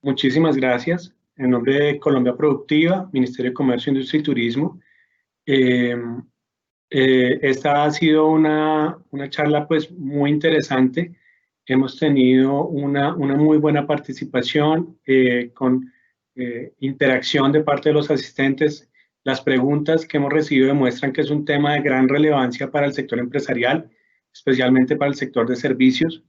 S1: muchísimas gracias. En nombre de Colombia Productiva, Ministerio de Comercio, Industria y Turismo, esta ha sido una charla pues muy interesante. Hemos tenido una muy buena participación con interacción de parte de los asistentes. Las preguntas que hemos recibido demuestran que es un tema de gran relevancia para el sector empresarial, especialmente para el sector de servicios.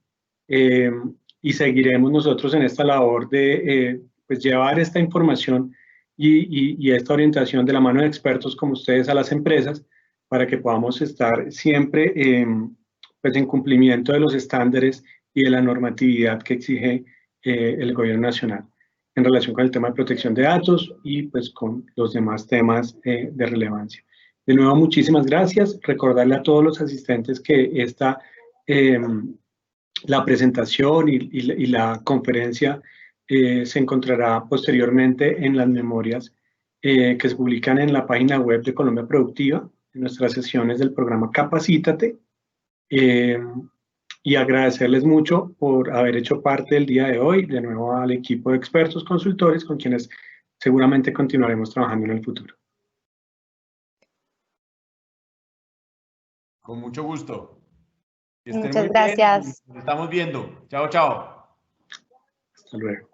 S1: Y seguiremos nosotros en esta labor de pues llevar esta información y esta orientación de la mano de expertos como ustedes a las empresas para que podamos estar siempre pues en cumplimiento de los estándares y de la normatividad que exige el gobierno nacional en relación con el tema de protección de datos y pues con los demás temas de relevancia. De nuevo, muchísimas gracias. Recordarle a todos los asistentes que la presentación y la conferencia se encontrará posteriormente en las memorias que se publican en la página web de Colombia Productiva, en nuestras sesiones del programa Capacítate. Y agradecerles mucho por haber hecho parte del día de hoy, de nuevo al equipo de expertos consultores con quienes seguramente continuaremos trabajando en el futuro.
S2: Con mucho gusto.
S4: Muchas gracias.
S2: Nos estamos viendo. Chao, chao.
S1: Hasta luego.